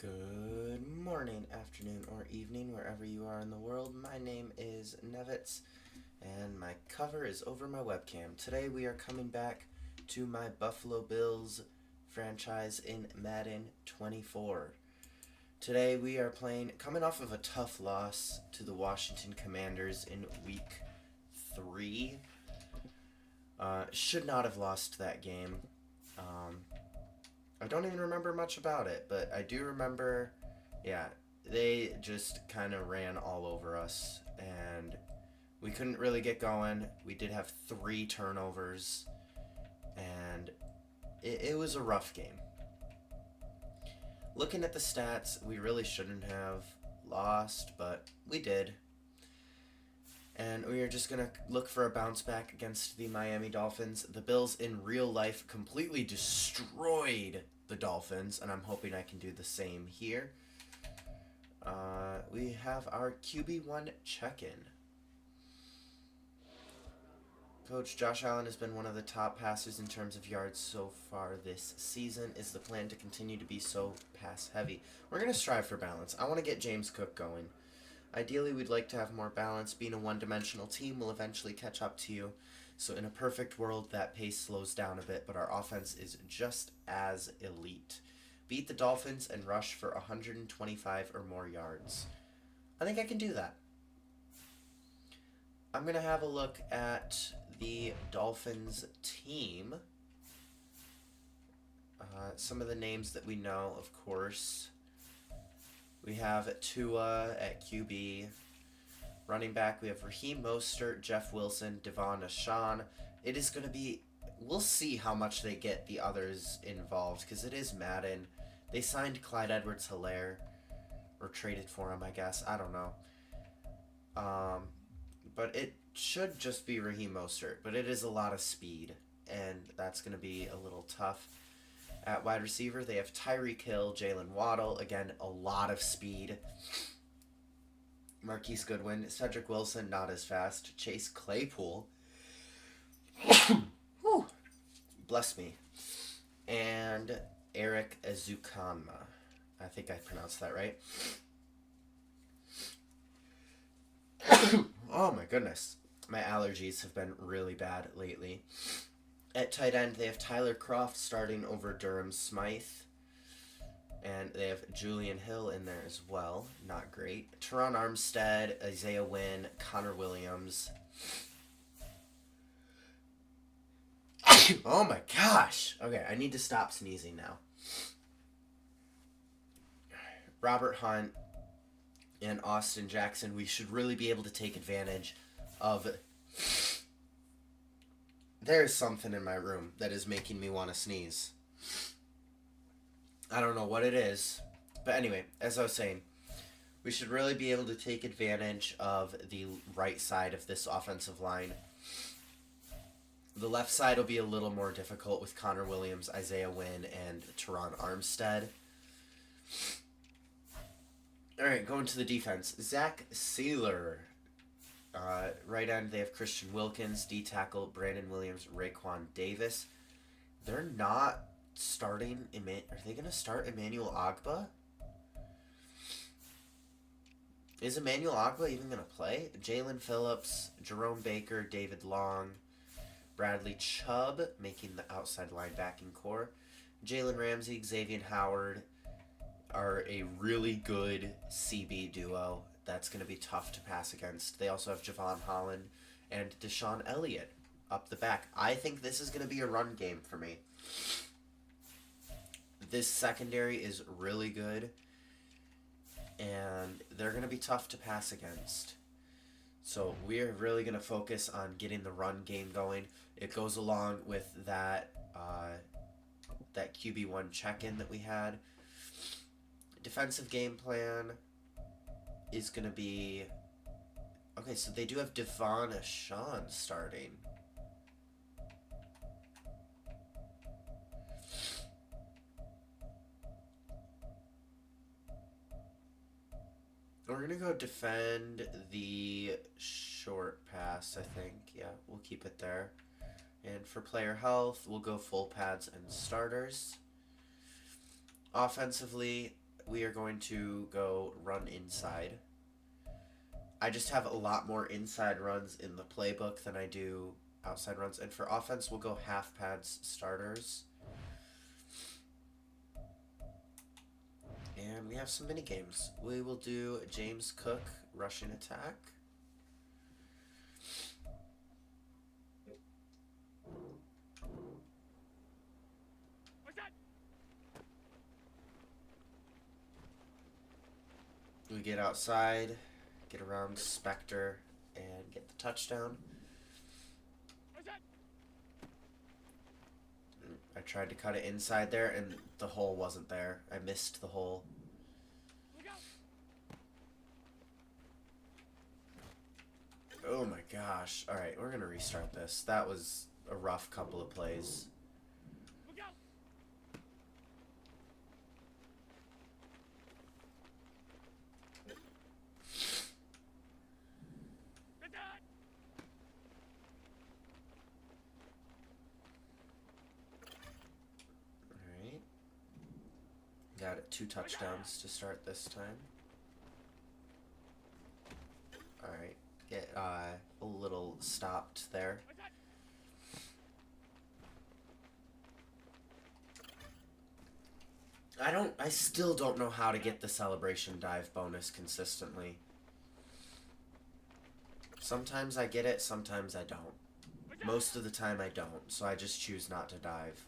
Good morning, afternoon, or evening, wherever you are in the world. My name is Nevitz, and my cover is over my webcam. Today we are coming back to my Buffalo Bills franchise in Madden 24. Today we are coming off of a tough loss to the Washington Commanders in Week 3. Should not have lost that game. I don't even remember much about it, but I do remember, they just kind of ran all over us, and we couldn't really get going. We did have 3 turnovers, and it was a rough game. Looking at the stats, we really shouldn't have lost, but we did. And we are just going to look for a bounce back against the Miami Dolphins. The Bills in real life completely destroyed the Dolphins, and I'm hoping I can do the same here. We have our QB1 check-in. Coach Josh Allen has been one of the top passers in terms of yards so far this season. Is the plan to continue to be so pass-heavy? We're going to strive for balance. I want to get James Cook going. Ideally, we'd like to have more balance. Being a one-dimensional team will eventually catch up to you. So in a perfect world, that pace slows down a bit, but our offense is just as elite. Beat the Dolphins and rush for 125 or more yards. I think I can do that. I'm going to have a look at the Dolphins team. Some of the names that we know, of course. We have Tua at QB. Running back, we have Raheem Mostert, Jeff Wilson, Devon Achane. It is going to be... We'll see how much they get the others involved, because it is Madden. They signed Clyde Edwards-Helaire, or traded for him, I guess. I don't know. But it should just be Raheem Mostert, but it is a lot of speed, and that's going to be a little tough. At wide receiver, they have Tyreek Hill, Jalen Waddle. Again, a lot of speed. Marquise Goodwin, Cedric Wilson, not as fast. Chase Claypool. Whew. Bless me. And Eric Ezukanma. I think I pronounced that right. Oh my goodness. My allergies have been really bad lately. At tight end, they have Tyler Kroft starting over Durham Smythe. And they have Julian Hill in there as well. Not great. Teron Armstead, Isaiah Wynn, Connor Williams. Oh my gosh. Okay, I need to stop sneezing now. Robert Hunt and Austin Jackson. We should really be able to take advantage of... There's something in my room that is making me want to sneeze. I don't know what it is. But anyway, as I was saying, we should really be able to take advantage of the right side of this offensive line. The left side will be a little more difficult with Connor Williams, Isaiah Wynn, and Teron Armstead. Alright, going to the defense. Zach Sealer. Right end, they have Christian Wilkins. D-tackle, Brandon Williams, Raekwon Davis. They're not starting... Are they going to start Emmanuel Ogbah? Is Emmanuel Ogbah even going to play? Jalen Phillips, Jerome Baker, David Long, Bradley Chubb, making the outside linebacking core. Jalen Ramsey, Xavier Howard are a really good CB duo. That's going to be tough to pass against. They also have Javon Holland and Deshaun Elliott up the back. I think this is going to be a run game for me. This secondary is really good, and they're going to be tough to pass against. So we're really going to focus on getting the run game going. It goes along with that QB1 check-in that we had. Defensive game plan is going to be... Okay, so they do have Devon Achane starting. We're going to go defend the short pass, I think. Yeah, we'll keep it there. And for player health, we'll go full pads and starters. Offensively, we are going to go run inside. I just have a lot more inside runs in the playbook than I do outside runs. And for offense, we'll go half pads starters. And we have some mini games. We will do James Cook rushing attack. We get outside, get around Spectre, and get the touchdown. I tried to cut it inside there, and the hole wasn't there. I missed the hole. Oh my gosh. Alright, we're going to restart this. That was a rough couple of plays. Alright. Got it. 2 touchdowns to start this time. Alright. Get a little stopped there. I still don't know how to get the celebration dive bonus consistently. Sometimes I get it, sometimes I don't. Most of the time I don't, so I just choose not to dive.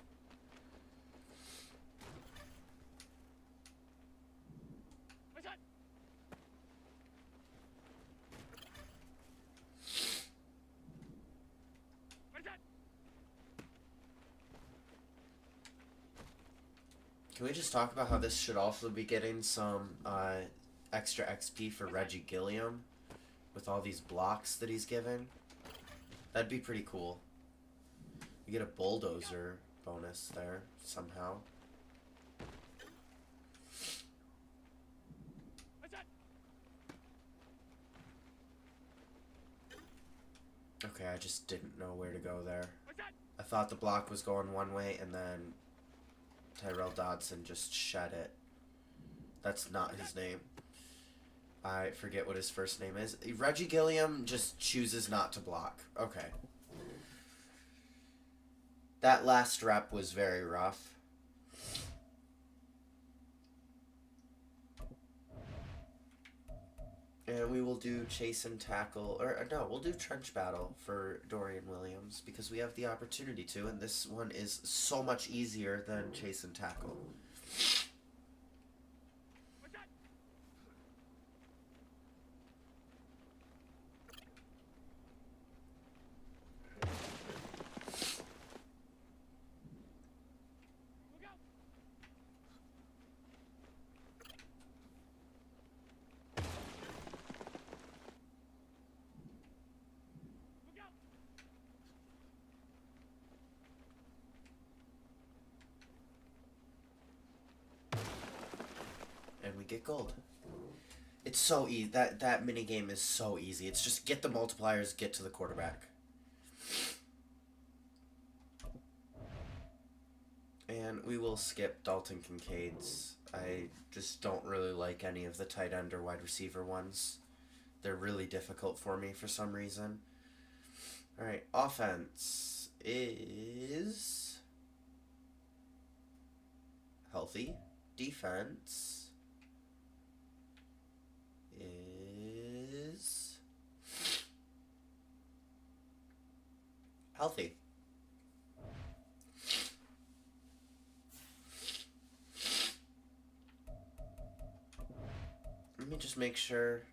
Can we just talk about how this should also be getting some extra XP for Reggie Gilliam with all these blocks that he's giving? That'd be pretty cool. You get a bulldozer bonus there somehow. Okay, I just didn't know where to go there. I thought the block was going one way and then Tyrell Dodson just shed it. That's not his name. I forget what his first name is. Reggie Gilliam just chooses not to block. Okay. That last rep was very rough. And we will do chase and tackle, or no, we'll do trench battle for Dorian Williams because we have the opportunity to, and this one is so much easier than chase and tackle. And we get gold. It's so easy. That mini game is so easy. It's just get the multipliers, get to the quarterback. And we will skip Dalton Kincaid's. I just don't really like any of the tight end or wide receiver ones. They're really difficult for me for some reason. Alright, offense is healthy. Defense is healthy. Let me just make sure.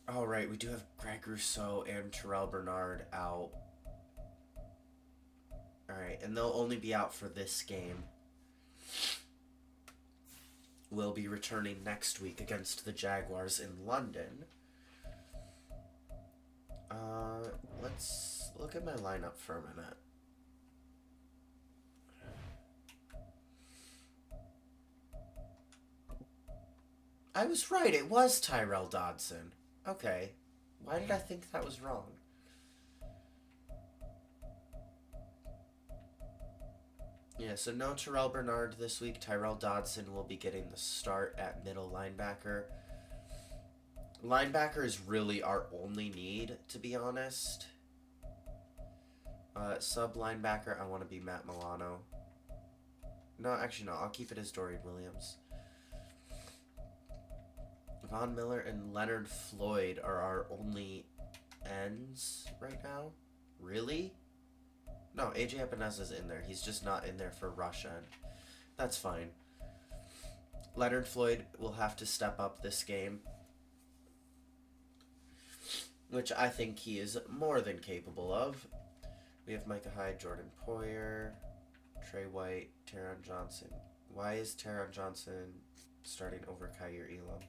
Oh, right, we do have Greg Rousseau and Terrell Bernard out. Alright, and they'll only be out for this game. Will be returning next week against the Jaguars in London. Let's look at my lineup for a minute. I was right, it was Tyrell Dodson. Okay. Why did I think that was wrong? Yeah, so no Terrell Bernard this week. Tyrell Dodson will be getting the start at middle linebacker. Linebacker is really our only need, to be honest. Sub linebacker, I want to be Matt Milano. No, actually no, I'll keep it as Dorian Williams. Von Miller and Leonard Floyd are our only ends right now. Really? No, AJ Epeneza's in there. He's just not in there for rush end. That's fine. Leonard Floyd will have to step up this game, which I think he is more than capable of. We have Micah Hyde, Jordan Poyer, Trey White, Taron Johnson. Why is Taron Johnson starting over Kyer Elam?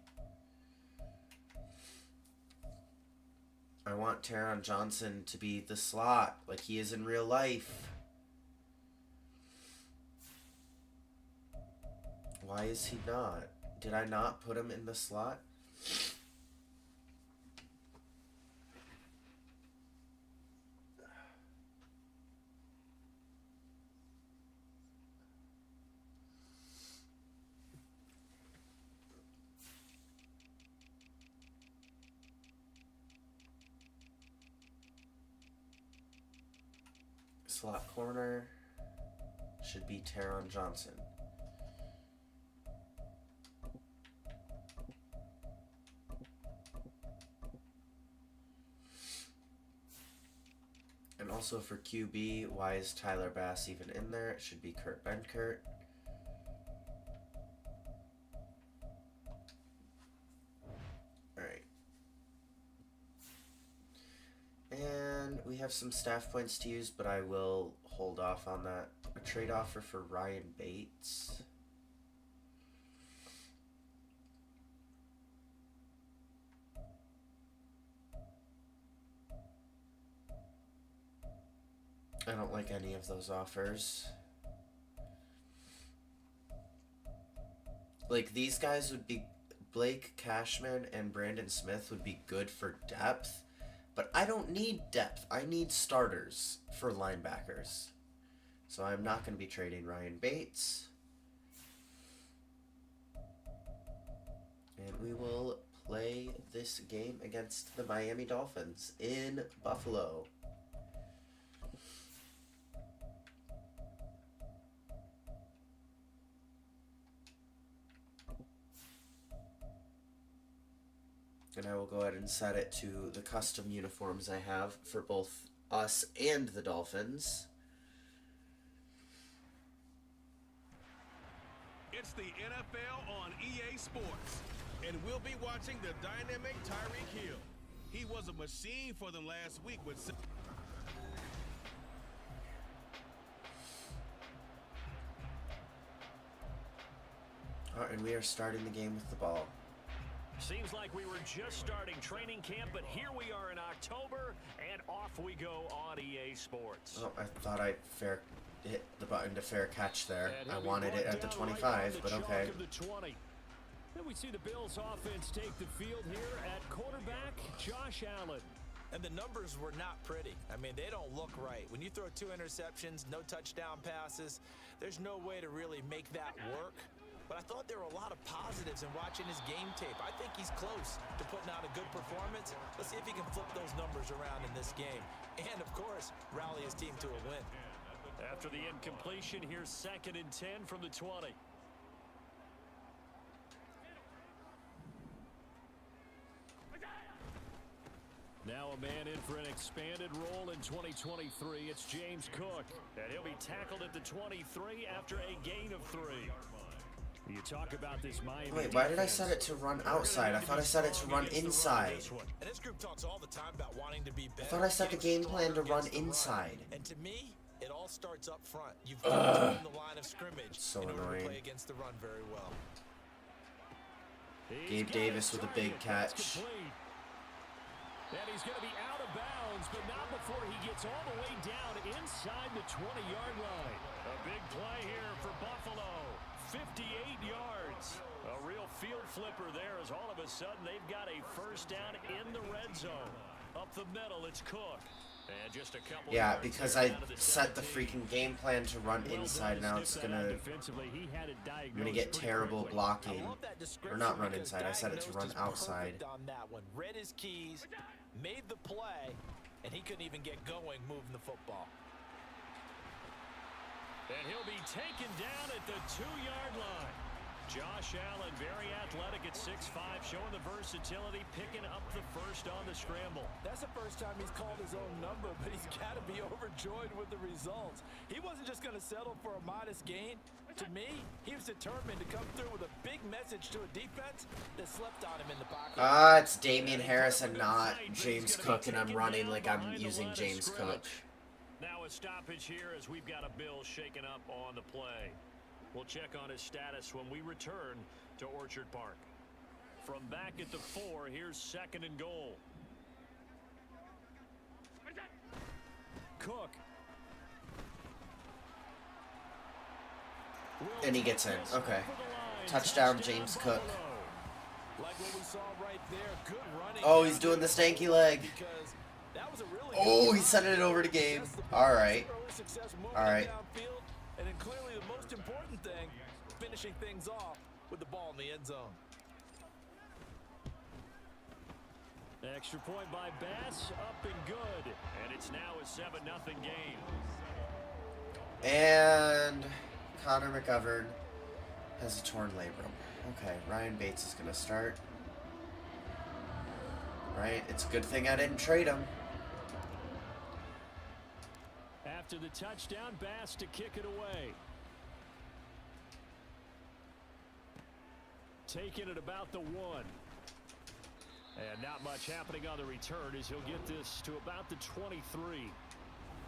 I want Taron Johnson to be the slot like he is in real life. Why is he not? Did I not put him in the slot? Slot corner should be Taron Johnson. And also for QB, why is Tyler Bass even in there? It should be Kurt Benkert. Alright. And we have some staff points to use, but I will hold off on that. A trade offer for Ryan Bates. I don't like any of those offers. Like, these guys would be... Blake Cashman and Brandon Smith would be good for depth, but I don't need depth. I need starters for linebackers. So I'm not going to be trading Ryan Bates. And we will play this game against the Miami Dolphins in Buffalo. And I will go ahead and set it to the custom uniforms I have for both us and the Dolphins. It's the NFL on EA Sports, and we'll be watching the dynamic Tyreek Hill. He was a machine for them last week with... Oh, and we are starting the game with the ball. Seems like we were just starting training camp, but here we are in October, and off we go on EA Sports. Oh, I thought I hit the button to fair catch there. I wanted it at the 25, but okay. Then we see the Bills offense take the field here at quarterback, Josh Allen. And the numbers were not pretty. I mean, they don't look right. When you throw 2 interceptions, no touchdown passes, there's no way to really make that work. But I thought there were a lot of positives in watching his game tape. I think he's close to putting out a good performance. Let's see if he can flip those numbers around in this game. And, of course, rally his team to a win. After the incompletion, here's 2nd and 10 from the 20. Now a man in for an expanded role in 2023. It's James Cook. And he'll be tackled at the 23 after a gain of 3. You talk about this Miami. Wait, why did I set it to run outside? I thought I set it to run inside. And this group talks all the time about wanting to be better. I thought I set the game plan to run inside. And to me, it all starts up front. You've got to own the line of scrimmage So in order annoying. to play against the run very well. Gabe Davis with a big catch. And he's going to be out of bounds, but not before he gets all the way down inside the 20-yard line. A big play here for Buffalo. 58 yards. A real field flipper there as all of a sudden they've got a first down in the red zone. Up the middle, it's Cook. And just a couple Yeah, yards because there I out of the set the 17. freaking game plan to run inside. Now it's gonna... I'm gonna get terrible blocking. Or not run inside, I set it to run outside. On that one. Read his keys, made the play, and he couldn't even get going moving the football. And he'll be taken down at the 2-yard line. Josh Allen, very athletic at 6'5", showing the versatility, picking up the first on the scramble. That's the first time he's called his own number, but he's got to be overjoyed with the results. He wasn't just going to settle for a modest gain. To me, he was determined to come through with a big message to a defense that slept on him in the pocket. It's Damian Harris and not James Cook, and I'm running like I'm using James Cook. Now a stoppage here as we've got a Bill shaken up on the play. We'll check on his status when we return to Orchard Park. From back at the 4, here's 2nd and goal. Cook. And he gets in. Okay. Touchdown, James Cook. Like what we saw right there, good running. Oh, he's doing the stanky leg. Oh, he sent it over to Gabe. All right. All right. And then clearly the most important thing, finishing things off with the ball in the end zone. Extra point by Bass, up and good. And it's now a 7-0 game. And Connor McGovern has a torn labrum. Okay, Ryan Bates is going to start. Right, it's a good thing I didn't trade him. After the touchdown, Bass to kick it away. Taking it about the 1. And not much happening on the return as he'll get this to about the 23.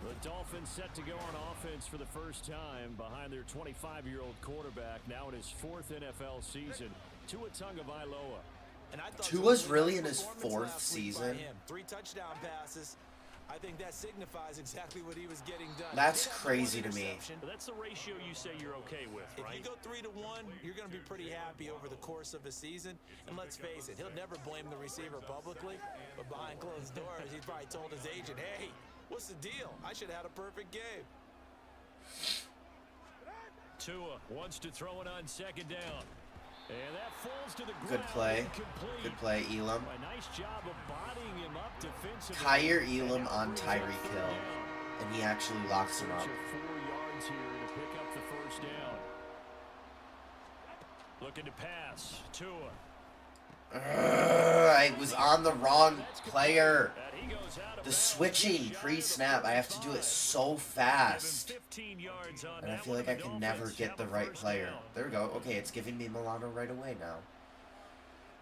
The Dolphins set to go on offense for the first time behind their 25-year-old quarterback, now in his 4th NFL season, Tua Tagovailoa. Tua's really in his 4th season. 3 touchdown passes. I think that signifies exactly what he was getting done. That's crazy to me. That's the ratio you say you're okay with, right? If you go 3-1, you're going to be pretty happy over the course of a season. And let's face it, he'll never blame the receiver publicly, but behind closed doors, he probably told his agent, hey, what's the deal? I should have had a perfect game. Tua wants to throw it on 2nd down. And that falls to the ground. Good play. Good play, Elam. A nice job of bodying him up defensively. Kyer Elam on Tyreek Hill. And he actually locks him up. 4 yards here to pick up the first down. Looking to pass. Tua. I was on the wrong player. The switching pre-snap, I have to do it so fast. And I feel like I can never get the right player. There we go. Okay, it's giving me Milano right away now.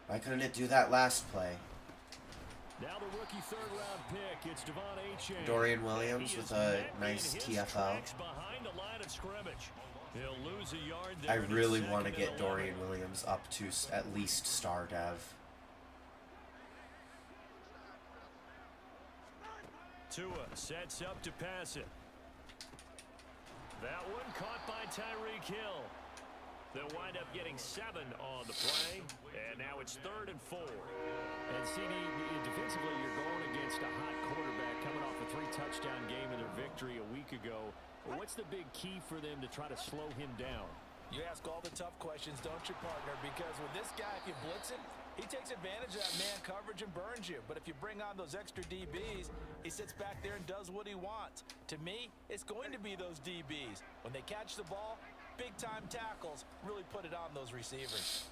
Why couldn't it do that last play? Now the rookie 3rd-round pick, it's Devon Achane. Dorian Williams with a nice TFL. I really want to get Dorian Williams up to at least star dev. Tua sets up to pass it. That one caught by Tyreek Hill. They'll wind up getting 7 on the play, and now it's 3rd and 4. And CD, defensively, you're going against a hot quarterback coming off a 3-touchdown game in their victory a week ago. What's the big key for them to try to slow him down? You ask all the tough questions, don't you, partner? Because with this guy, if you blitz him, he takes advantage of that man coverage and burns you. But if you bring on those extra DBs, he sits back there and does what he wants. To me, it's going to be those DBs. When they catch the ball, big-time tackles really put it on those receivers.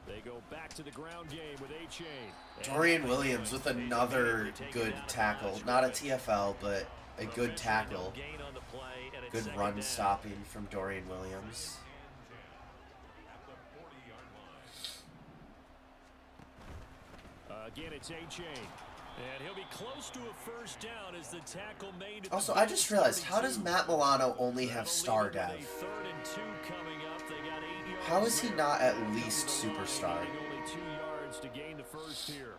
They go back to the ground game with Achane. Dorian Williams with another good tackle. Not a TFL, but a good tackle. Good run stopping from Dorian Williams. Again, it's Achane. And he'll be close to a first down as the tackle made. Also, I just realized, how does Matt Milano only have star dev? 3rd and 2 coming up. They got 8 yards. How is he not at least superstar? Only 2 yards to gain the first here.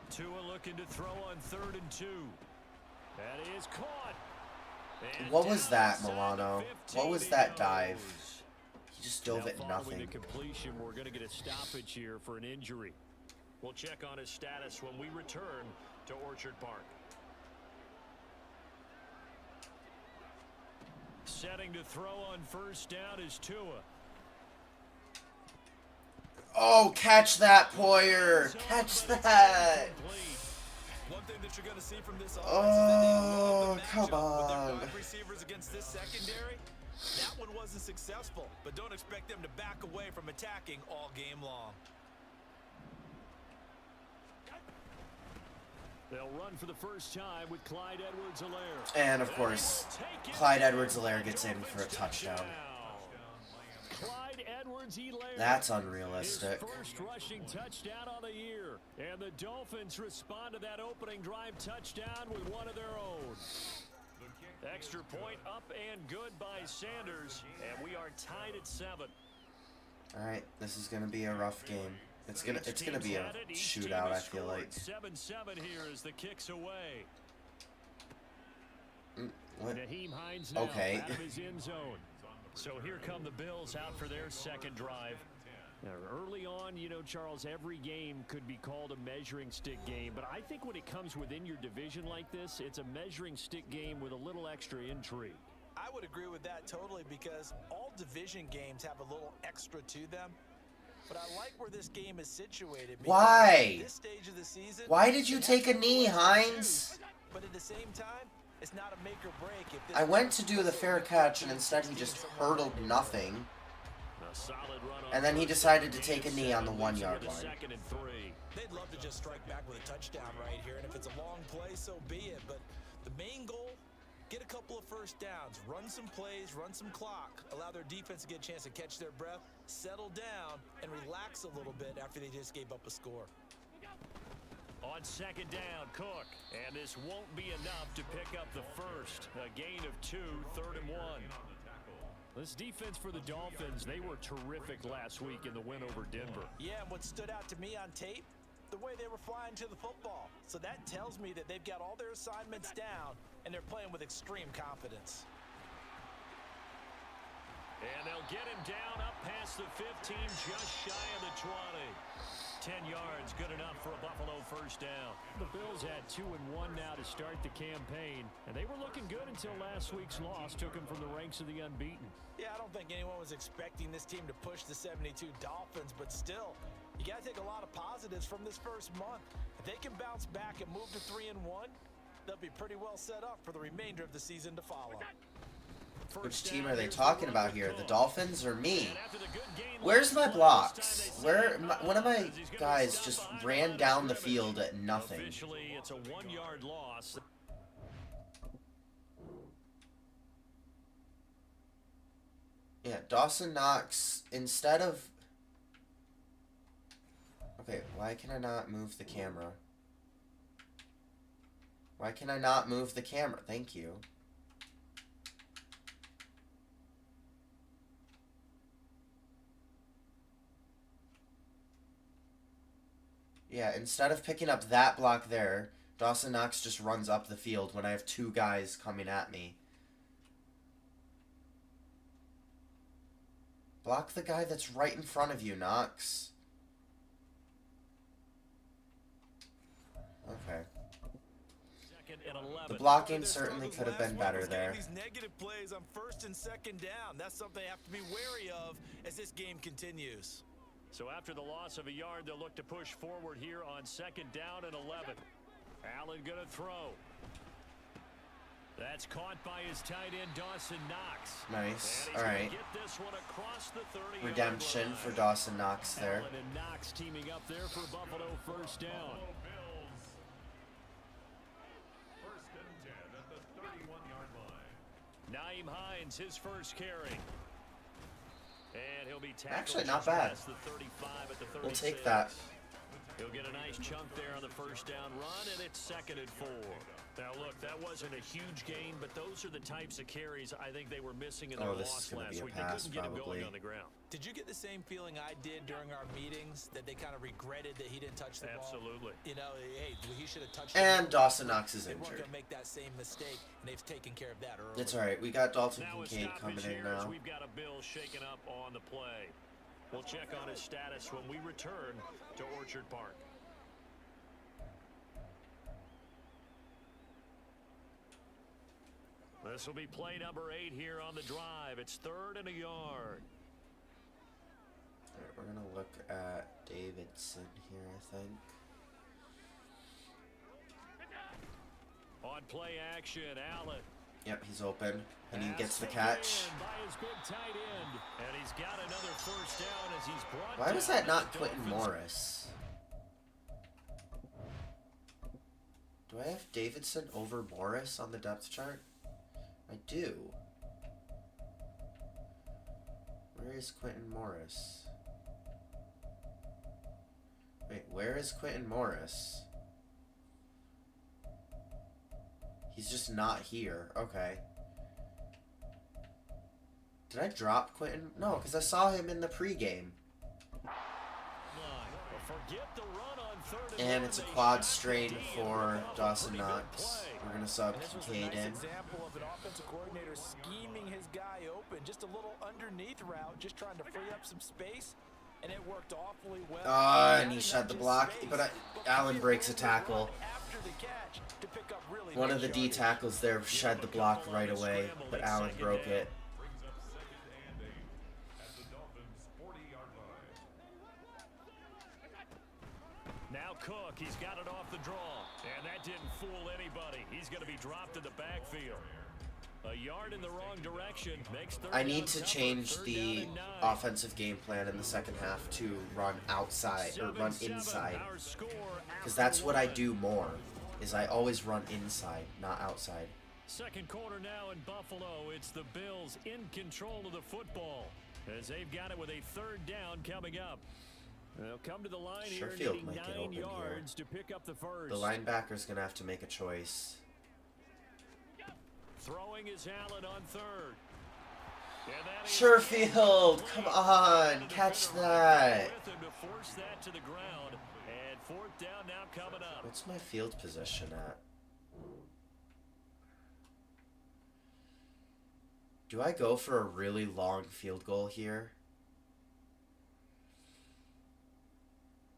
Tua looking to throw on 3rd and 2. That is caught. And what was that, Milano? What was that dive? He just dove at nothing. The completion, we're going to get a stoppage here for an injury. We'll check on his status when we return to Orchard Park. Setting to throw on first down is Tua. Oh, catch that, Poyer. Catch that. One thing that you're going to see from this offense Oh, is that come they love the matchup with on. their wide receivers against this secondary. That one wasn't successful, but don't expect them to back away from attacking all game long. They'll run for the first time with Clyde Edwards-Helaire. And, of course, Clyde Edwards-Helaire gets in for a touchdown. Clyde Edwards-Helaire. That's unrealistic. His first rushing touchdown on the year. And the Dolphins respond to that opening drive touchdown with one of their own. Extra point up and good by Sanders. And we are tied at 7. All right, this is going to be a rough game. It's gonna be a shootout, I feel like. 7-7 here as the kicks away. What? Naheem Hines now Okay. out of his end zone. So here come the Bills out for their second drive. Now, early on, you know, Charles, every game could be called a measuring stick game. But I think when it comes within your division like this, it's a measuring stick game with a little extra intrigue. I would agree with that totally because all division games have a little extra to them. But I like where this game is situated. Why? At this stage of the season, Why did you take a knee, Hines? But at the same time, it's not a make or break. If this I went to do the fair catch, and instead he just hurdled nothing. And then he decided to take a knee on the 1 yard line. They'd love to just strike back with a touchdown right here, and if it's a long play, so be it. But the main goal, get a couple of first downs, run some plays, run some clock, allow their defense to get a chance to catch their breath, settle down, and relax a little bit after they just gave up a score. On second down, Cook. And this won't be enough to pick up the first. A gain of 2, 3rd and 1. This defense for the Dolphins, they were terrific last week in the win over Denver. Yeah, and what stood out to me on tape, the way they were flying to the football. So that tells me that they've got all their assignments down, and they're playing with extreme confidence. And they'll get him down up past the 15, just shy of the 20. 10 yards, good enough for a Buffalo first down. The Bills had 2-1 now to start the campaign, and they were looking good until last week's loss took them from the ranks of the unbeaten. Yeah, I don't think anyone was expecting this team to push the 72 Dolphins, but still, you got to take a lot of positives from this first month. If they can bounce back and move to 3-1, they'll be pretty well set up for the remainder of the season to follow. Which team are they talking about here? The Dolphins or me? Where's my blocks? One of my guys just ran down the field at nothing. Officially, it's a 1 yard loss. Yeah, Dawson Knox, instead of... Okay, why can I not move the camera? Why can I not move the camera? Thank you. Yeah, instead of picking up that block there, Dawson Knox just runs up the field when I have 2 guys coming at me. Block the guy that's right in front of you, Knox. Okay. The blocking certainly could have been better there. These negative plays on first and second down. That's something they have to be wary of as this game continues. So after the loss of a yard, they'll look to push forward here on second down and 11. Allen going to throw. That's caught by his tight end, Dawson Knox. Nice. All right. Get this one across the 30-yard Redemption line. for Dawson Knox there. Allen and Knox teaming up there for Buffalo first down. First and 10 at the 31-yard line. Naeem Hines, his first carry. And he'll be tackled. Actually, not just bad. past the 35 at the 36. We'll take that. He'll get a nice chunk there on the first down run, and it's 2nd and 4. Now, look, that wasn't a huge gain, but those are the types of carries I think they were missing in their Oh, this loss is gonna last be a week. pass, They couldn't get him probably. going on the ground. Did you get the same feeling I did during our meetings, that they kind of regretted that he didn't touch the ball? Absolutely. You know, hey, he should have touched And it. Dawson Knox is They weren't injured. going to make that same mistake, and they've taken care of that early. It's alright. We got Dalton Now a Kincaid stoppage coming in here as now. we've got a Bill shaking up on the play. We'll check on his status when we return to Orchard Park. This will be play number 8 here on the drive. It's 3rd and a yard. All right, we're going to look at Davidson here, I think. On play action, Allen. Yep, he's open, and he gets the catch. By his big tight end. And he's got another first down as he's brought Why was down that not at the Quentin Dolphins. Morris? Do I have Davidson over Morris on the depth chart? I do. Where is Quentin Morris? Wait, where is Quentin Morris? He's just not here. Okay. Did I drop Quentin? No, because I saw him in the pregame. Forget the run on 3rd And it's a quad strain for Dawson Knox. We're going to sub Kincaid in. Example of an offensive coordinator scheming his guy open. Just a little underneath route, just trying to free up some space. And it worked awfully well. And he shed the block. But Allen breaks a tackle. One of the D tackles there shed the block right away, but Allen broke it. Brings up 2nd and 8 at the Dolphins' 40-yard line. Now Cook, he's got it off the draw. And that didn't fool anybody. He's going to be dropped in the backfield. A yard in the wrong direction makes third I need down to tougher. change 3rd the down and 9. offensive game plan in the second half to run outside or run 7-7, inside. our score Because after that's what I one. do more, is I always run inside, not outside. Second quarter now in Buffalo. It's the Bills in control of the football as they've got it with a 3rd down coming up. They'll come to the line here Sherfield needing might get 9 open here. yards to pick up the first. The linebacker's going to have to make a choice. Throwing is Allen on 3rd. And that is Sherfield, come on, catch that. with him to force that to the ground. And 4th down now coming up. What's my field position at? Do I go for a really long field goal here?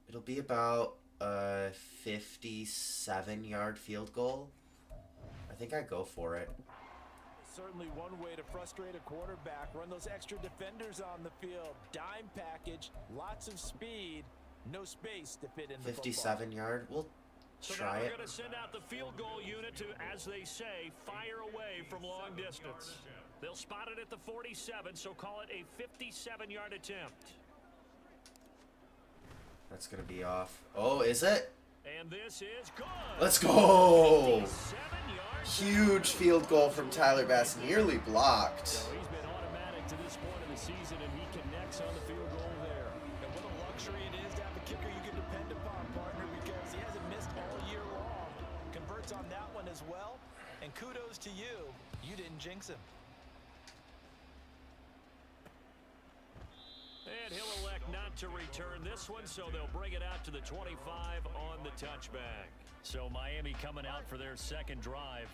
It'll be about a 57-yard field goal. I think I go for it. Certainly one way to frustrate a quarterback. Run those extra defenders on the field. Dime package, lots of speed, no space to fit in the 57-yard. We'll So now try we're it. going to send out the field goal unit to, as they say, fire away from long distance. They'll spot it at the 47, so call it a 57-yard attempt. That's going to be off. Oh, is it? And this is good. Let's go! 57 yards. Huge field goal from Tyler Bass, nearly blocked. So he's been automatic to this point of the season, and he connects on the field goal there. And what a luxury it is to have a kicker you can depend upon, partner, because he hasn't missed all year long. Converts on that one as well. And kudos to you. You didn't jinx him. And he'll elect not to return this one, so they'll bring it out to the 25 on the touchback. So Miami coming out for their second drive.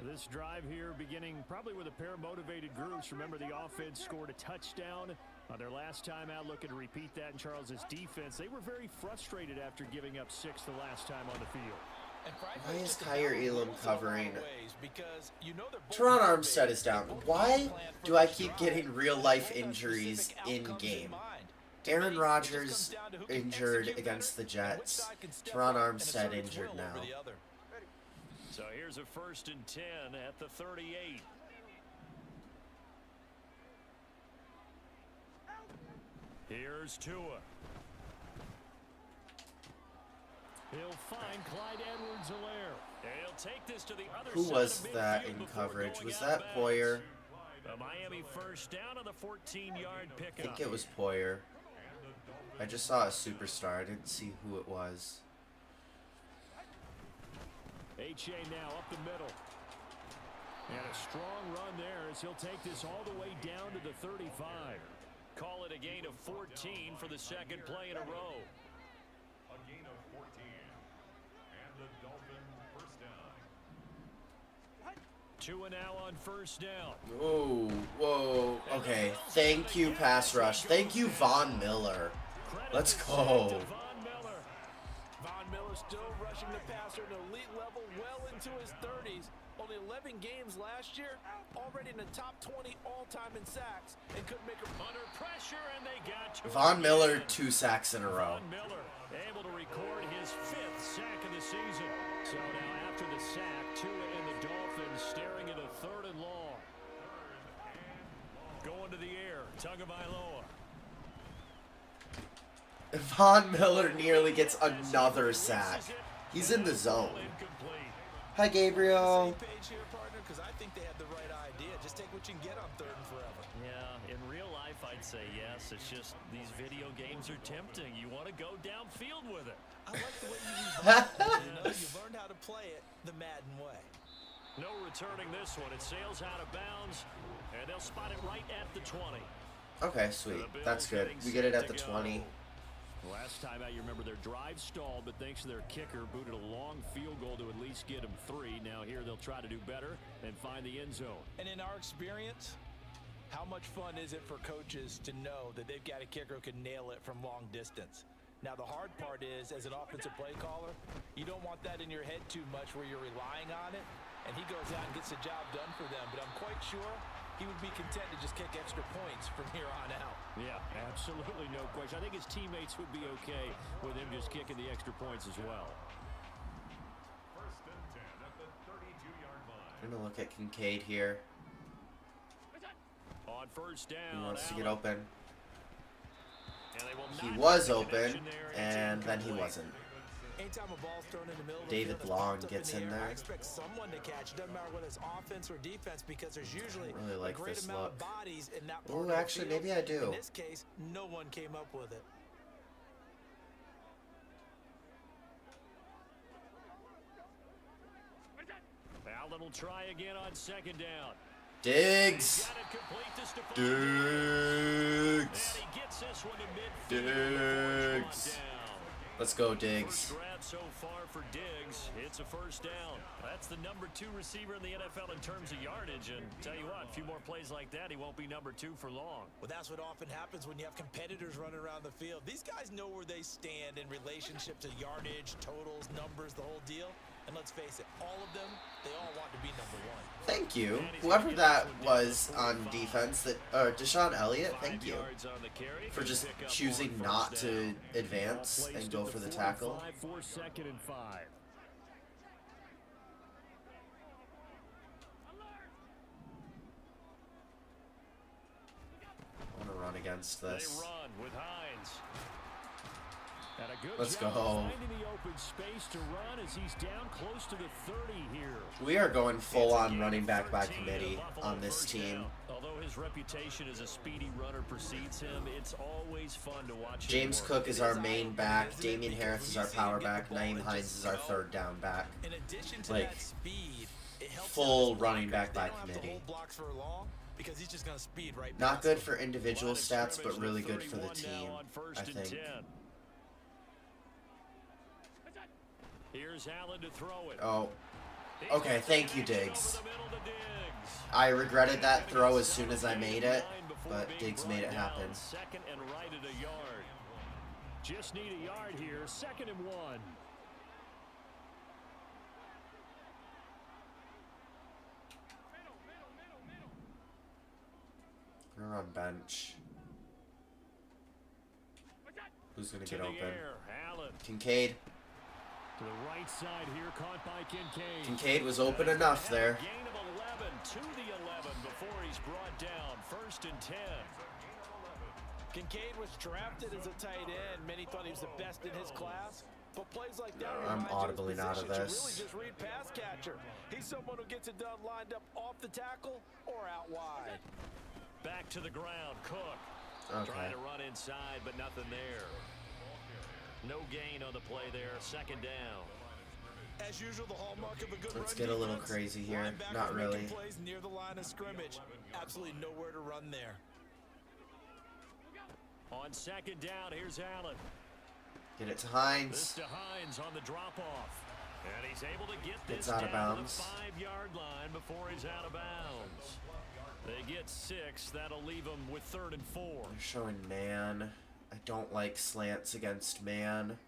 This drive here beginning probably with a pair of motivated groups. Remember, the offense scored a touchdown on their last time out. Looking to repeat that in Charles's defense. They were very frustrated after giving up 6 the last time on the field. And frankly, Why is just a Kyer battle Elam goes a covering? long ways because you know they're both Teron motivated. Armstead is down. They both Why have a plan for do I this keep drive. getting real-life They both have injuries specific in outcomes game? mind. Aaron To me, it just Rodgers comes down to who can injured execute against the better and which Jets. side can step Teron up and Armstead assert its injured will over now. the other. So here's a 1st and 10 at the 38. Here's Tua. He'll find Clyde Edwards-Helaire. And he'll take this to the other Who side was of that midfield in before coverage? going Was out that of Poyer? bounds. A Miami first down on the 14-yard I pickup. think it was Poyer. I just saw a superstar. I didn't see who it was. H.A. now up the middle. And a strong run there as he'll take this all the way down to the 35. Call it a gain of 14 for the second play in a row. A gain of 14. And the Dolphins first down. Tua now on first down. Whoa, whoa. Okay, thank you, pass rush. Thank you, Von Miller. Let's go. Von Miller. Von Miller still rushing the passer at an elite level well into his 30s. Only 11 games last year, already in the top 20 all-time in sacks, and couldn't make a Under pressure, and they got to Von him Miller, again. 2 sacks in a row. Von Miller able to record his 5th sack of the season. So now after the sack, Tua and the Dolphins staring at a 3rd and long. Going to the air, Tagovailoa. Von Miller nearly gets another sack. He's in the zone. Hi, Gabriel. Because I think they had the right idea. Just take what you can get on 3rd and forever. Yeah, in real life, I'd say yes. It's just these video games are tempting. You want to go downfield with it. I like the way you've learned how to play it the Madden way. No returning this one. It sails out of bounds, and they'll spot it right at the 20. Okay, sweet. That's good. We get it at the 20. Last time out, you remember their drive stalled, but thanks to their kicker, booted a long field goal to at least get them 3. Now here they'll try to do better and find the end zone. And in our experience, how much fun is it for coaches to know that they've got a kicker who can nail it from long distance? Now the hard part is, as an offensive play caller, you don't want that in your head too much where you're relying on it, and he goes out and gets the job done for them. But I'm quite sure he would be content to just kick extra points from here on out. Yeah, absolutely no question. I think his teammates would be okay with him just kicking the extra points as well. 1st and 10 at the 32-yard line. I'm going to look at Kincaid here. On 1st down, He wants to get Allen. open. And they will He not was get the open, connection there. It's and then he incomplete. wasn't. Anytime a ball's thrown in the middle of the David field, Long it's popped up gets in, in the air, there. I expect someone to catch. It doesn't matter whether it's offense or defense, because there's usually Really like a great this amount look. of bodies in that part Ooh, of the actually, field. maybe I do. In this case, no one came up with it. Allen will try again on 2nd down. Diggs. Got it complete to Stephon Diggs. And he gets this one to midfield before it's Diggs. brought down. Let's go, Diggs. First grab so far for Diggs. It's a 1st down. That's the number 2 receiver in the NFL in terms of yardage. And tell you what, a few more plays like that, he won't be number 2 for long. Well, that's what often happens when you have competitors running around the field. These guys know where they stand in relationship to yardage, totals, numbers, the whole deal. And let's face it, all of them, they all want to be number 1. Thank you. Whoever that was on defense, Deshaun Elliott, thank you for just choosing not to advance and go for the tackle. 2nd and 5. I want to run against They this. run with Hines. And a good Let's job go. finding the open space to run as he's down close to the 30 here. We are going full It's a on gain running of back by 13 committee to Buffalo on this 1st team. down. Although his reputation as a speedy runner precedes him, it's always fun to watch him James work. Cook is our main back. Damian Harris is our power back. Naeem Hines is our 3rd down back. In addition to Like, that speed, it helps full out his running blockers. back by They don't have to committee. hold blocks for long because he's just going to speed right Not past good them. for individual Line of stats, scrimmage but really to good for the 31 now team, on 1st I and think. 10. Here's Allen to throw it. Oh, He's okay, got thank you, connection Diggs. over the middle to Diggs. I regretted that throw as soon as I made it, but Being Diggs brought made it down, happen. 2nd and right at a yard. Just need a yard here. 2nd and 1. I'm gonna run bench. Who's gonna To get the open? air, Allen. Kincaid. To the right side here, caught by Kincaid. Kincaid was open enough there. Gain of 11 to the 11 before he's brought down. 1st and 10. Kincaid was drafted as a tight end. Many thought he was the best in his class. But plays like that I'm remind you audibly his out of position to this. really just read pass catcher. He's someone who gets it done lined up off the tackle or out wide. Back to the ground, Cook. Okay. Trying to run inside, but nothing there. No gain on the play there. 2nd down. As usual, the hallmark of a good Let's run get a little defense, crazy here. linebackers Not making really. plays near the line of scrimmage. Absolutely nowhere to run there. On 2nd down, here's Allen. Get it to This Hines. to Hines on the drop-off. And he's able to get this It's out of down bounds. to the 5-yard line before he's out of bounds. They get 6. That'll leave them with 3rd and 4. They're showing man. I don't like slants against man.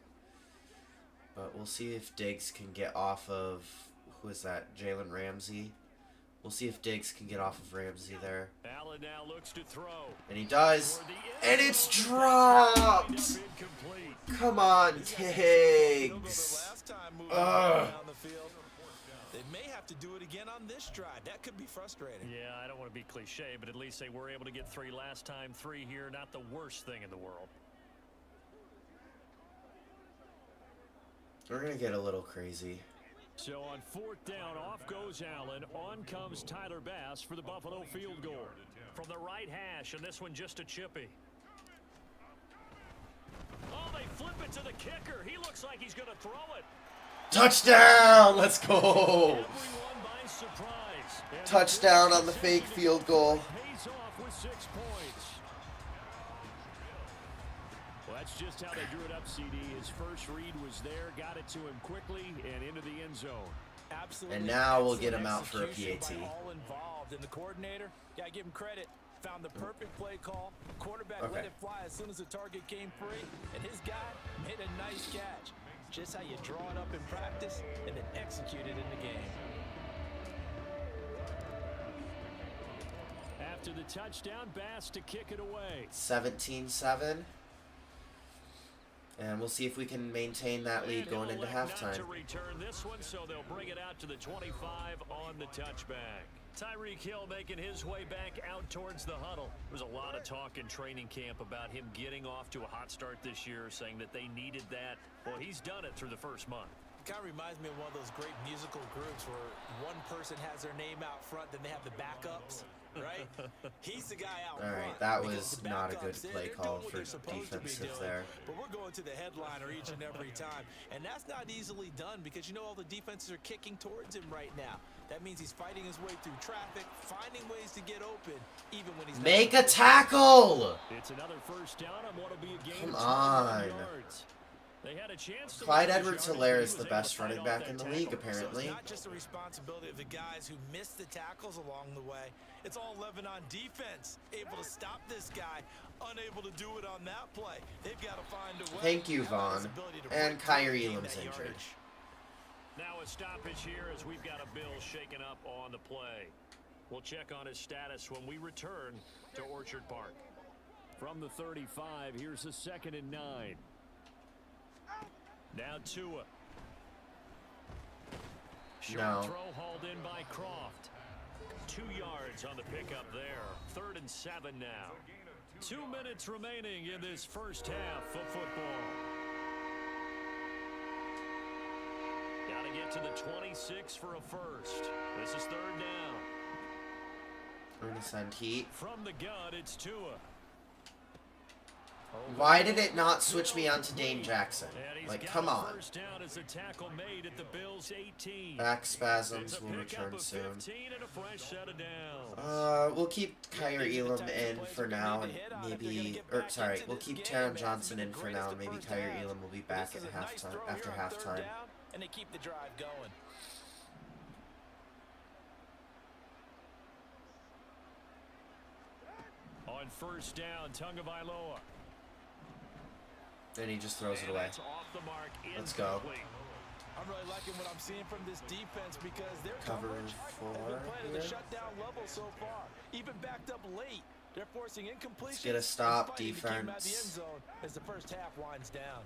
But we'll see if Diggs can get off of who is that? Jalen Ramsey. We'll see if Diggs can get off of Ramsey there. Allen now looks to throw. And he does. And it's dropped! Come on, Diggs. Ugh. They may have to do it again on this drive. That could be frustrating. Yeah, I don't want to be cliche, but at least they were able to get 3 last time. 3 here, not the worst thing in the world. We're going to get a little crazy. So on 4th down, off goes Allen. On comes Tyler Bass for the Buffalo field goal. From the right hash, and this one just a chippy. Oh, they flip it to the kicker. He looks like he's going to throw it. Touchdown! Let's go! Everyone by surprise. Touchdown on the fake field goal. Pays off with 6 points. Well, that's just how they drew it up, CD. His first read was there, got it to him quickly, and into the end zone. Absolutely. And now we'll get him out for a PAT. All involved, and the coordinator, gotta give him credit. Found the perfect play call. Quarterback let it fly as soon as the target came free, and his guy made a nice catch. Just how you draw it up in practice and then execute it in the game. After the touchdown, Bass to kick it away. 17-7. And we'll see if we can maintain that lead going into halftime. To return this one, so they'll bring it out to the 25 on the touchback. Tyreek Hill making his way back out towards the huddle. There was a lot of talk in training camp about him getting off to a hot start this year, saying that they needed that. Well, he's done it through the first month. It kind of reminds me of one of those great musical groups where one person has their name out front, then they have the backups, right? He's the guy out front. All right, that was not a good play call for defensive there. But we're going to the headliner each and every time. And that's not easily done because you know all the defenses are kicking towards him right now. That means he's fighting his way through traffic, finding ways to get open, even when he's Make a tackle! It's another first down on what'll be a game. Come on. Yards. They had a chance to Clyde Edwards-Helaire is the best running back in the league, apparently. So it's not just the responsibility of the guys who missed the tackles along the way. It's all living on defense. Able to stop this guy, unable to do it on that play. They've got to find a way. Thank you, Vaughn. And Kyrie Elam's injured. Now a stoppage here as we've got a Bill shaken up on the play. We'll check on his status when we return to Orchard Park. From the 35, here's a 2nd and 9. Now Tua. Short throw hauled in by Croft. 2 yards on the pickup there. 3rd and 7 now. 2 minutes remaining in this first half of football. Got to get to the 26 for a first. This is 3rd down. We're going to send heat. From the gun, it's Tua. Why did it not switch me on to Dane Jackson? Like, come on. First down as a tackle made at the Bills 18. Back spasms will return soon. And a fresh set of downs. We'll keep Kyrie Elam in for now, and maybe, we'll keep Taron Johnson in for now, and maybe Kyrie Elam will be back at halftime, after halftime. And they keep the drive going. On first down, Tagovailoa. Then he just throws it away. Let's go. I'm really liking what I'm seeing from this defense because their Cover coverage has been 4 playing at here. the shutdown level so far. Even backed up late. They're forcing incompletion. Let's get a stop, defense. The end zone as the first half winds down.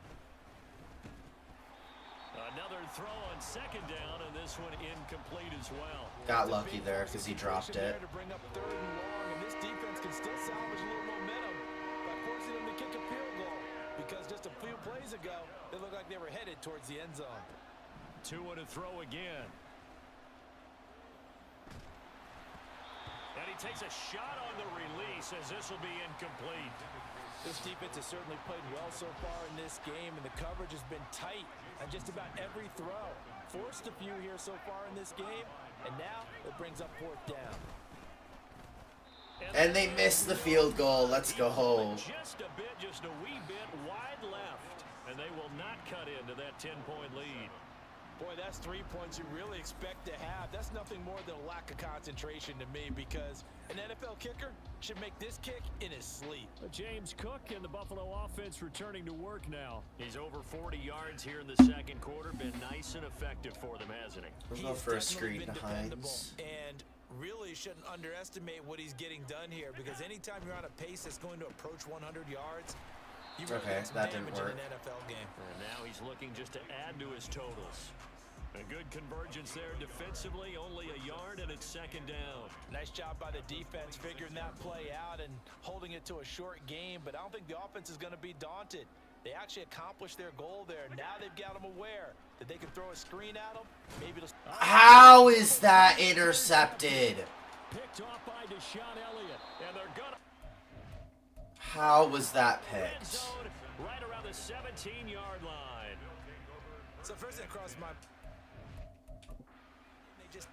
Another throw on 2nd down, and this one incomplete as well. Got lucky there because he dropped it. To bring up 3rd and long, and this defense can still salvage a little momentum by forcing them to kick a field goal. Because just a few plays ago, they looked like they were headed towards the end zone. Tua to throw again. And he takes a shot on the release as this will be incomplete. This defense has certainly played well so far in this game, and the coverage has been tight on just about every throw. Forced a few here so far in this game, and now it brings up 4th down. And they missed the field goal. Let's go home. Just a wee bit wide left, and they will not cut into that 10-point lead. Boy, that's 3 points you really expect to have. That's nothing more than a lack of concentration to me, because an NFL kicker should make this kick in his sleep. James Cook and the Buffalo offense returning to work now. He's over 40 yards here in the second quarter. Been nice and effective for them, hasn't he? We'll He go has for a definitely screen been to dependable, Hines. and really shouldn't underestimate what he's getting done here, because anytime you're on a pace that's going to approach 100 yards, you really Okay, get some that didn't damage in work. an NFL game. And now he's looking just to add to his totals. A good convergence there defensively, only a yard, and it's second down. Nice job by the defense figuring that play out and holding it to a short game, but I don't think the offense is going to be daunted. They actually accomplished their goal there. Now they've got them aware that they can throw a screen at them. Maybe it'll... How is that intercepted? Picked off by Deshaun Elliott, and they're gonna... How was that Red picked? zone, right around the 17-yard line. So first thing across my... They just...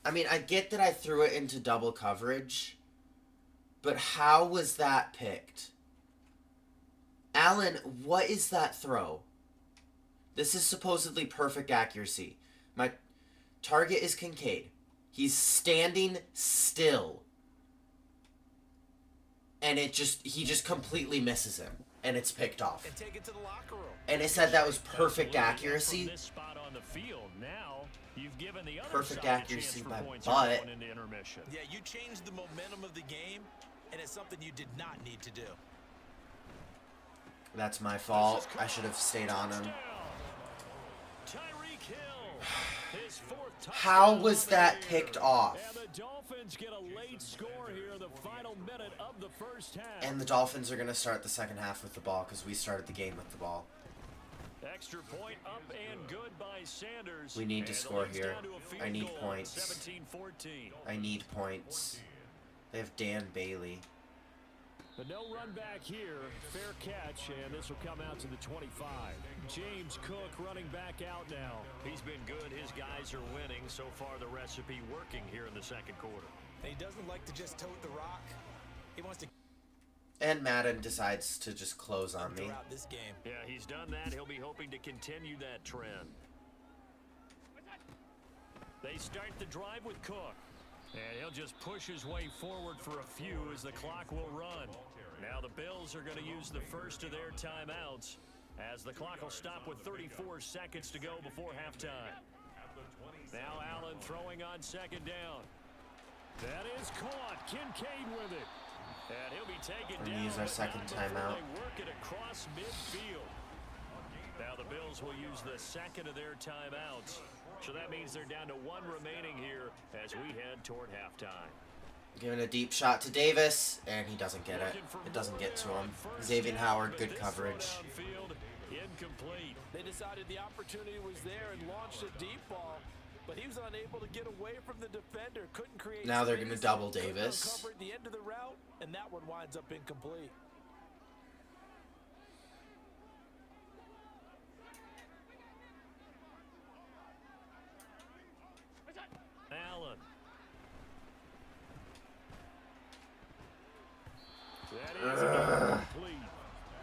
I mean, I get that I threw it into double coverage, but how was that picked? Allen, what is that throw? This is supposedly perfect accuracy. My target is Kincaid. He's standing still. And he just completely misses him. And it's picked off. And take it to the locker room. And it said that was perfect From accuracy. this spot on the field. Now you've given the other Perfect side a accuracy chance for by points butt. going into intermission. Yeah, you changed the momentum of the game, and it's something you did not need to do. That's my fault. I should have stayed on him. Tyreek Hill, his fourth How touchdown was of that the year. picked off? And the Dolphins get a late score here in the final minute of the first half. And the Dolphins are going to start the second half with the ball because we started the game with the ball. Extra point up and good by Sanders. We need to And the score lead's here. down to a field I need goal, points. 17-14. I need points. They have Dan Bailey. But no run back here. Fair catch, and this will come out to the 25. James Cook running back out now. He's been good. His guys are winning. So far, the recipe working here in the second quarter. And he doesn't like to just tote the rock. He wants to And Madden decides to just close on me. throughout this game. Yeah, he's done that. He'll be hoping to continue that trend. They start the drive with Cook. And he'll just push his way forward for a few as the clock will run. Now the Bills are going to use the first of their timeouts as the clock will stop with 34 seconds to go before halftime. Now Allen throwing on second down. That is caught. Kincaid with it. And he'll be taken We're down. gonna use our but second not before timeout. They work it across midfield. Now the Bills will use the second of their timeouts. So that means they're down to one remaining here as we head toward halftime. Giving a deep shot to Davis, and he doesn't get it. It doesn't get to him. Xavier Howard, good coverage. Incomplete. They decided the opportunity was there and launched a deep ball, but he was unable to get away from the defender. Couldn't create. Now they're going to space, double couldn't Davis. uncover at the end of the route, and that one winds up incomplete. Allen. That is incomplete.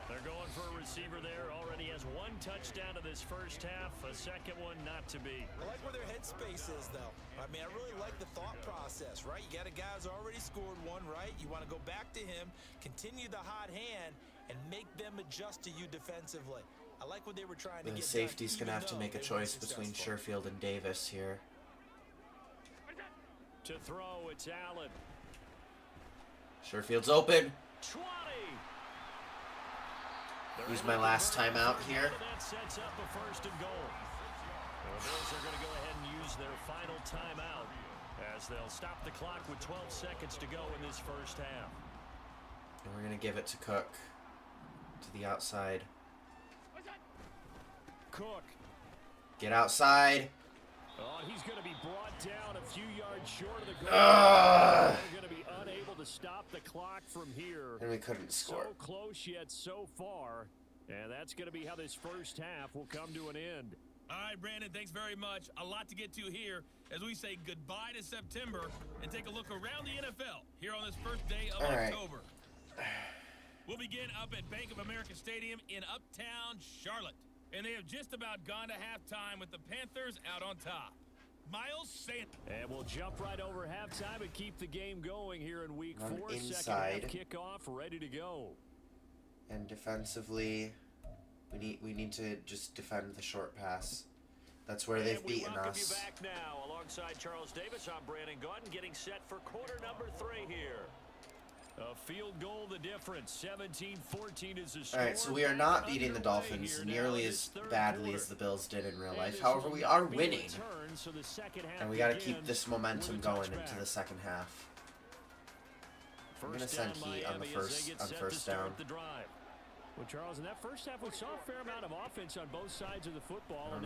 They're going for a receiver there. Already has one touchdown in this first half. A second one not to be. I like where their headspace is, though. I mean, I really like the thought process, right? You got a guy who's already scored one, right? You want to go back to him, continue the hot hand, and make them adjust to you defensively. I like what they were trying to The get safety's done, going to have to even make a though they choice weren't between successful. Sherfield and Davis here. To throw, it's Allen. Sherfield's open. 20. Use my last timeout here. That sets up a first and goal. The Bills are going to go ahead and use their final timeout as they'll stop the clock with 12 seconds to go in this first half. And we're going to give it to Cook. To the outside. Cook. Get outside. Oh, and he's going to be brought down a few yards short of the goal. Ugh. They're going to be unable to stop the clock from here. And we couldn't score. So close yet so far. And that's going to be how this first half will come to an end. All right, Brandon, thanks very much. A lot to get to here as we say goodbye to September and take a look around the NFL here on this first day of All right. October. will begin up at Bank of America Stadium in Uptown Charlotte. And they have just about gone to halftime with the Panthers out on top. Miles Sanders. And we'll jump right over halftime and keep the game going here in week 4. Inside. Second half kickoff, ready to go. And defensively, we need to just defend the short pass. That's where they've beaten us. You back now alongside Charles Davis. I'm Brandon Gordon getting set for quarter number 3 here. A field goal the difference. 17-14 is the score. All right, so we are not beating the Dolphins nearly as badly as the Bills did in real life. However, we are winning. And we got to keep this momentum going into the second half. I'm going to send Heat on first down. Well, Charles, in that first half, we saw a fair amount of offense on both sides of the football. I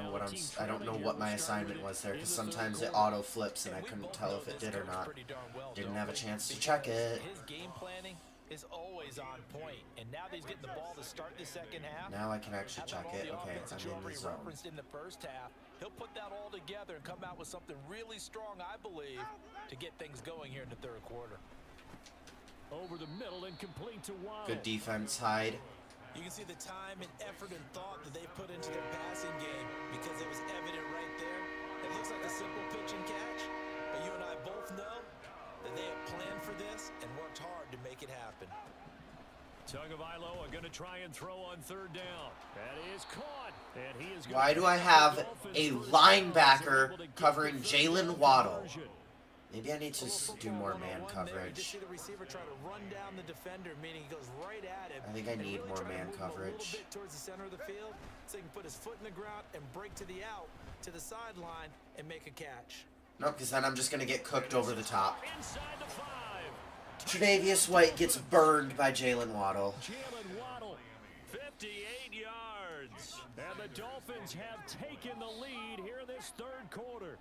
don't know what my assignment was there, because sometimes it auto flips and I couldn't tell if it did or not. Didn't have a chance to check it. His game planning is always on point, and now that he's getting the ball to start the second half. Now I can actually check it. Okay, I'm in the zone. In the first half, he'll put that all together and come out with something really strong, I believe, to get things going here in the third quarter. Over the middle and complete to Wild. Good defense, Hyde. You can see the time and effort and thought that they put into their passing game because it was evident right there. It looks like a simple pitch and catch, but you and I both know that they have planned for this and worked hard to make it happen. Tagovailoa are going to try and throw on third down. That is caught. And he is Why do I have a linebacker covering Jalen Waddle? Maybe I need to do more man coverage. I think I need more man coverage. Towards the center of the field, so he can put his foot in the ground and break to the out, to the sideline, and make a catch. No, because then I'm just going to get cooked over the top. Inside the 5. Tre'Davious White gets burned by Jalen Waddle. Jalen Waddle, 58 yards. And the Dolphins have taken the lead here in this third quarter.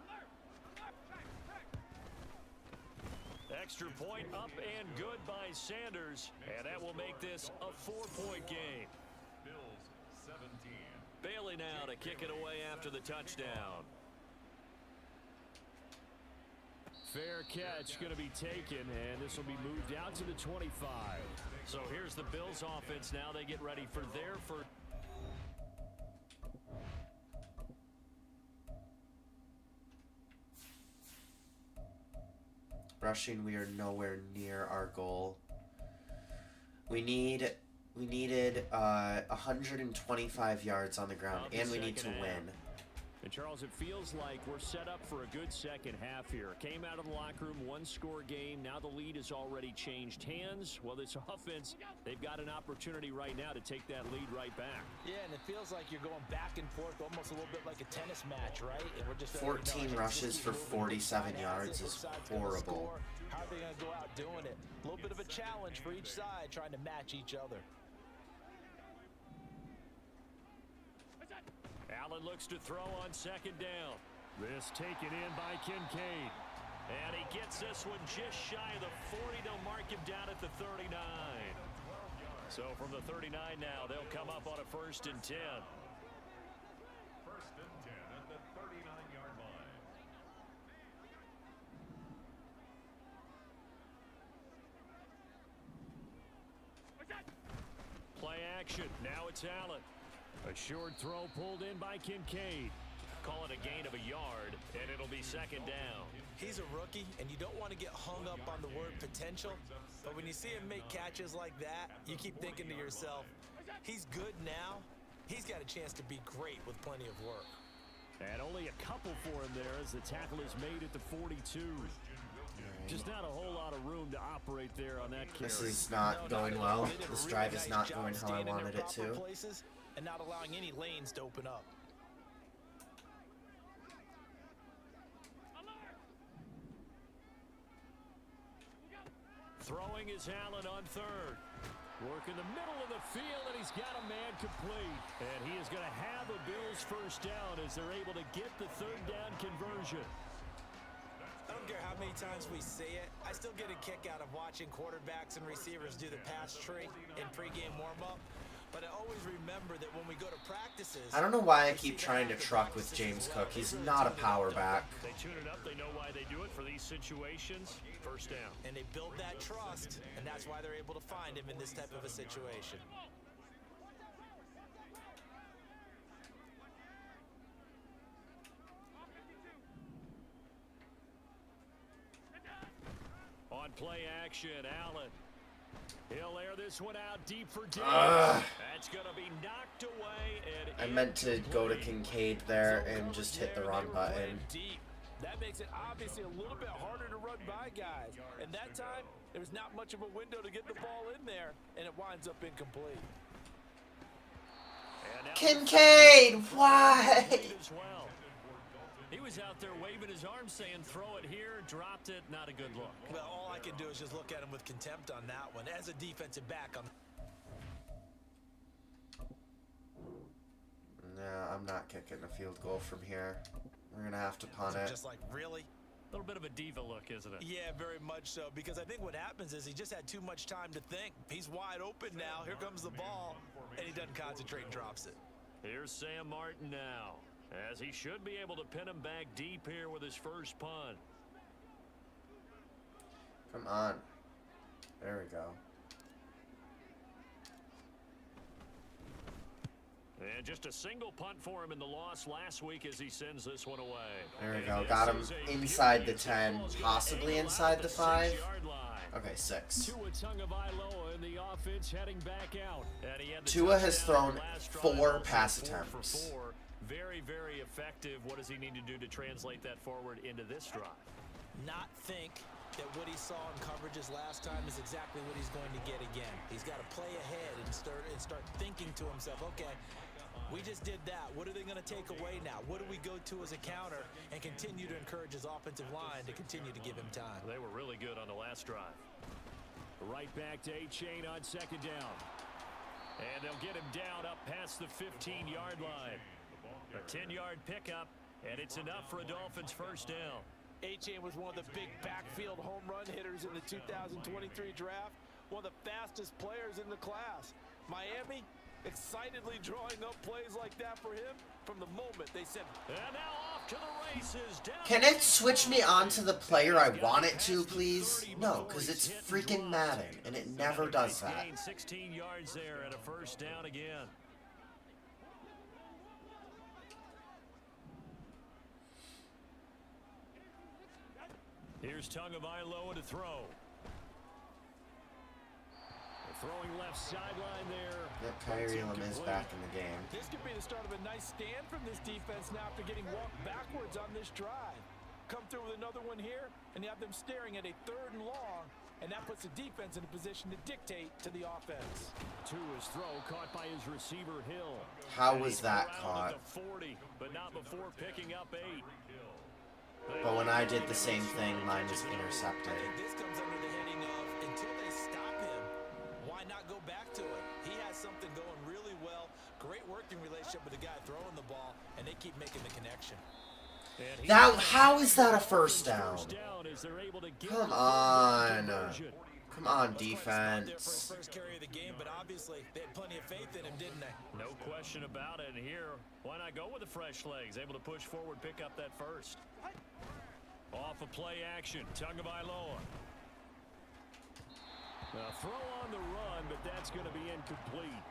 Extra point up and good by Sanders. And that will make this a 4-point game. Bills 17. Bailey now to kick it away after the touchdown. Fair catch going to be taken, and this will be moved out to the 25. So here's the Bills offense now. They get ready for their first. Rushing, we are nowhere near our goal. We needed 125 yards on the ground, and we need to win. And Charles, it feels like we're set up for a good second half here. Came out of the locker room, 1-score game. Now the lead has already changed hands. Well, this offense, they've got an opportunity right now to take that lead right back. Yeah, and it feels like you're going back and forth, almost a little bit like a tennis match, right? And we're just 14 rushes for 47 yards is horrible. How are they going to go out doing it? A little bit of a challenge for each side, trying to match each other. Allen looks to throw on second down. This taken in by Kincaid. And he gets this one just shy of the 40. They'll mark him down at the 39. So from the 39 now, they'll come up on a 1st and 10. 1st and 10 at the 39-yard line. Play action. Now it's Allen. A short throw pulled in by Kincaid. Call it a gain of a yard, and it'll be second down. He's a rookie, and you don't want to get hung up on the word potential. But when you see him make catches like that, you keep thinking to yourself, he's good now. He's got a chance to be great with plenty of work. And only a couple for him there as the tackle is made at the 42. Just not a whole lot of room to operate there on that carry. This is not going well. This drive is not going how I wanted it to. And not allowing any lanes to open up. Throwing is Allen on third. Work in the middle of the field, and he's got a man complete. And he is going to have a Bills first down as they're able to get the third down conversion. I don't care how many times we say it, I still get a kick out of watching quarterbacks and receivers do the pass tree in pregame warm-up. But I always remember that when we go to practices, I don't know why I keep trying to truck with James Cook. He's not a power back. They tune it up. They know why they do it for these situations. First down. and they build that trust, and that's why they're able to find him in this type of a situation. On play action, Allen. He'll air this one out deep for Diggs. That's going to be knocked away. And I meant to go to Kincaid there and just hit the wrong button. Deep. That makes it obviously a little bit harder to run by guys. And that time, there was not much of a window to get the ball in there, and it winds up incomplete. Kincaid, why? As well. He was out there waving his arms saying, throw it here, dropped it, not a good look. Well, all I can do is just look at him with contempt on that one. As a defensive back, No, I'm not kicking a field goal from here. We're going to have to punt it. just like, really? A little bit of a diva look, isn't it? Yeah, very much so, because I think what happens is he just had too much time to think. He's wide open now. Here comes the ball, and he doesn't concentrate and drops it. Here's Sam Martin now, as he should be able to pin him back deep here with his first punt. Come on. There we go. And just a single punt for him in the loss last week as he sends this one away. There we go. Got him inside the 10, possibly inside the 5. Okay, 6. Tua has thrown 4 pass attempts. Very, very effective. What does he need to do to translate that forward into this drive? Not think that what he saw in coverages last time is exactly what he's going to get again. He's got to play ahead and start thinking to himself, okay, we just did that. What are they going to take away now? What do we go to as a counter? And continue to encourage his offensive line to continue to give him time. They were really good on the last drive. Right back to A-Chain on second down. And they'll get him down up past the 15-yard line. A 10-yard pickup, and it's enough for a Dolphins first down. A-Chain was one of the big backfield home run hitters in the 2023 draft. One of the fastest players in the class. Miami excitedly drawing up plays like that for him from the moment they said. And now off to the races. Can it switch me on to the player I want it to, please? No, because it's freaking Madden, and it never does that. 16 yards there and a first down again. Here's Tagovailoa to throw. Throwing left sideline there. Yep, Kyrie Elam is back in the game. This could be the start of a nice stand from this defense now after getting walked backwards on this drive. Come through with another one here, and you have them staring at a 3rd and long, and that puts the defense in a position to dictate to the offense. To his throw, caught by his receiver Hill. How was that caught? 40, but not before picking up 8. But when I did the same thing, mine was intercepted. I think this comes under the heading of until they stop him, why not go back to it? He has something going really well. Great working relationship with the guy throwing the ball, and they keep making the connection. Now, how is that a first down? Come on. Come on, defense. First carry of the game, but obviously they had plenty of faith in him, didn't they? No question about it. And here, why not go with the fresh legs? Able to push forward, pick up that first. Off of play action, Tagovailoa. Throw on the run, but that's going to be incomplete.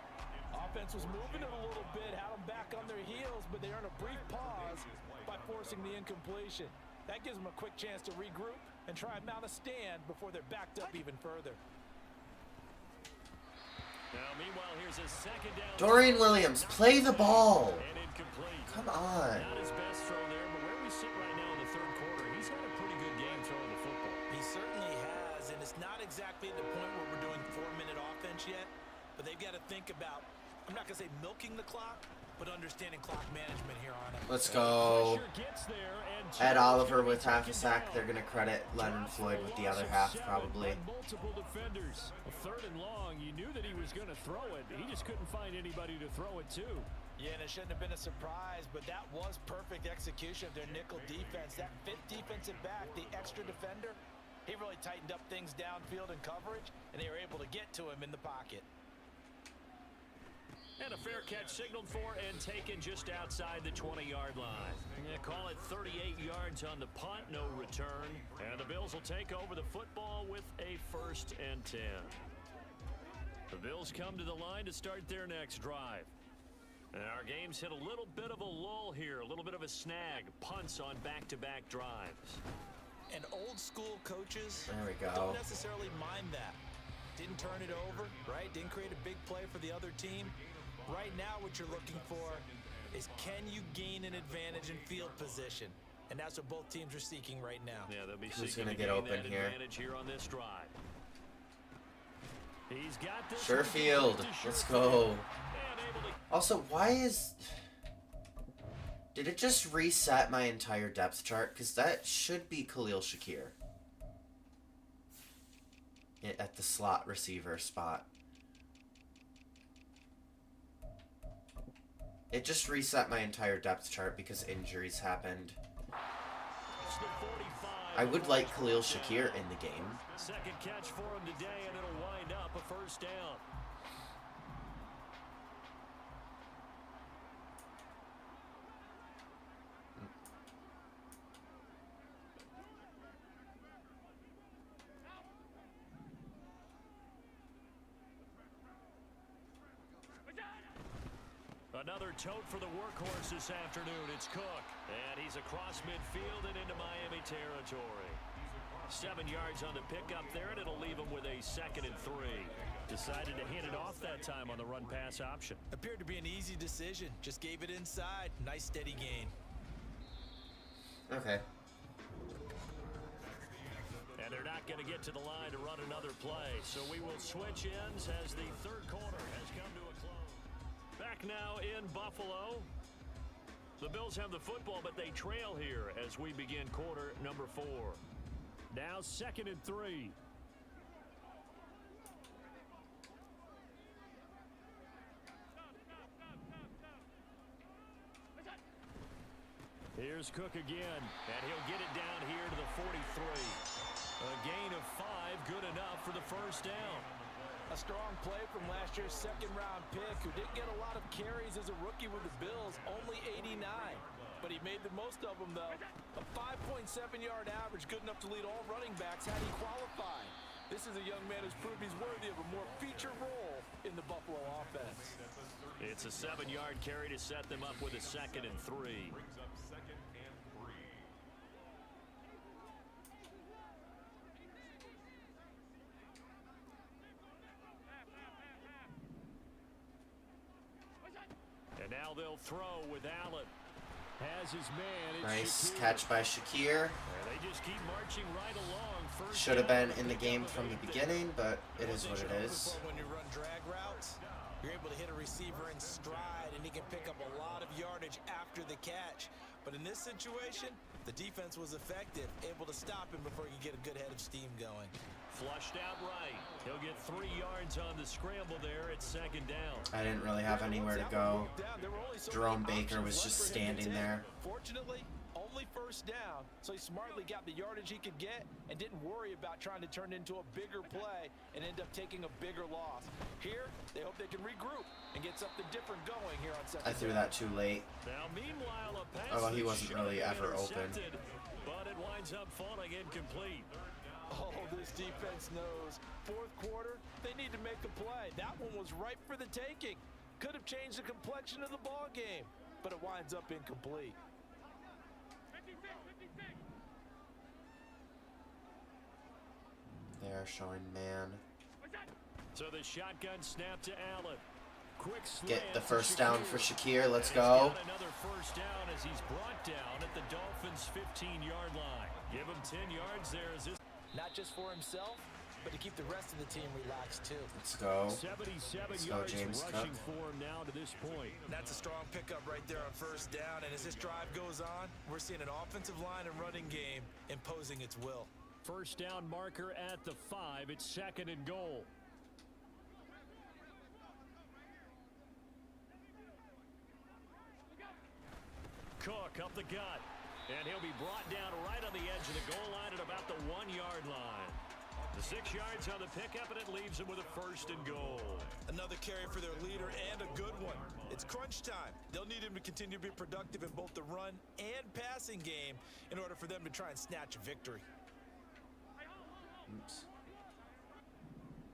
Offense was moving it a little bit, had them back on their heels, but they earned a brief pause by forcing the incompletion. That gives them a quick chance to regroup and try and mount a stand before they're backed up even further. Now, meanwhile, here's a second down. Dorian Williams, play the ball. And incomplete. Come on. Not his best throw there, but where we sit right now in the 3rd quarter, he's had a pretty good game throwing the football. He certainly has, and it's not exactly at the point where we're doing 4-minute offense yet, but they've got to think about, I'm not going to say milking the clock, but understanding clock management here on it. Let's go. Ed Oliver with half a sack. They're going to credit Leonard Floyd with the other half, probably. Multiple defenders. 3rd and long, you knew that he was going to throw it. He just couldn't find anybody to throw it to. Yeah, and it shouldn't have been a surprise, but that was perfect execution of their nickel defense. That 5th defensive back, the extra defender, he really tightened up things downfield in coverage, and they were able to get to him in the pocket. And a fair catch signaled for and taken just outside the 20-yard line. Yeah, call it 38 yards on the punt, no return. And the Bills will take over the football with a 1st and 10. The Bills come to the line to start their next drive. And our game's hit a little bit of a lull here, a little bit of a snag. Punts on back-to-back drives. And old school coaches There we go. don't necessarily mind that. Didn't turn it over, right? Didn't create a big play for the other team. Right now what you're looking for is, can you gain an advantage in field position? And that's what both teams are seeking right now. Yeah, they'll be Who's seeking gonna to get gain open that here? advantage here on this drive. He's got this Sherfield, let's go. Also, why is... Did it just reset my entire depth chart? Because that should be Khalil Shakir. At the slot receiver spot. It just reset my entire depth chart because injuries happened. I would like Khalil Shakir in the game. Second catch for him today, and it'll wind up a 1st down. Another tote for the workhorse this afternoon. It's Cook. And he's across midfield and into Miami territory. 7 yards on the pickup there, and it'll leave him with a 2nd and 3. Decided to hand it off that time on the run-pass option. Appeared to be an easy decision. Just gave it inside. Nice steady gain. Okay. And they're not going to get to the line to run another play. So we will switch ends as the 3rd quarter has come to a close. Back now in Buffalo. The Bills have the football, but they trail here as we begin quarter number 4. Now 2nd and 3. Here's Cook again, and he'll get it down here to the 43. A gain of 5, good enough for the 1st down. A strong play from last year's 2nd-round pick, who didn't get a lot of carries as a rookie with the Bills, only 89. But he made the most of them, though. A 5.7-yard average, good enough to lead all running backs had he qualified. This is a young man who's proved he's worthy of a more feature role in the Buffalo offense. It's a 7-yard carry to set them up with a 2nd and 3. Brings up 2nd and 3. And now they'll throw with Allen. Has his man. It's Nice Shakir. catch by Shakir. And they just keep marching right along. First Should have down. been in the game from the beginning, but it is what it is. When you run drag routes, you're able to hit a receiver in stride, and he can pick up a lot of yardage after the catch. But in this situation, the defense was effective, able to stop him before he could get a good head of steam going. Flushed out right. He'll get 3 yards on the scramble there at 2nd down. I didn't really have anywhere to go. Jerome Baker was just standing there. Fortunately, only 1st down, so he smartly got the yardage he could get and didn't worry about trying to turn it into a bigger play and end up taking a bigger loss. Here, they hope they can regroup and get something different going here on 2nd. I threw that too late. Now, meanwhile, a pass Oh, well, he that wasn't should really have been ever open. intercepted, but it winds up falling incomplete. Oh, this defense knows. 4th quarter, they need to make a play. That one was ripe for the taking. Could have changed the complexion of the ball game, but it winds up incomplete. They are showing man. So the shotgun snap to Allen. Quick slant Get the to 1st down for Shakir. Let's And he's go. got another 1st down as he's brought down at the Dolphins' 15-yard line. Give him 10 yards there as this. Not just for himself, but to keep the rest of the team relaxed, too. Let's go. 77 Let's go, yards James rushing Cook. for him now to this point. That's a strong pickup right there on 1st down, and as this drive goes on, we're seeing an offensive line and running game imposing its will. 1st down marker at the 5. It's 2nd and goal. Cook up the gut. And he'll be brought down right on the edge of the goal line at about the 1-yard line. The 6 yards on the pickup, and it leaves him with a 1st and goal. Another carry for their leader and a good one. It's crunch time. They'll need him to continue to be productive in both the run and passing game in order for them to try and snatch a victory. Oops.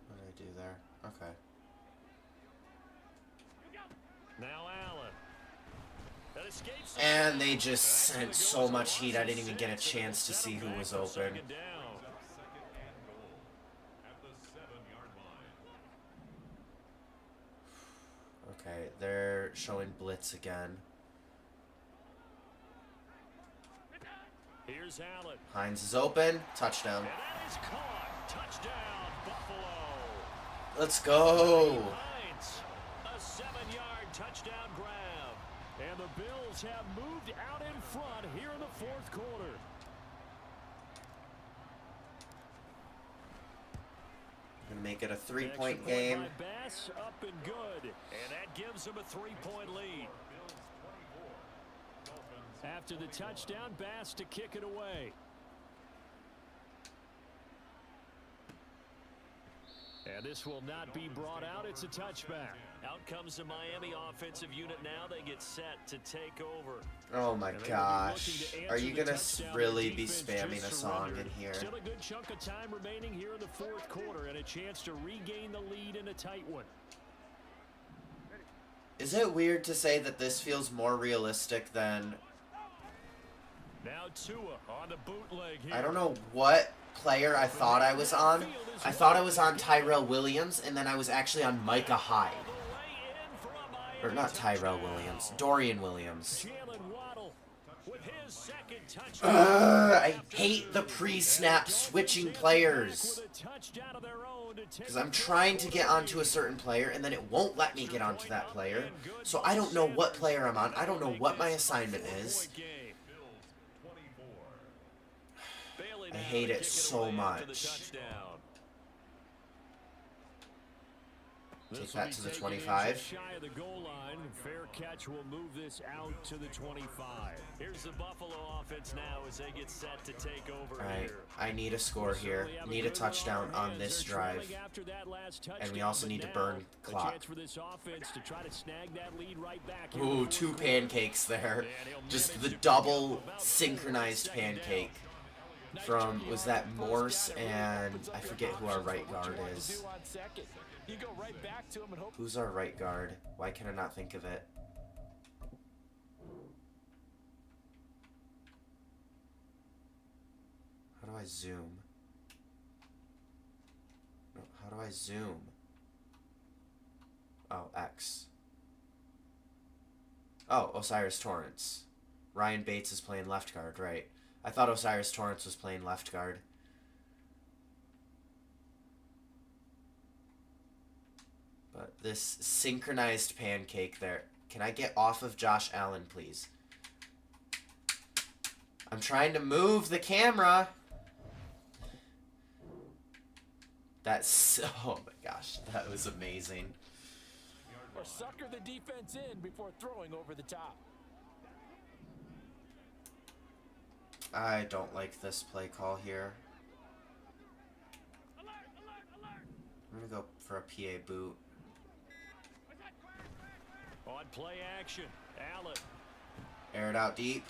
What did I do there? Okay. Now Allen. That escapes. And they just sent so much heat, I didn't even get a chance to see who was open. Second down. Okay, they're showing blitz again. Here's Allen. Hines is open. Touchdown. And that is caught. Touchdown, Buffalo. Let's go. Hines, a 7-yard touchdown grab. And the Bills have moved out in front here in the fourth quarter. Gonna make it a 3-point game. By Bass, up and good. And that gives them a 3-point lead. After the touchdown, Bass to kick it away. And this will not be brought out. It's a touchback. Out comes the Miami offensive unit now. They get set to take over. Oh my gosh. Are you gonna really be spamming a song in here? Still a good chunk of time remaining here in the fourth quarter and a chance to regain the lead in a tight one. Is it weird to say that this feels more realistic than... Now Tua on the bootleg here. I don't know what player I thought I was on. I thought I was on Tyrell Williams, and then I was actually on Micah Hyde. Or not Tyrell Williams, Dorian Williams. I hate the pre-snap switching players. Because I'm trying to get onto a certain player, and then it won't let me get onto that player. So I don't know what player I'm on. I don't know what my assignment is. I hate it so much. Take that to the 25. Shy of the goal line. Fair catch will move this out to the 25. Here's the Buffalo offense now as they get set to take over. All right, here. I need a score here. Need a touchdown on this drive. And we also need to burn clock. Ooh, 2 pancakes there. Just the double synchronized pancake. From, was that Morse and I forget who our right guard is. Who's our right guard? Why can I not think of it? How do I zoom? No, how do I zoom? Oh, X. Oh, Osiris Torrance. Ryan Bates is playing left guard, right. I thought Osiris Torrance was playing left guard. But this synchronized pancake there. Can I get off of Josh Allen, please? I'm trying to move the camera. That's... Oh my gosh, that was amazing. Or sucker the defense in before throwing over the top. I don't like this play call here. I'm going to go for a PA boot. On play action, Allen. Air it out deep.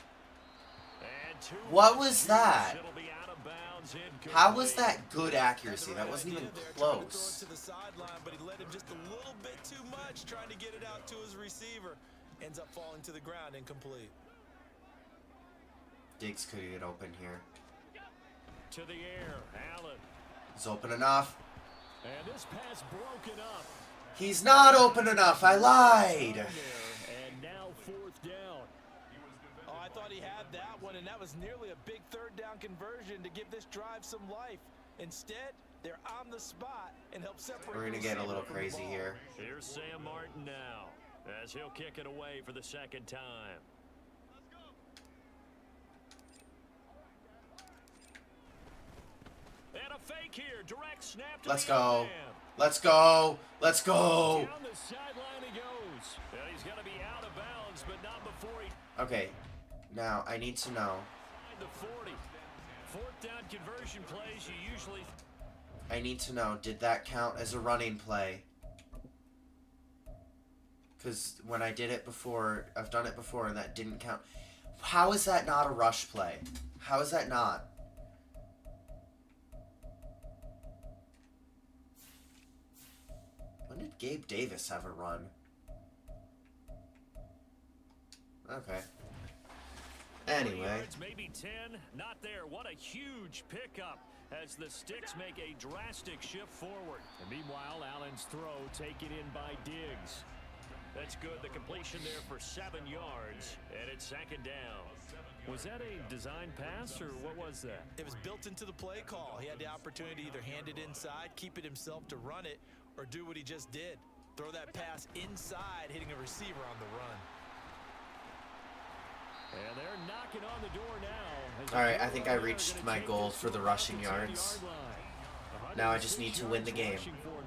And what was that? It'll be out of bounds. How was that good accuracy? That wasn't even close. To the sideline, but he let him just a little bit too much trying to get it out to his receiver. Ends up falling to the ground incomplete. Diggs could get open here. To the air, Allen. He's open enough. And this pass broken up. He's not open enough. I lied. And now fourth down. Oh, I thought he had that one, and that was nearly a big third down conversion to give this drive some life. Instead, they're on the spot and help separate. We're going to get a little crazy here. Here's Sam Martin now as he'll kick it away for the second time. And a fake here, direct snap to Let's the go. man. Let's go. Let's go. Down the sideline he goes. And he's going to be out of bounds, but not before he... Okay, now I need to know. The 40. Fourth down conversion plays, you usually... I need to know, did that count as a running play? Because when I did it before, I've done it before and that didn't count. How is that not a rush play? How is that not? When did Gabe Davis have a run? Okay. Anyway. Maybe 10, not there. What a huge pickup as the Sticks make a drastic shift forward. And meanwhile, Allen's throw taken in by Diggs. That's good. The completion there for 7 yards, and it's second down. Was that a design pass, or what was that? It was built into the play call. He had the opportunity to either hand it inside, keep it himself to run it, or do what he just did. Throw that pass inside, hitting a receiver on the run. And they're knocking on the door now. All right, I think I reached my goal for the rushing yards. Now I just need to win the game.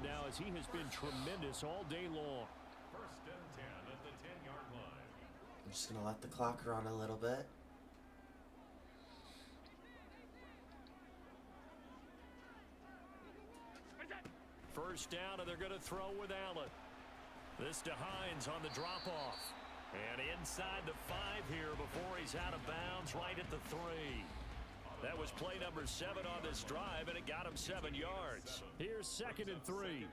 Now as he has been tremendous all day long. First and 10 at the 10-yard line. I'm just going to let the clock run a little bit. First down, and they're going to throw with Allen. This to Hines on the drop-off. And inside the 5 here before he's out of bounds, right at the 3. That was play number 7 on this drive, and it got him 7 yards. Here's 2nd and 3.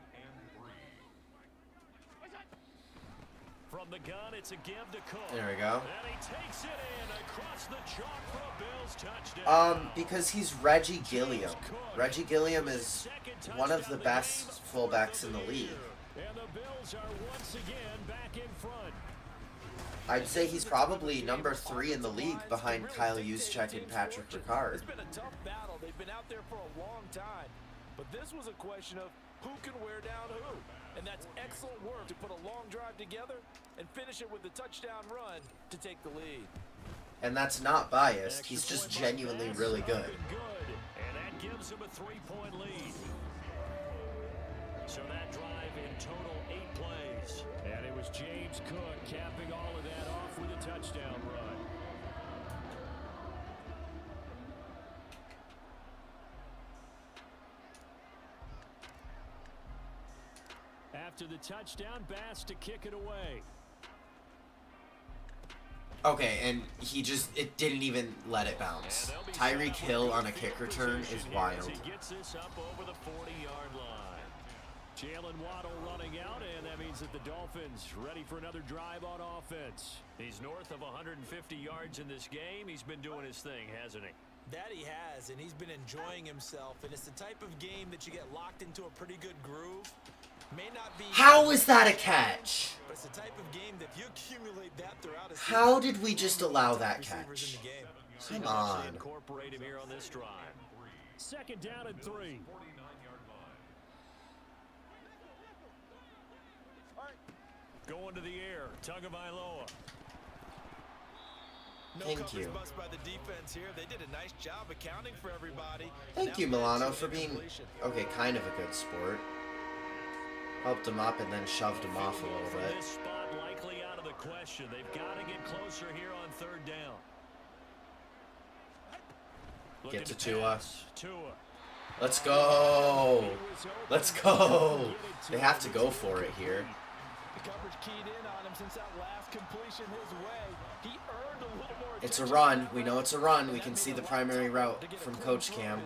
From the gun, it's a give to Cook. There we go. And he takes it in across the chalk for a Bills touchdown. Because he's Reggie Gilliam. Reggie Gilliam is one of the best fullbacks in the league. And the Bills are once again back in front. I'd say he's probably number 3 in the league behind Kyle Juszczyk and Patrick Ricard. It's been a tough battle. They've been out there for a long time. But this was a question of who can wear down who. And that's excellent work to put a long drive together and finish it with the touchdown run to take the lead. And that's not biased. He's just genuinely really good. And that gives him a 3-point lead. So that drive in total 8 plays. And it was James Cook capping all of that off with a touchdown run. After the touchdown, Bass to kick it away. Okay, and it didn't even let it bounce. Tyreek Hill on a kick return is wild. He gets this up over the 40-yard line. Jalen Waddle running out, and that means that the Dolphins ready for another drive on offense. He's north of 150 yards in this game. He's been doing his thing, hasn't he? That he has, and he's been enjoying himself. And it's the type of game that you get locked into a pretty good groove. May not be. How is that a catch? But it's the type of game that if you accumulate that throughout a season, How did we just allow that catch? Come on. Incorporate him here on this drive. 2nd down and 3. 49-yard line. Going to the air, Tagovailoa. Thank you. Bust by the defense here. They did a nice job accounting for everybody. Thank you, Milano, for being, okay, kind of a good sport. Helped him up and then shoved him off a little bit. This spot likely out of the question. They've got to get closer here on 3rd down. Get to Tua. Tua. Let's go. Let's go. They have to go for it here. The coverage keyed in on him since that last completion his way. He earned a little more. It's a run. We know it's a run. We can see the primary route from Coach Cam.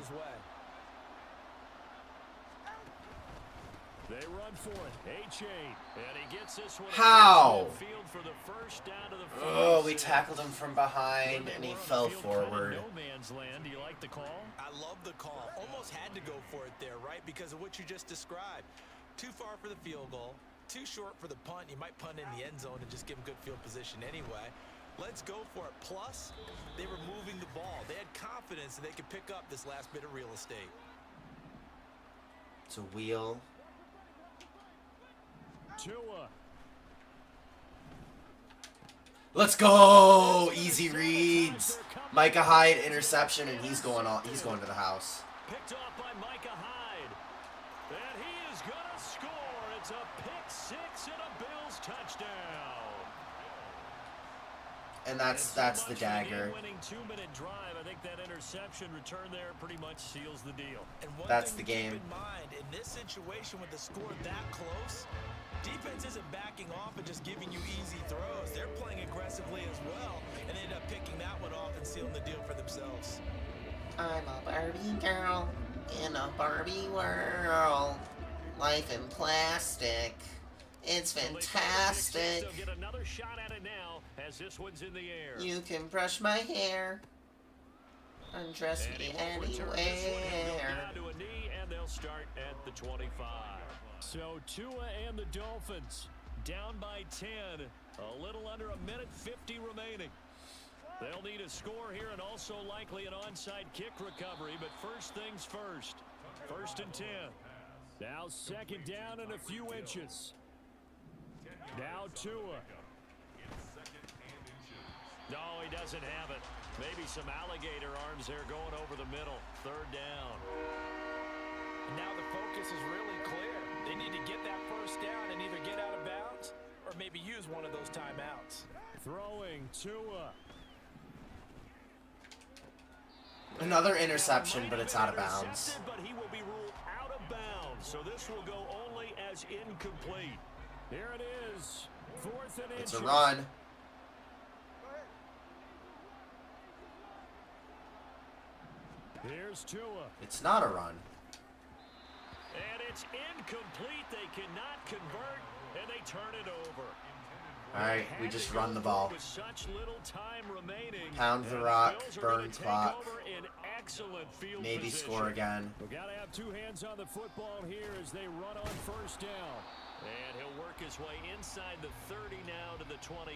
They run for it. A-chain. And he gets this one. How? Field for the first down to the Oh, we tackled him from behind and he fell forward. No man's land. Do you like the call? I love the call. Almost had to go for it there, right? Because of what you just described. Too far for the field goal. Too short for the punt. You might punt in the end zone and just give them good field position anyway. Let's go for it. Plus, they were moving the ball. They had confidence that they could pick up this last bit of real estate. It's a wheel. Tua. Let's go! Easy reads. Micah Hyde interception, and he's going to the house. Picked off by Micah Hyde. And he is going to score. It's a pick 6 and a Bills touchdown. And that's the dagger. Winning 2-minute drive. I think that interception return there pretty much seals the deal. And one That's thing the to keep game. in mind, in this situation with the score that close, defense isn't backing off and just giving you easy throws. They're playing aggressively as well, and they end up picking that one off and sealing the deal for themselves. I'm a Barbie girl in a Barbie world. Life in plastic. It's fantastic. They'll get another shot at it now as this one's in the air. You can brush my hair. Undress me anywhere. Down to a knee, and they'll start at the 25. So Tua and the Dolphins down by 10. A little under a minute 50 remaining. They'll need a score here and also likely an onside kick recovery. But first things first. 1st and 10. Now 2nd down and a few inches. Now Tua. No, he doesn't have it. Maybe some alligator arms there going over the middle. 3rd down. And now the focus is really clear. They need to get that 1st down and either get out of bounds or maybe use one of those timeouts. Throwing Tua. Another interception, but it's out of bounds. But he will be ruled out of bounds. So this will go only as incomplete. Here it is. 4th and It's inches. a run. Here's Tua. It's not a run. And it's incomplete. They cannot convert, and they turn it over. All right, we just run the ball. With such little time remaining, Pound the and rock, Bills are burn gonna take clock. over in excellent field Maybe position. score again. We got to have two hands on the football here as they run on 1st down. And he'll work his way inside the 30 now to the 28.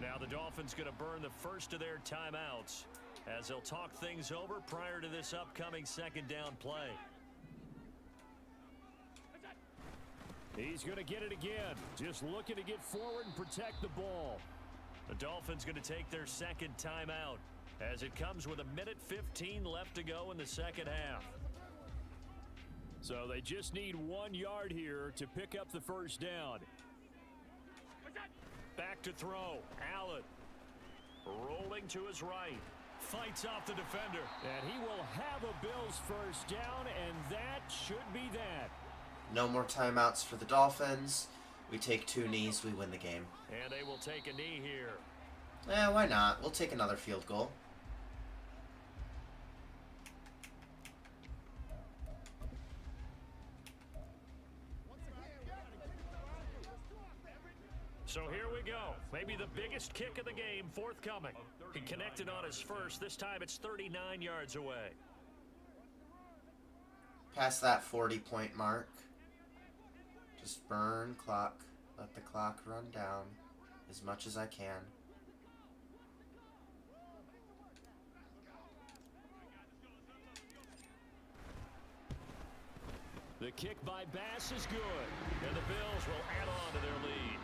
Now the Dolphins going to burn the first of their timeouts as they'll talk things over prior to this upcoming 2nd down play. He's going to get it again. Just looking to get forward and protect the ball. The Dolphins going to take their 2nd timeout as it comes with 1:15 left to go in the 2nd half. So they just need 1 yard here to pick up the 1st down. Back to throw. Allen rolling to his right. Fights off the defender. And he will have a Bills 1st down, and that should be that. No more timeouts for the Dolphins. We take 2 knees, we win the game. And they will take a knee here. Why not? We'll take another field goal. So here we go. Maybe the biggest kick of the game forthcoming. He connected on his first. This time it's 39 yards away. Past that 40-point mark. Just burn clock. Let the clock run down as much as I can. The kick by Bass is good. And the Bills will add on to their lead.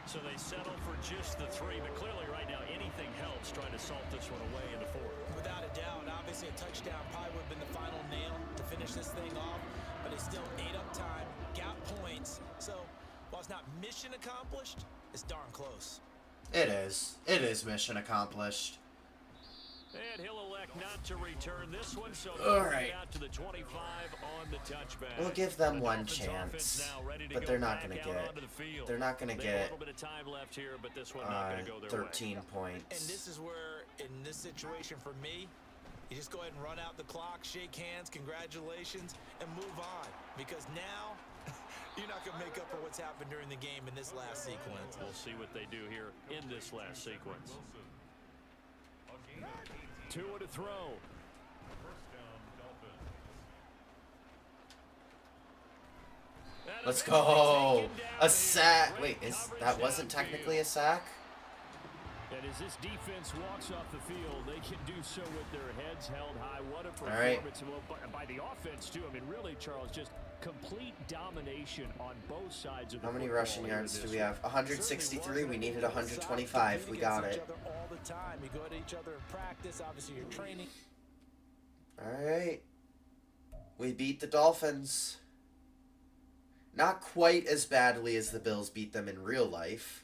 So they settle for just the 3. But clearly right now anything helps trying to salt this one away in the 4th. Without a doubt, obviously a touchdown probably would have been the final nail to finish this thing off. But they still ate up time, got points. So while it's not mission accomplished, it's darn close. It is. It is mission accomplished. And he'll elect not to return this one, so All they'll right. get out to the 25 on the touchback. We'll give them The one Dolphins chance, offense now ready to but go they're not back going to out get onto the field. They're not going to They have a get little bit of time left here, but this one not going to go their 13 way. points. And this is where, in this situation for me, you just go ahead and run out the clock, shake hands, congratulations, and move on. Because now, you're not going to make up for what's happened during the game in this last sequence. We'll see what they do here in this last sequence. Tua to throw. Let's go. A sack. Wait, that wasn't technically a sack? And as this defense walks off the field, they can do so with their heads held high. What a right. performance by the offense, too. I mean, really, Charles, just complete domination on both sides of the How many football rushing here yards in do this we one. have? 163. We needed 125. We got it. All the time. You go at each other in practice. Obviously, you're training. All right. We beat the Dolphins. Not quite as badly as the Bills beat them in real life.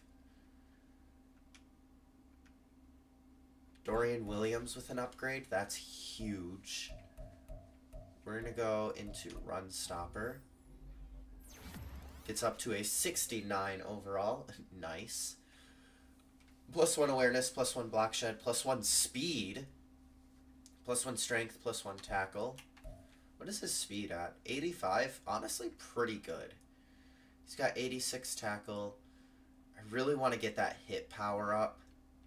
Dorian Williams with an upgrade. That's huge. We're going to go into Run Stopper. Gets up to a 69 overall. Nice. +1 awareness, +1 block shed, +1 speed, +1 strength, +1 tackle. What is his speed at? 85? Honestly, pretty good. He's got 86 tackle. I really want to get that hit power up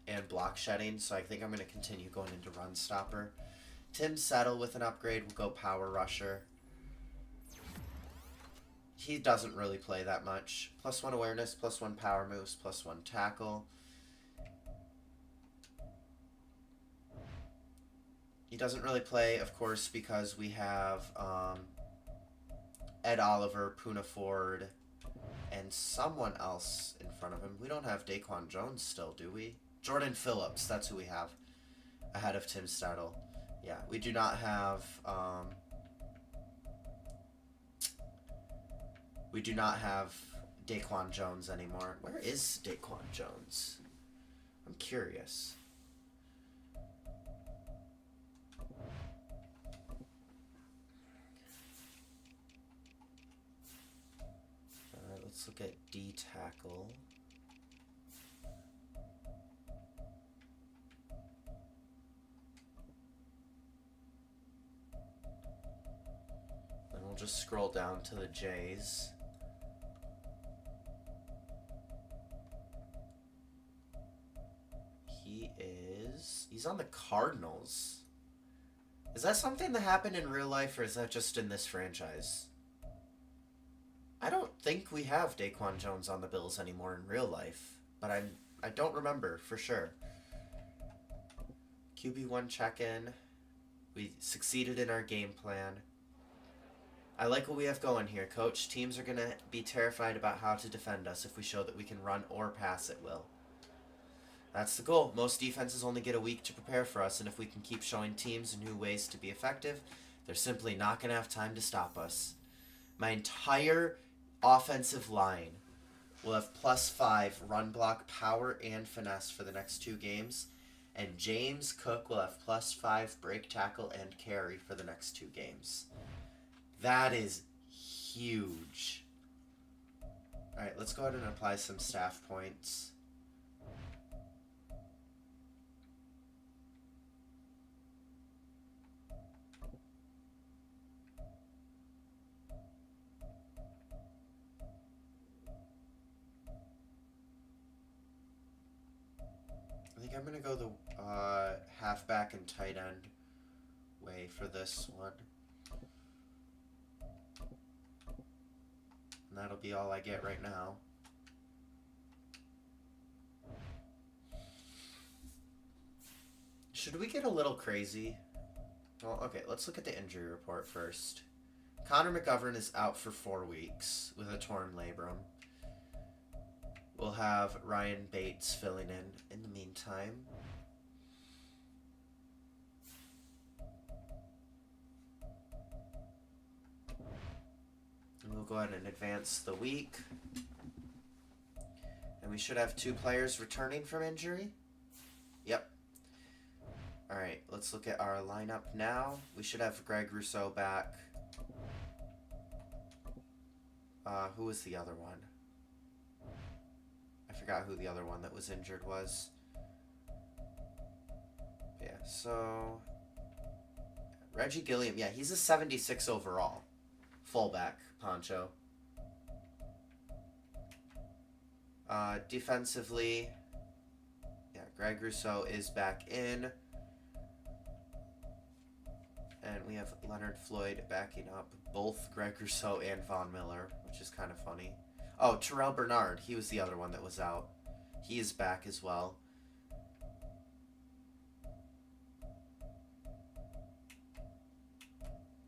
and block shedding, so I think I'm going to continue going into Run Stopper. Tim Settle with an upgrade will go Power Rusher. He doesn't really play that much. +1 awareness, +1 power moves, +1 tackle. He doesn't really play, of course, because we have Ed Oliver, Poona Ford, and someone else in front of him. We don't have Daquan Jones still, do we? Jordan Phillips, that's who we have ahead of Tim Settle. Yeah, we do not have Daquan Jones anymore. Where is Daquan Jones? I'm curious. Let's look at D tackle. Then we'll just scroll down to the J's. He's on the Cardinals. Is that something that happened in real life, or is that just in this franchise? I don't think we have Daquan Jones on the Bills anymore in real life, but I don't remember for sure. QB1 check-in. We succeeded in our game plan. I like what we have going here, Coach. Teams are going to be terrified about how to defend us if we show that we can run or pass at will. That's the goal. Most defenses only get a week to prepare for us, and if we can keep showing teams new ways to be effective, they're simply not going to have time to stop us. My entire offensive line will have +5 run block, power, and finesse for the next 2 games, and James Cook will have +5 break tackle and carry for the next 2 games. That is huge. Alright, let's go ahead and apply some staff points. I think I'm going to go the halfback and tight end way for this one. And that'll be all I get right now. Should we get a little crazy? Well, okay, let's look at the injury report first. Connor McGovern is out for 4 weeks with a torn labrum. We'll have Ryan Bates filling in the meantime. And we'll go ahead and advance the week. And we should have 2 players returning from injury. Yep. Alright, let's look at our lineup now. We should have Greg Rousseau back. Who was the other one? I forgot who the other one that was injured was. Yeah, so Reggie Gilliam, yeah, he's a 76 overall. Fullback, Poncho. Defensively, yeah, Greg Rousseau is back in. And we have Leonard Floyd backing up both Greg Rousseau and Von Miller, which is kind of funny. Oh, Terrell Bernard, he was the other one that was out. He is back as well.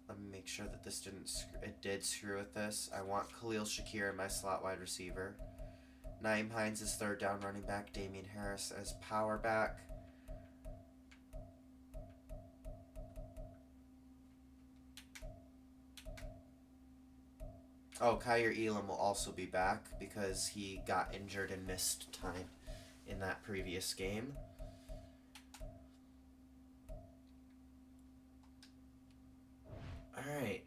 Let me make sure that this did screw with this. I want Khalil Shakir in my slot wide receiver. Naeem Hines is third down running back. Damian Harris as power back. Oh, Kyer Elam will also be back because he got injured and missed time in that previous game. Alright.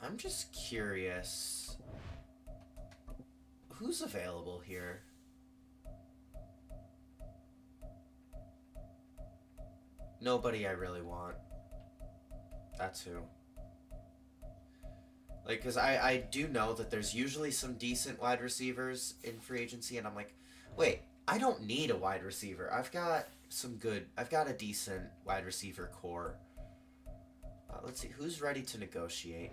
I'm just curious. Who's available here? Nobody I really want. That's who. Like, because I do know that there's usually some decent wide receivers in free agency, and I'm like, wait, I don't need a wide receiver. I've got a decent wide receiver core. Let's see, who's ready to negotiate?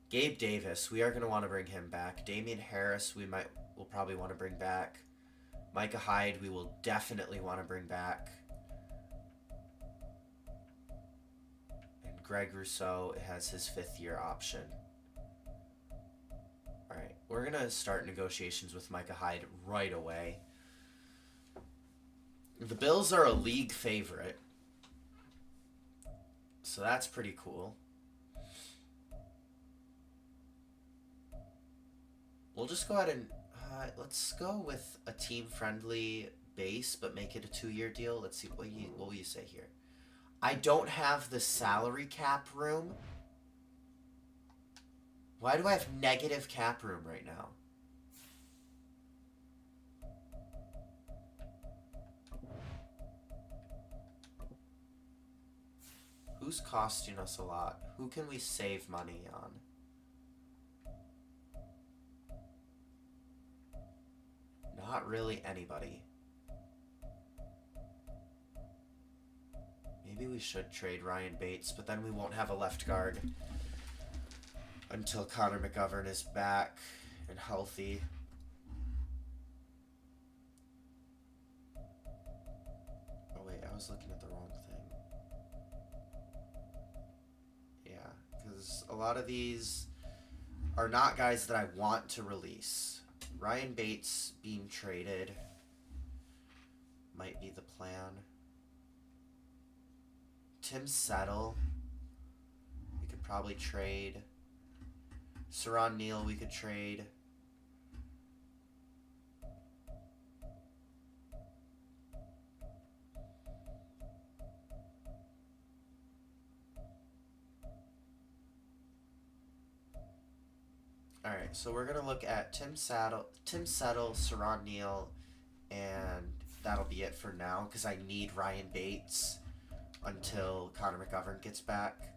Gabe Davis, we are going to want to bring him back. Damian Harris, we'll probably want to bring back. Micah Hyde, we will definitely want to bring back. And Greg Rousseau has his 5th-year option. Alright, we're going to start negotiations with Micah Hyde right away. The Bills are a league favorite, so that's pretty cool. We'll just go ahead and let's go with a team-friendly base, but make it a 2-year deal. Let's see, what will you say here? I don't have the salary cap room. Why do I have negative cap room right now? Who's costing us a lot? Who can we save money on? Not really anybody. Maybe we should trade Ryan Bates, but then we won't have a left guard until Connor McGovern is back and healthy. Oh wait, I was looking at the wrong thing. Yeah, because a lot of these are not guys that I want to release. Ryan Bates being traded might be the plan. Tim Settle, we could probably trade. Saron Neal, we could trade. Alright, so we're going to look at Tim Settle, Saron Neal, and that'll be it for now, because I need Ryan Bates until Connor McGovern gets back.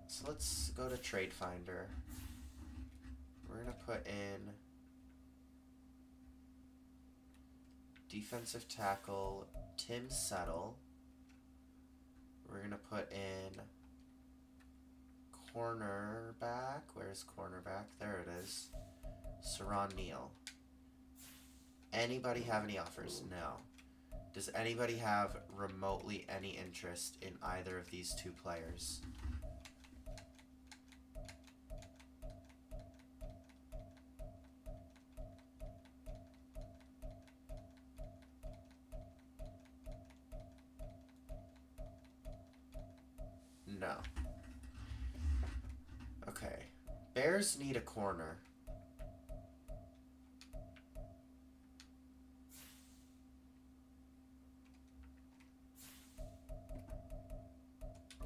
So let's go to Trade Finder. We're going to put in defensive tackle Tim Settle. We're going to put in cornerback. Where's cornerback? There it is. Saron Neal. Anybody have any offers? No. Does anybody have remotely any interest in either of these two players? No. Okay. Bears need a corner.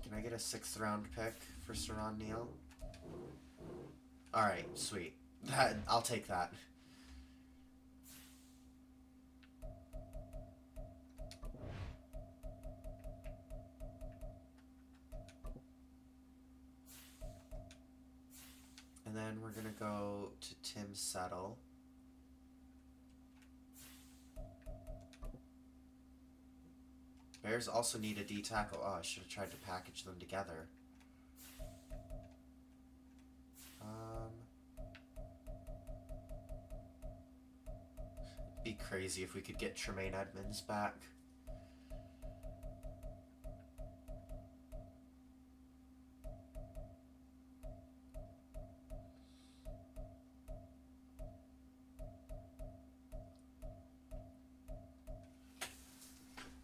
Can I get a 6th round pick for Saron Neal? Alright, sweet. I'll take that. And then we're going to go to Tim Settle. Bears also need a D tackle. Oh, I should have tried to package them together. It'd be crazy if we could get Tremaine Edmonds back.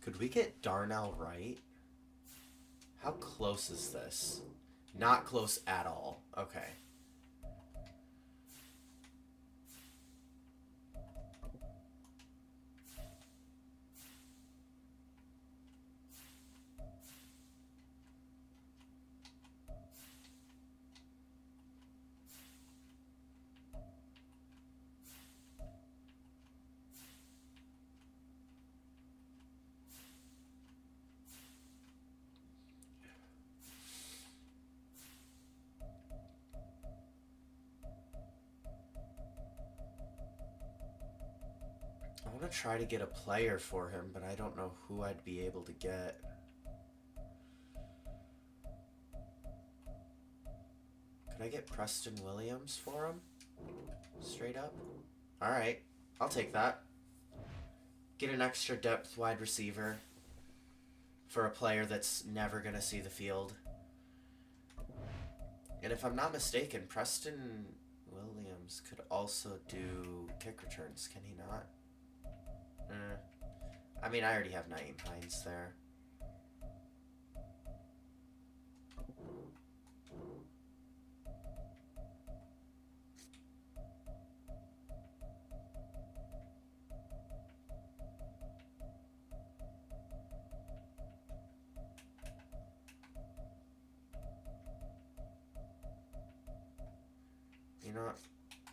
Could we get Darnell Wright? How close is this? Not close at all. Okay. to try to get a player for him, but I don't know who I'd be able to get. Could I get Preston Williams for him? Straight up? Alright, I'll take that. Get an extra depth wide receiver for a player that's never going to see the field. And if I'm not mistaken, Preston Williams could also do kick returns, can he not? I mean, I already have Naeem Hines there. You know what?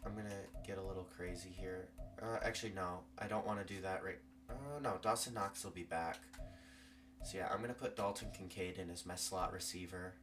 I'm gonna get a little crazy here. Actually, no. I don't want to do that right... no, Dawson Knox will be back. So yeah, I'm gonna put Dalton Kincaid in as my slot receiver.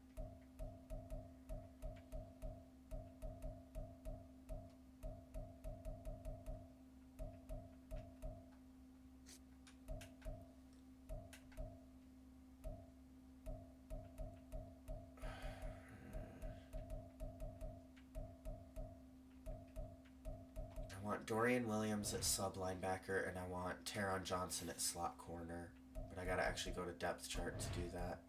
I want Dorian Williams at sub linebacker, and I want Taron Johnson at slot corner. But I gotta actually go to depth chart to do that.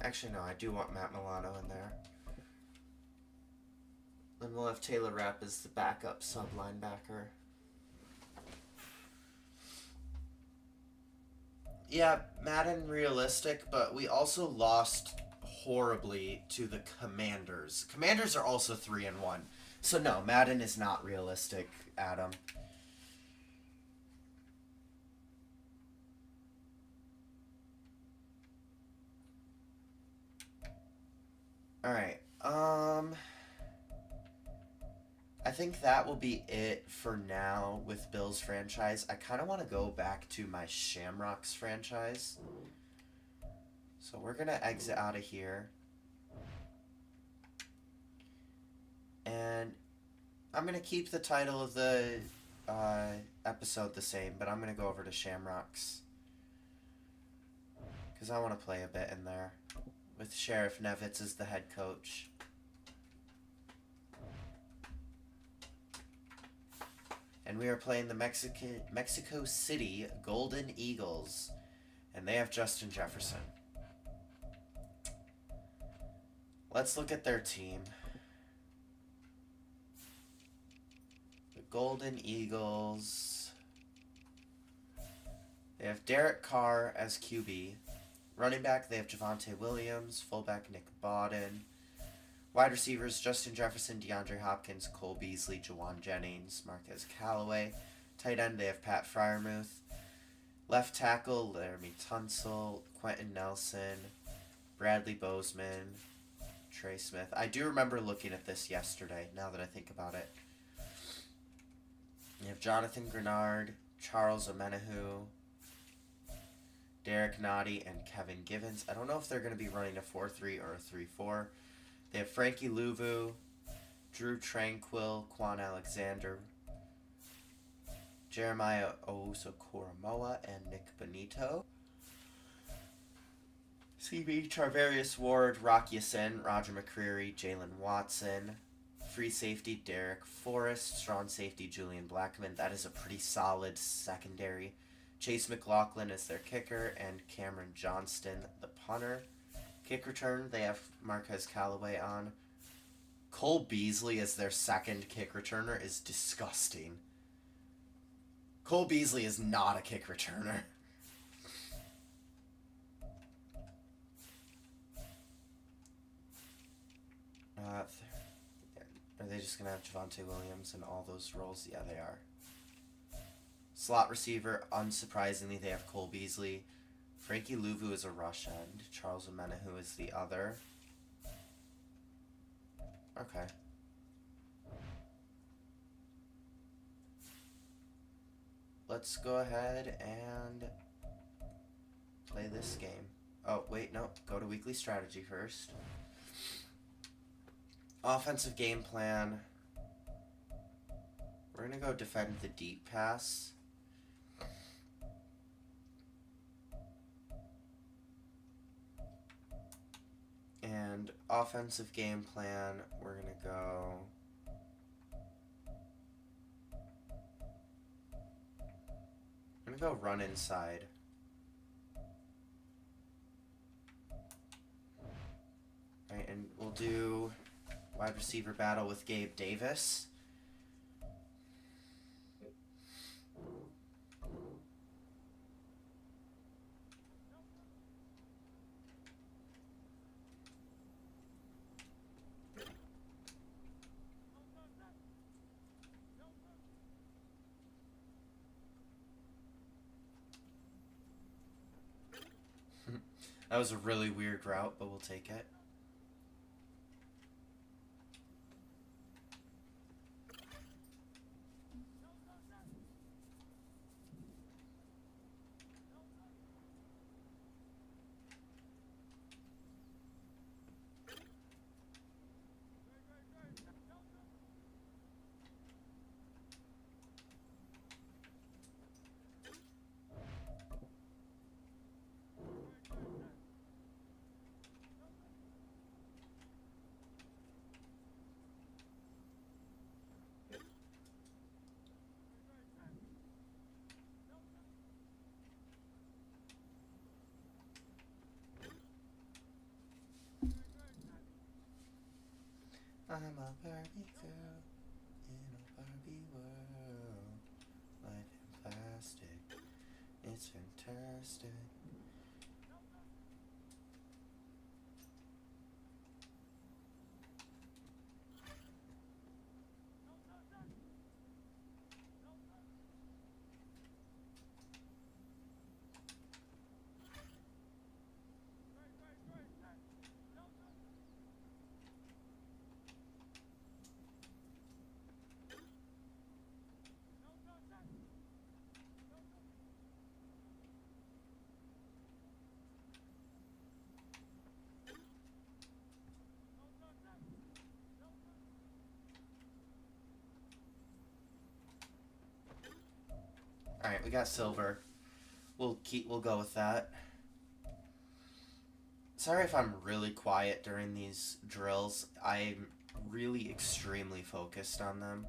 Actually, no, I do want Matt Milano in there. Then we'll have Taylor Rapp as the backup sub linebacker. Yeah, Madden realistic, but we also lost horribly to the Commanders. Commanders are also 3-1. So no, Madden is not realistic, Adam. Alright, I think that will be it for now with Bill's franchise. I kind of want to go back to my Shamrocks franchise. So we're going to exit out of here. And I'm going to keep the title of the episode the same, but I'm going to go over to Shamrocks. Because I want to play a bit in there. With Sheriff Nevitz as the head coach. And we are playing the Mexico City Golden Eagles. And they have Justin Jefferson. Let's look at their team. The Golden Eagles. They have Derek Carr as QB. Running back, they have Javonte Williams. Fullback, Nick Bodden. Wide receivers, Justin Jefferson, DeAndre Hopkins, Cole Beasley, Jawan Jennings, Marquez Callaway. Tight end, they have Pat Freiermuth. Left tackle, Laramie Tunsil, Quentin Nelson, Bradley Bozeman, Trey Smith. I do remember looking at this yesterday, now that I think about it. You have Jonathan Grenard, Charles Omenihu, Derek Nottie, and Kevin Givens. I don't know if they're going to be running a 4-3 or a 3-4. They have Frankie Louvu, Drew Tranquil, Quan Alexander, Jeremiah Owusu-Koramoah, and Nick Benito. CB, Charvarius Ward, Rock Ya-Sin, Roger McCreary, Jalen Watson. Free safety, Derek Forrest. Strong safety, Julian Blackman. That is a pretty solid secondary. Chase McLaughlin is their kicker, and Cameron Johnston, the punter. Kick return, they have Marquez Callaway on. Cole Beasley as their second kick returner is disgusting. Cole Beasley is not a kick returner. just going to have Javonte Williams in all those roles? Yeah, they are. Slot receiver, unsurprisingly, they have Cole Beasley. Frankie Louvu is a rush end. Charles Omenihu is the other. Okay. Let's go ahead and play this game. Oh, wait, no. Go to weekly strategy first. Offensive game plan. We're going to go defend the deep pass. And offensive game plan, we're going to go... I'm going to go run inside. Alright, and we'll do wide receiver battle with Gabe Davis. That was a really weird route, but we'll take it. I'm a Barbie girl in a Barbie world. Life in plastic, it's fantastic. Alright, we got silver. We'll go with that. Sorry if I'm really quiet during these drills. I'm really extremely focused on them.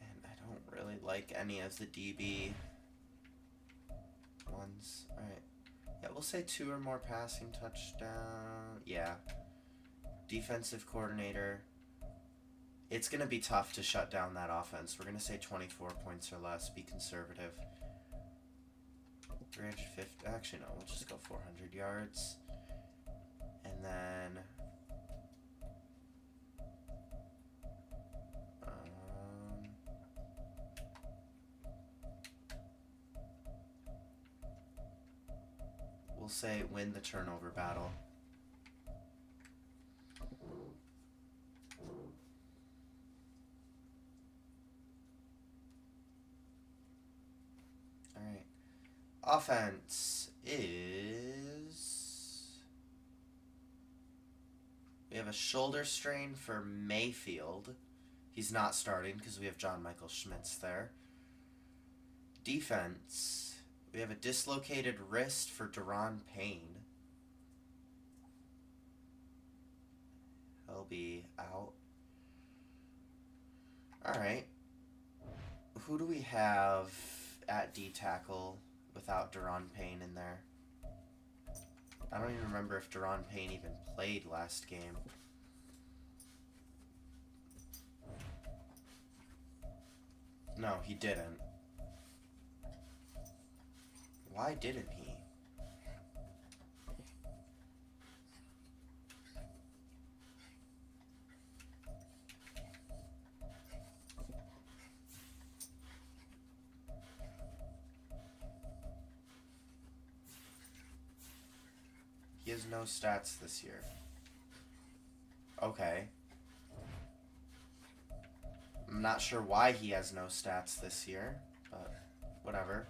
And I don't really like any of the DB ones. Alright. Yeah, we'll say 2 or more passing touchdown. Yeah. Defensive coordinator. It's going to be tough to shut down that offense. We're going to say 24 points or less. Be conservative. 350. Actually, no. We'll just go 400 yards. And then... we'll say win the turnover battle. Alright. Offense is... we have a shoulder strain for Mayfield. He's not starting because we have John Michael Schmitz there. Defense... we have a dislocated wrist for Deron Payne. He'll be out. Alright. Who do we have at D-tackle without Deron Payne in there? I don't even remember if Deron Payne even played last game. No, he didn't. Why didn't he? He has no stats this year. Okay. I'm not sure why he has no stats this year, but whatever.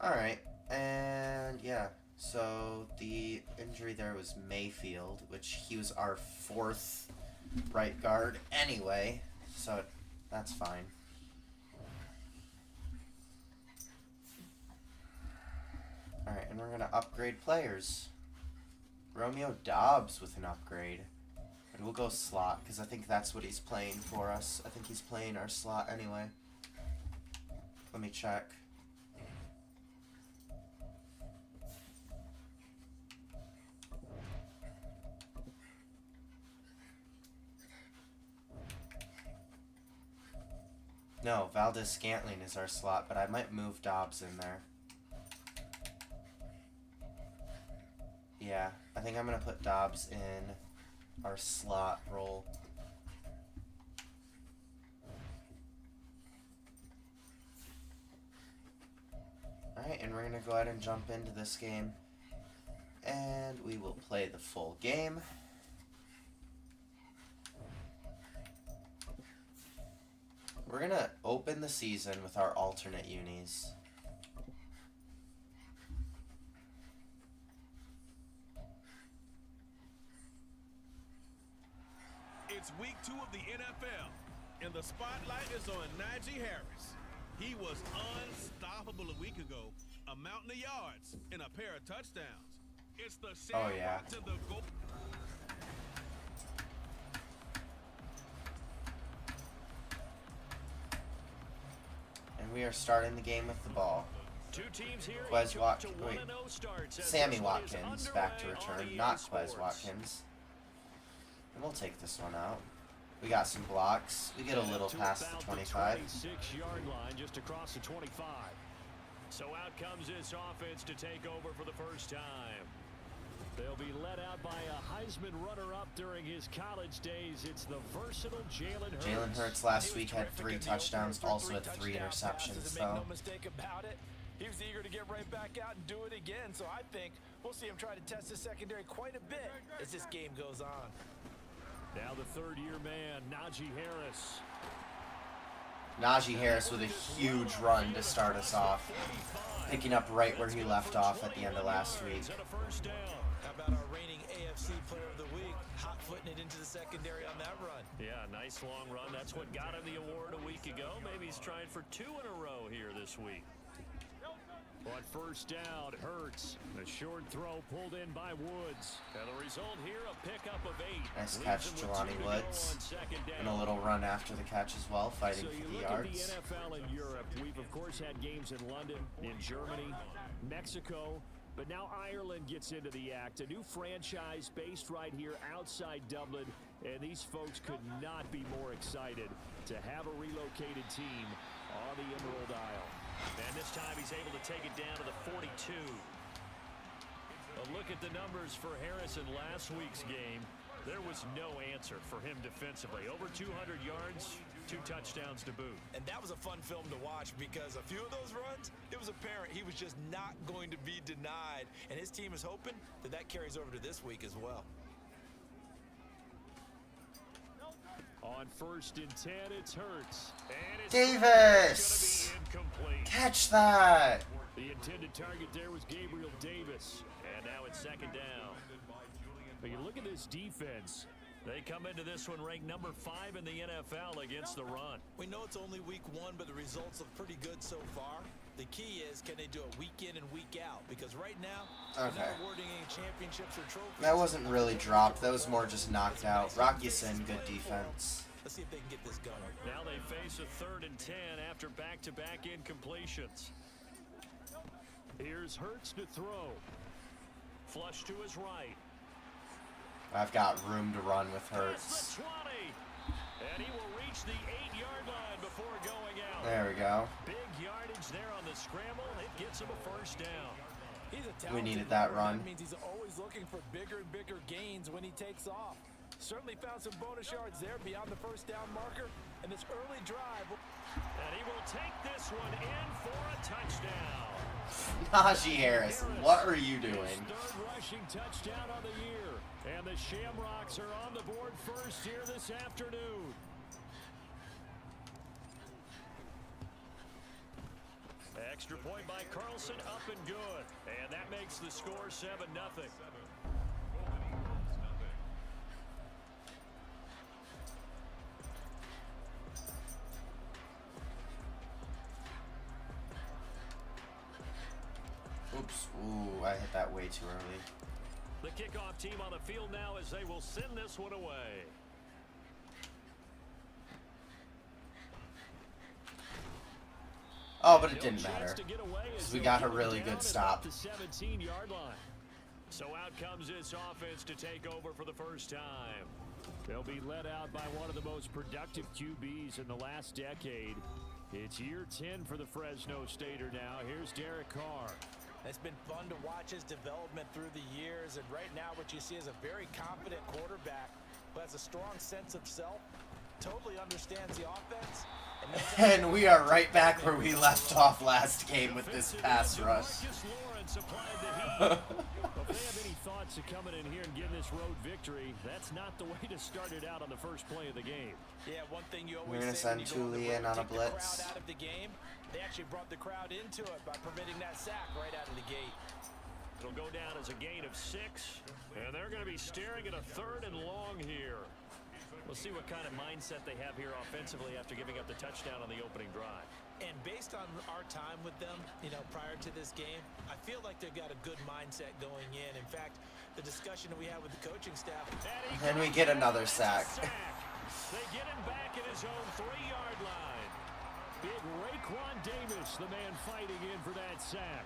Alright, and yeah, so the injury there was Mayfield, which he was our 4th right guard anyway, so that's fine. Alright, and we're going to upgrade players. Romeo Dobbs with an upgrade. And we'll go slot, because I think that's what he's playing for us. I think he's playing our slot anyway. Let me check. No, Valdez-Scantling is our slot, but I might move Dobbs in there. Yeah, I think I'm going to put Dobbs in our slot role. Alright, and we're going to go ahead and jump into this game. And we will play the full game. We're going to open the season with our alternate unis. It's week 2 of the NFL, and the spotlight is on Najee Harris. He was unstoppable a week ago, a mountain of yards and a pair of touchdowns. It's the sandbox to the goal. And we are starting the game with the ball. Two teams here. Sammy Watkins back to return, not Quez Watkins. And we'll take this one out. We got some blocks. We get a little past the 25. 26-yard line just across the 25. So out comes this offense to take over for the first time. They'll be led out by a Heisman runner-up during his college days. It's the versatile Jalen Hurts. Jalen Hurts last week had 3 touchdowns, also had 3 interceptions, though. No mistake about it. He was eager to get right back out and do it again. So I think we'll see him try to test his secondary quite a bit as this game goes on. Now the third-year man, Najee Harris. Najee Harris with a huge run to start us off, picking up right where he left off at the end of last week. How about our reigning AFC Player of the Week, hot-footing it into the secondary on that run? Yeah, nice long run. That's what got him the award a week ago. Maybe he's trying for 2 in a row here this week. On first down, Hurts. The short throw pulled in by Woods. And the result here, a pickup of 8. Nice catch, Jelani Woods. And a little run after the catch as well, fighting for the yards. So you look at the NFL in Europe. We've, of course, had games in London, in Germany, Mexico. But now Ireland gets into the act. A new franchise based right here outside Dublin. And these folks could not be more excited to have a relocated team on the Emerald Isle. And this time he's able to take it down to the 42. A look at the numbers for Harris in last week's game. There was no answer for him defensively. Over 200 yards, 2 touchdowns to boot. And that was a fun film to watch because a few of those runs, it was apparent he was just not going to be denied. And his team is hoping that that carries over to this week as well. On first and 10, it's Hurts. And it's Davis! Catch that! The intended target there was Gabriel Davis. And now it's second down. But you look at this defense. They come into this one ranked number 5 in the NFL against the run. We know it's only week 1, but the results look pretty good so far. The key is, can they do it week in and week out? Because right now, they're not awarding any championships or trophies. That wasn't really dropped. That was more just knocked out. Rockyason, good defense. Let's see if they can get this going. Now they face a 3rd and 10 after back-to-back incompletions. Here's Hurts to throw. Flush to his right. I've got room to run with Hurts. The 20. And he will reach the 8-yard line before going out. There we go. Big yardage there on the scramble. It gets him a first down. He's a We needed that run. That means he's always looking for bigger and bigger gains when he takes off. Certainly found some bonus yards there beyond the first down marker. And this early drive. And he will take this one in for a touchdown. Najee Harris, what are you doing? Third rushing touchdown on the year. And the Shamrocks are on the board first here this afternoon. Extra point by Carlson, up and good. And that makes the score 7-0. Oops. Ooh, I hit that way too early. The kickoff team on the field now as they will send this one away. Oh, but it didn't matter, because we got a really good stop. The 17-yard line. So out comes this offense to take over for the first time. They'll be led out by one of the most productive QBs in the last decade. It's year 10 for the Fresno Stater now. Here's Derek Carr. It's been fun to watch his development through the years, and right now what you see is a very confident quarterback who has a strong sense of self, totally understands the offense. And we are right back where we left off last game with this pass rush. If they have any thoughts of coming in here and getting this road victory, that's not the way to start it out on the first play of the game. Yeah, one thing you always We're going to send Thule in on a blitz. Out of the game. They actually brought the crowd into it by permitting that sack right out of the gate. It'll go down as a gain of 6, and they're going to be staring at a 3rd and long here. We'll see what kind of mindset they have here offensively after giving up the touchdown on the opening drive. And based on our time with them, prior to this game, I feel like they've got a good mindset going in. In fact, the discussion that we had with the coaching staff. And we get another sack. They get him back at his own 3-yard line. Big Raekwon Davis, the man fighting in for that sack.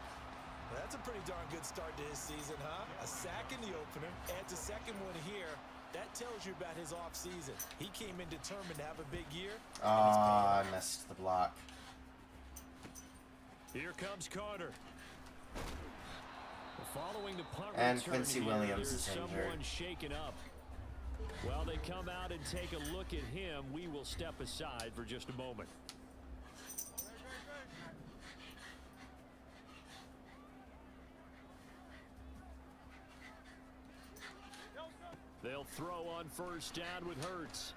Well, that's a pretty darn good start to his season, huh? A sack in the opener, adds a second one here. That tells you about his offseason. He came in determined to have a big year. I missed the block. Here comes Carter. Following the punt and return Quincy here, Williams there's is injured. someone shaken up. While they come out and take a look at him, we will step aside for just a moment. They'll throw on first down with Hurts.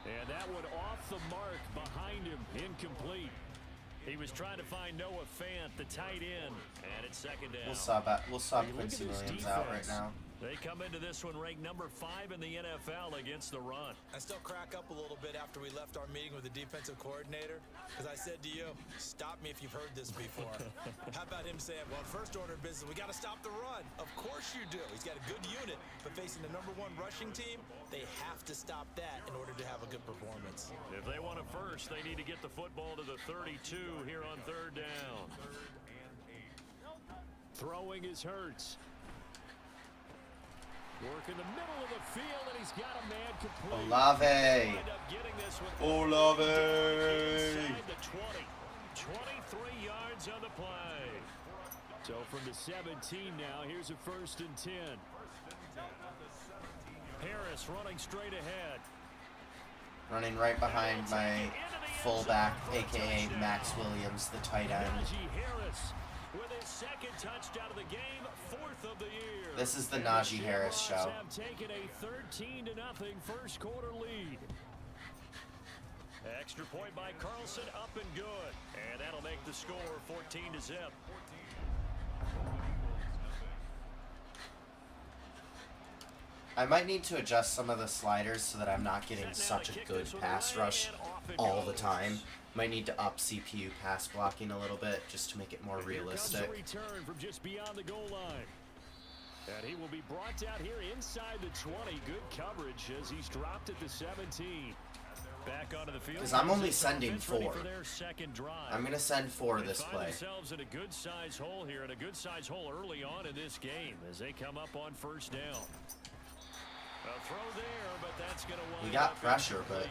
And that one off the mark behind him, incomplete. He was trying to find Noah Fant, the tight end, and it's second down. We'll sub Quincy Williams out right now. They come into this one ranked number 5 in the NFL against the run. I still crack up a little bit after we left our meeting with the defensive coordinator, because I said to you, stop me if you've heard this before. How about him saying, well, first order of business, we got to stop the run. Of course you do. He's got a good unit, but facing the number 1 rushing team, they have to stop that in order to have a good performance. If they want a first, they need to get the football to the 32 here on third down. Throwing is Hurts. Work in the middle of the field, and he's got a man complete. Olave. Olave. Inside the 20. 23 yards on the play. So from the 17 now, here's a 1st and 10. Harris running straight ahead. Running right behind my fullback, a.k.a. Max Williams, the tight end. Najee Harris with his 2nd touchdown of the game, 4th of the year. This is the Najee Harris show. Have taken a 13-0 first quarter lead. Extra point by Carlson, up and good. And that'll make the score 14-0. I might need to adjust some of the sliders so that I'm not getting such a good pass rush all the time. Might need to up CPU pass blocking a little bit just to make it more realistic. Here comes a return from just beyond the goal line. And he will be brought down here inside the 20. Good coverage as he's dropped at the 17. Back onto the field. Because I'm only sending 4. For their second drive. I'm going to send 4 this play. They find themselves in a good size hole here, and a good size hole early on in this game as they come up on first down. A throw there, but that's going to wind We got up pressure, but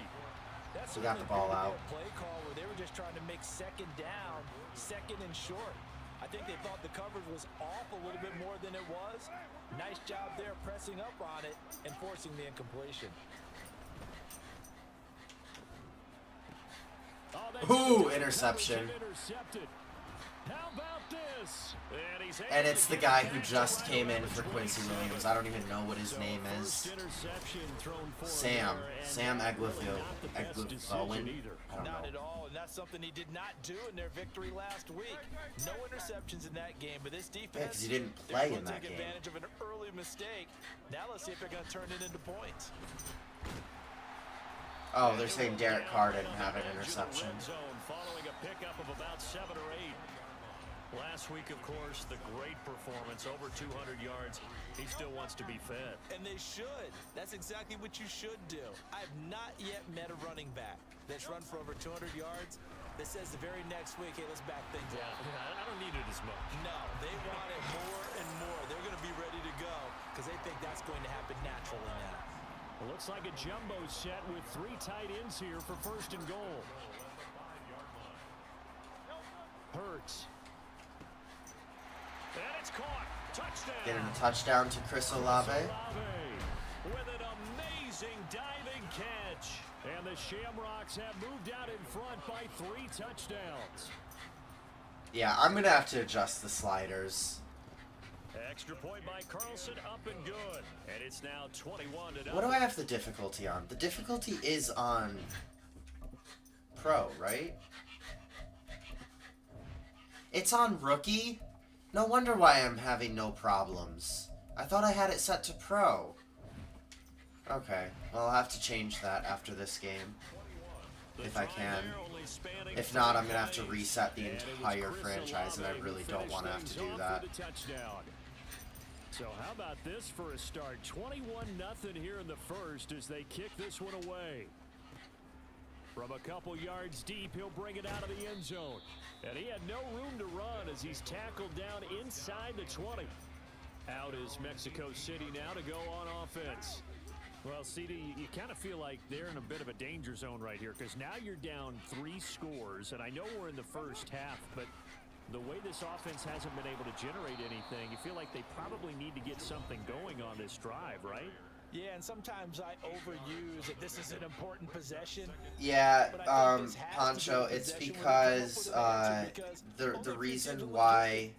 That's we got the ball out. Play call where they were just trying to make second down, 2nd and short. I think they thought the coverage was off a little bit more than it was. Nice job there pressing up on it and forcing the incompletion. Ooh, interception. Intercepted. How about this? this. And it's the guy who just came in for Quincy Williams. I don't even know what his name is. Sam Eglifio. I don't Not know. at all, and that's something he did not do in their victory last week. No interceptions in that game, but this defense, Yeah, because he didn't play in that take game. advantage of an early mistake. Now let's see if they're going to turn it into points. Oh, they're saying Derek Carr didn't have an interception. Following a pickup of about 7 or 8. Last week, of course, the great performance, over 200 yards. He still wants to be fed. And they should. That's exactly what you should do. I've not yet met a running back that's run for over 200 yards that says the very next week, hey, let's back things up. I don't need it as much. No, they want it more and more. They're going to be ready to go because they think that's going to happen naturally now. Well, looks like a jumbo set with 3 tight ends here for 1st and goal. Hurts. And it's caught. Touchdown. Getting a touchdown to Chris Olave. With an amazing diving catch. And the Shamrocks have moved out in front by 3 touchdowns. Yeah, I'm going to have to adjust the sliders. Extra point by Carlson, up and good. And it's now 21-0. What do I have the difficulty on? The difficulty is on Pro, right? It's on Rookie? No wonder why I'm having no problems. I thought I had it set to Pro. Okay, well, I'll have to change that after this game. If I can. If not, I'm going to have to reset the entire franchise, and I really don't want to have to do that. So how about this for a start? 21-0 here in the first as they kick this one away. From a couple yards deep, he'll bring it out of the end zone. And he had no room to run as he's tackled down inside the 20. Out is Mexico City now to go on offense. Well, CD, you kind of feel like they're in a bit of a danger zone right here because now you're down 3 scores. And I know we're in the first half, but the way this offense hasn't been able to generate anything, you feel like they probably need to get something going on this drive, right? Yeah, and sometimes I overuse that this is an important possession. Yeah, Poncho, it's because the reason why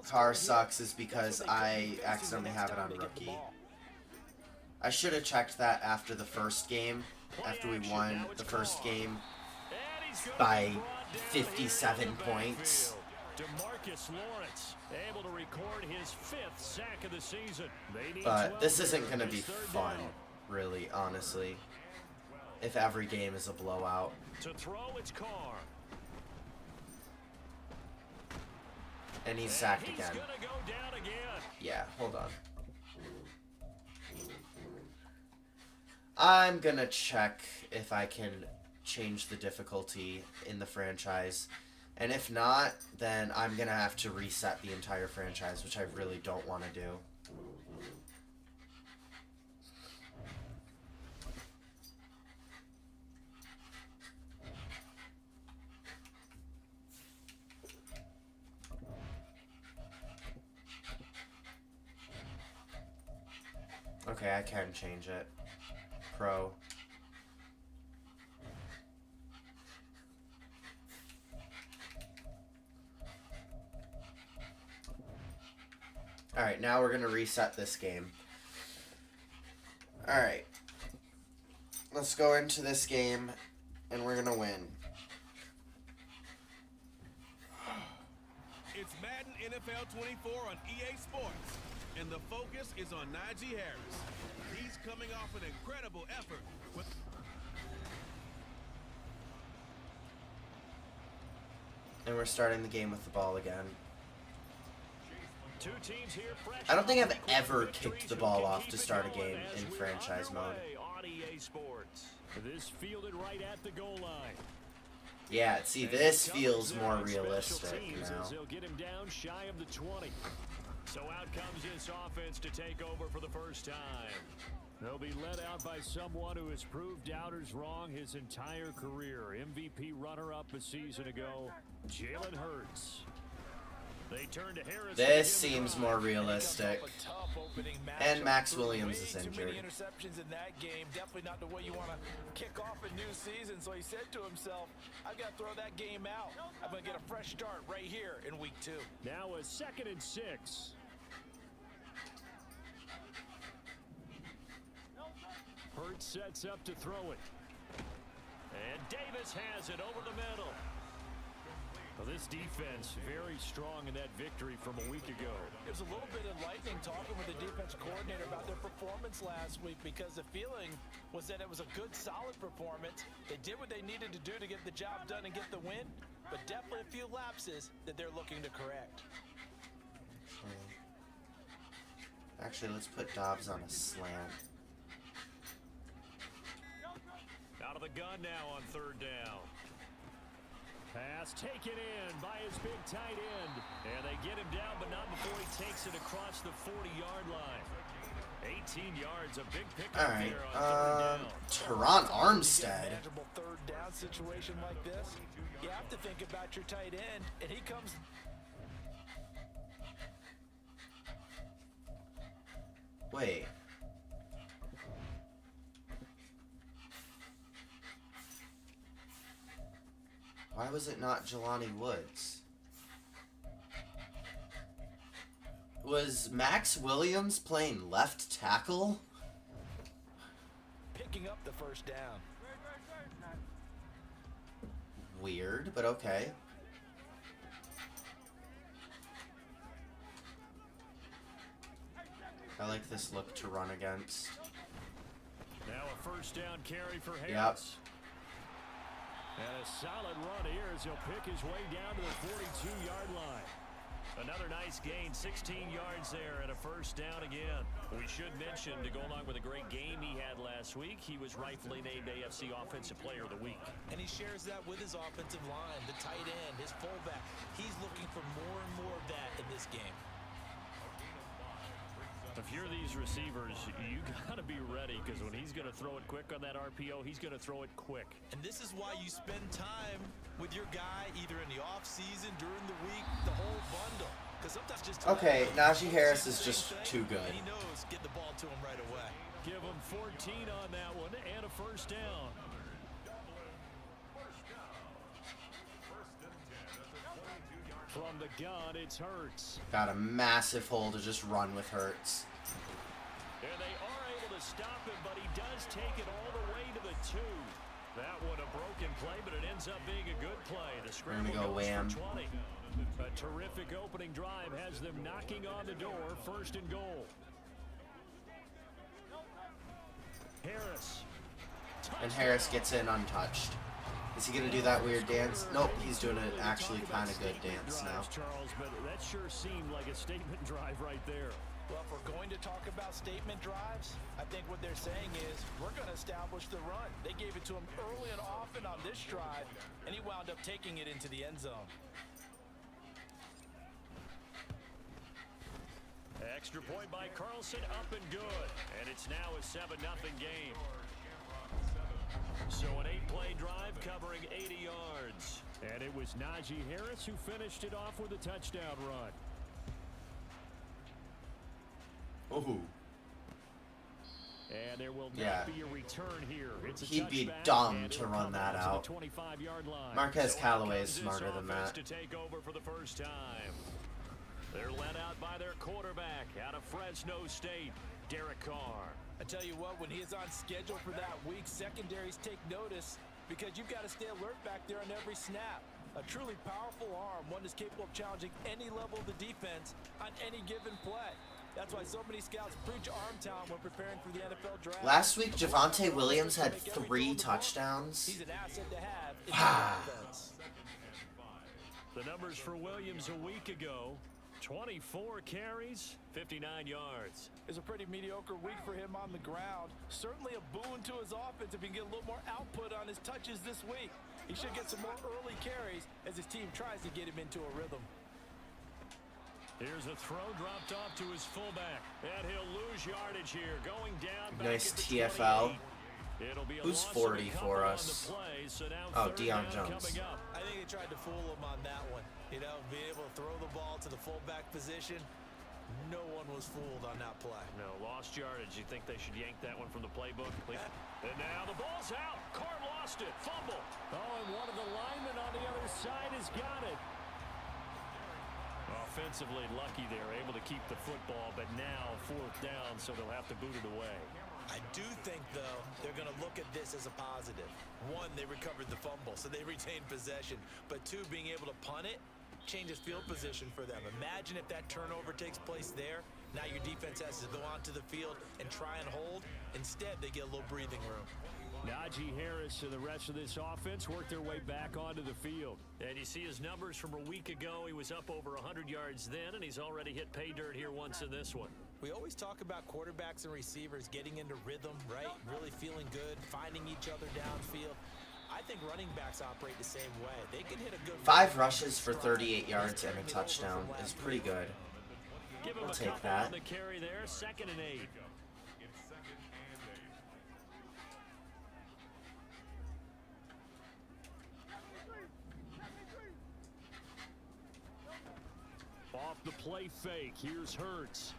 Carr sucks is because I accidentally have it on Rookie. I should have checked that after the first game, after we won the first game by 57 points. DeMarcus Lawrence able to record his 5th sack of the season. But this isn't going to be fun, really, honestly, if every game is a blowout. To throw, it's Carr. And he's sacked again. He's gonna go down again. Yeah, hold on. I'm going to check if I can change the difficulty in the franchise. And if not, then I'm going to have to reset the entire franchise, which I really don't want to do. Okay, I can change it. Pro. Alright, now we're going to reset this game. Alright. Let's go into this game, and we're going to win. It's Madden NFL 24 on EA Sports, and the focus is on Najee Harris. He's coming off an incredible effort with... And we're starting the game with the ball again. Two teams here fresh. I don't think I've ever kicked the ball off to start a game in franchise mode. On EA Sports. This fielded right at the goal line. Yeah, see, this feels more realistic now. They'll get him down shy of the 20. So out comes this offense to take over for the first time. They'll be led out by someone who has proved doubters wrong his entire career. MVP runner-up a season ago, Jalen Hurts. They turn to Harris. This seems more realistic. And Max Williams is injured. Too many interceptions in that game. Definitely not the way you want to kick off a new season. So he said to himself, I've got to throw that game out. I'm going going to get a fresh start right here in week 2. Now a 2nd and 6. Hurts sets up to throw it. And Davis has it over the middle. Well, this defense very strong in that victory from a week ago. It was a little bit enlightening talking with the defense coordinator about their performance last week, because the feeling was that it was a good, solid performance. They did what they needed to do to get the job done and get the win, but definitely a few lapses that they're looking to correct. Actually, let's put Dobbs on a slant. Out of the gun now on 3rd down. Pass taken in by his big tight end. And they get him down, but not before he takes it across the 40-yard line. 18 yards, a big pickup Alright, there on 3rd Teron down. Armstead. Manageable 3rd down situation like this, you have to think about your tight end, and he comes. Wait. Why was it not Jelani Woods? Was Max Williams playing left tackle? Picking up the 1st down. Weird, but okay. I like this look to run against. Now a 1st down carry for Harris. Yep. And a solid run here as he'll pick his way down to the 42-yard line. Another nice gain, 16 yards there and a 1st down again. We should mention, to go along with a great game he had last week, he was rightfully named AFC Offensive Player of the Week. And he shares that with his offensive line, the tight end, his fullback. He's looking for more and more of that in this game. If you're these receivers, you got to be ready, because when he's going to throw it quick on that RPO, he's going to throw it quick. And this is why you spend time with your guy, either in the offseason, during the week, the whole bundle. Because sometimes just Okay, Najee Harris is just too good. He knows, get the ball to him right away. Give him 14 on that one and a 1st down. From the gun, it's Hurts. Got a massive hole to just run with Hurts. And they are able to stop him, but he does take it all the way to the 2. That one a broken play, but it ends up being a good play. The scramble go goes wham. for 20. A terrific opening drive has them knocking on the door. 1st and goal. Harris. And Harris gets in untouched. Is he going to do that weird dance? Nope, he's doing an actually kind of good dance now. Charles, but that sure seemed like a statement drive right there. Well, if we're going to talk about statement drives, I think what they're saying is we're going to establish the run. They gave it to him early and often on this drive, and he wound up taking it into the end zone. Extra point by Carlson, up and good. And it's now a 7-0 game. So an 8-play drive covering 80 yards. And it was Najee Harris who finished it off with a touchdown run. Ooh. And there will not be a return here. It's a He'd be touchback, dumb and to it'll run come that to the out. 25-yard line. Marquez So Callaway is comes this smarter than offense that. to take over for the first time. They're led out by their quarterback out of Fresno State, Derek Carr. I tell you what, when he is on schedule for that week, secondaries take notice because you've got to stay alert back there on every snap. A truly powerful arm, one that's capable of challenging any level of the defense on any given play. That's why so many scouts preach arm talent when preparing for the NFL draft. Last week, Javonte Williams had 3 touchdowns. He's an asset to have in the offense. The numbers for Williams a week ago, 24 carries, 59 yards. It's a pretty mediocre week for him on the ground. Certainly a boon to his offense if he can get a little more output on his touches this week. He should get some more early carries as his team tries to get him into a rhythm. Here's a throw dropped off to his fullback, and he'll lose yardage here, going down back Nice at the TFL. 28. It'll be a Who's loss 40 of a for couple on us? the play, so now Oh, 3rd Deion down Jones. coming up. I think they tried to fool him on that one. You know, being able to throw the ball to the fullback position. No one was fooled on that play. No, lost yardage. You think they should yank that one from the playbook? And now the ball's out. Carr lost it. Fumble. Oh, and one of the linemen on the other side has got it. Offensively lucky they're able to keep the football, but now 4th down, so they'll have to boot it away. I do think, though, they're going to look at this as a positive. 1, they recovered the fumble, so they retained possession. But 2, being able to punt it changes field position for them. Imagine if that turnover takes place there. Now your defense has to go onto the field and try and hold. Instead, they get a little breathing room. Najee Harris and the rest of this offense work their way back onto the field. And you see his numbers from a week ago. He was up over 100 yards then, and he's already hit pay dirt here once in this one. We always talk about quarterbacks and receivers getting into rhythm, right? Really feeling good, finding each other downfield. I think running backs operate the same way. They can hit a good 5 rushes for 38 yards and a touchdown is pretty good. Give him I'll a take couple that. on the carry there. 2nd and 8. It's 2nd and 8. Off the play fake. Here's Hurts.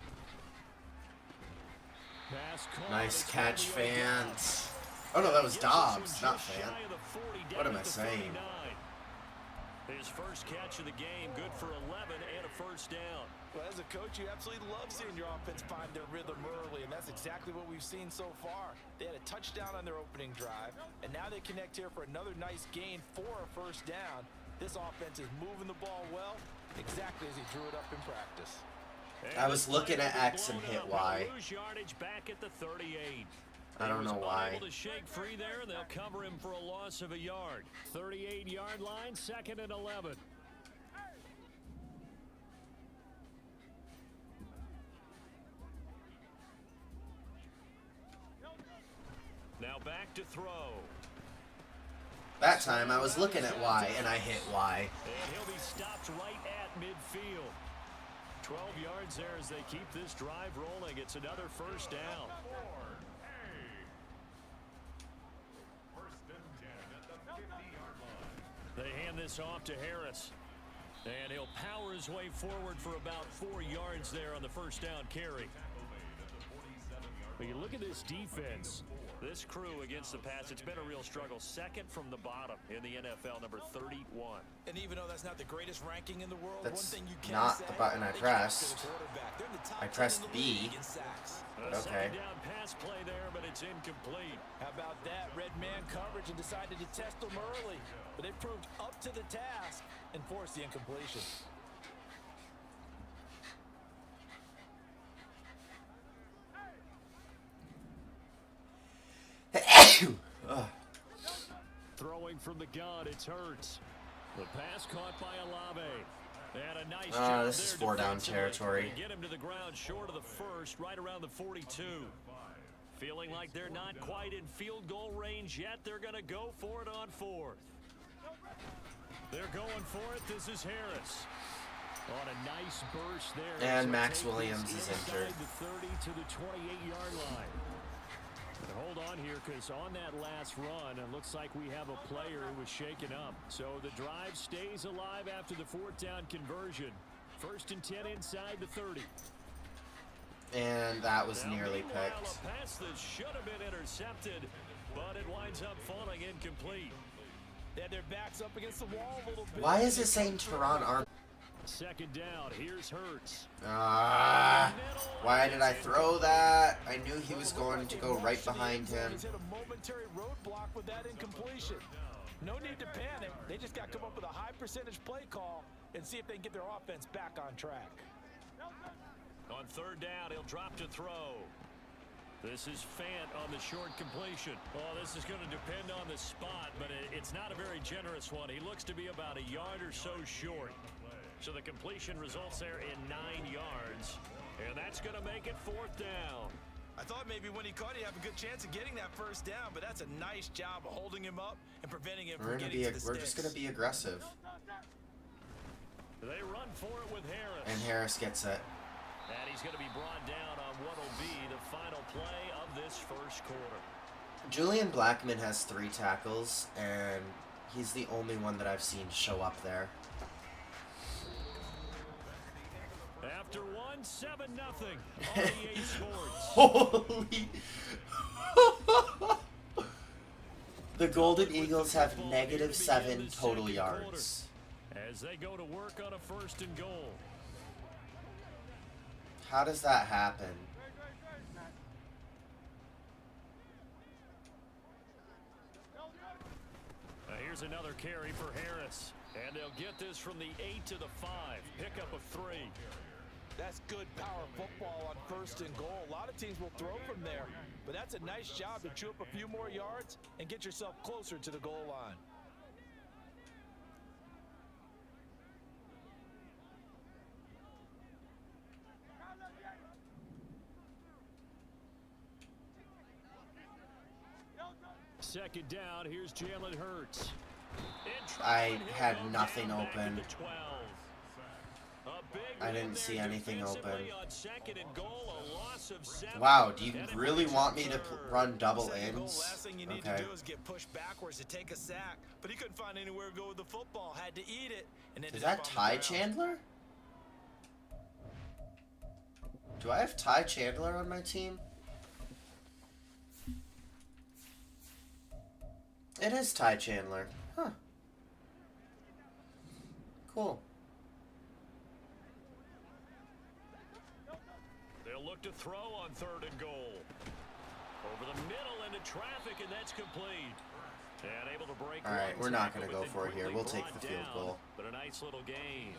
Pass caught. Nice It's catch, all the way down. Fans. Oh no, that was Gives us Dobbs, just not shy Fan. of the 40, What down am I at the saying? 39. His first catch of the game, good for 11 and a 1st down. Well, as a coach, you absolutely love seeing your offense find their rhythm early, and that's exactly what we've seen so far. They had a touchdown on their opening drive, and now they connect here for another nice gain for a 1st down. This offense is moving the ball well, exactly as he drew it up in practice. I was looking at X and hit Y. Lose yardage back at the 38. I don't know why. Able to shake free there, and they'll cover him for a loss of a yard. 38-yard line, 2nd and 11. Now back to throw. That time I was looking at Y and I hit Y. And he'll be stopped right at midfield. 12 yards there as they keep this drive rolling. It's another 1st down. 1st and 10 at the 50-yard line. They hand this off to Harris. And he'll power his way forward for about 4 yards there on the 1st down carry. But you look at this defense. This crew against the pass, it's been a real struggle. 2nd from the bottom in the NFL, number 31. And even though that's not the greatest ranking in the world, That's one thing you can not say, the button I they get after pressed. the quarterback. They're in the top I 10 pressed in the B. league in sacks. A Okay. 2nd down pass play there, but it's incomplete. How about that? Red man coverage and decided to test them early. But they proved up to the task and forced the incompletion. Ugh. Throwing from the gun, it's Hurts. The pass caught by Olave. And a nice Ah, job this is there 4-down defensively. territory. They get him to the ground short of the 1st, right around the 42. Feeling like they're not quite in field goal range yet. They're going to go for it on 4th. They're going for it. This is Harris. On a nice burst there. And So Max take this Williams is inside injured. the 30 to the 28-yard line. And hold on here, because on that last run, it looks like we have a player who was shaken up. So the drive stays alive after the 4th down conversion. 1st and 10 inside the 30. And that was Now, nearly meanwhile, picked. a pass that should have been intercepted, but it winds up falling incomplete. They had their backs up against the wall a little bit. Why is it saying Tehran Arm? 2nd down, here's Hurts. Ah, why did I throw that? I knew he was going to go right behind him. He's hit a momentary roadblock with that incompletion. No need to panic. They just got to come up with a high percentage play call and see if they can get their offense back on track. On 3rd down, he'll drop to throw. This is Fant on the short completion. Oh, this is going to depend on the spot, but it's not a very generous one. He looks to be about a yard or so short. So the completion results there in 9 yards, and that's going to make it 4th down. I thought maybe when he caught, he'd have a good chance of getting that 1st down, but that's a nice job of holding him up and preventing him from getting to the We're just gonna be aggressive. They run for it with Harris. And Harris gets it. And he's going to be brought down on what will be the final play of this 1st quarter. Julian Blackman has 3 tackles, and he's the only one that I've seen show up there. After 1, And 7-0 on EA Sports. Holy. The Golden Eagles have -7 total yards. As they go to work on a 1st and goal. How does that happen? Here's another carry for Harris. And they'll get this from the 8 to the 5. Pickup of 3. That's good power football on 1st and goal. A lot of teams will throw from there, but that's a nice job to chew up a few more yards and get yourself closer to the goal line. Second down, here's Jalen Hurts. I had nothing open. I didn't see anything open. Wow, do you really want me to run double ends? Last thing you need to do is get pushed backwards to take a sack, but he couldn't find anywhere to go with the football. Had to eat it. And is that Ty Chandler? Do I have Ty Chandler on my team? It is Ty Chandler. Huh. Cool. They'll look to throw on 3rd and goal. Over the middle into traffic, and that's complete. And able to break. All right, we're not going to go for it here. We'll take the field goal. But a nice little game.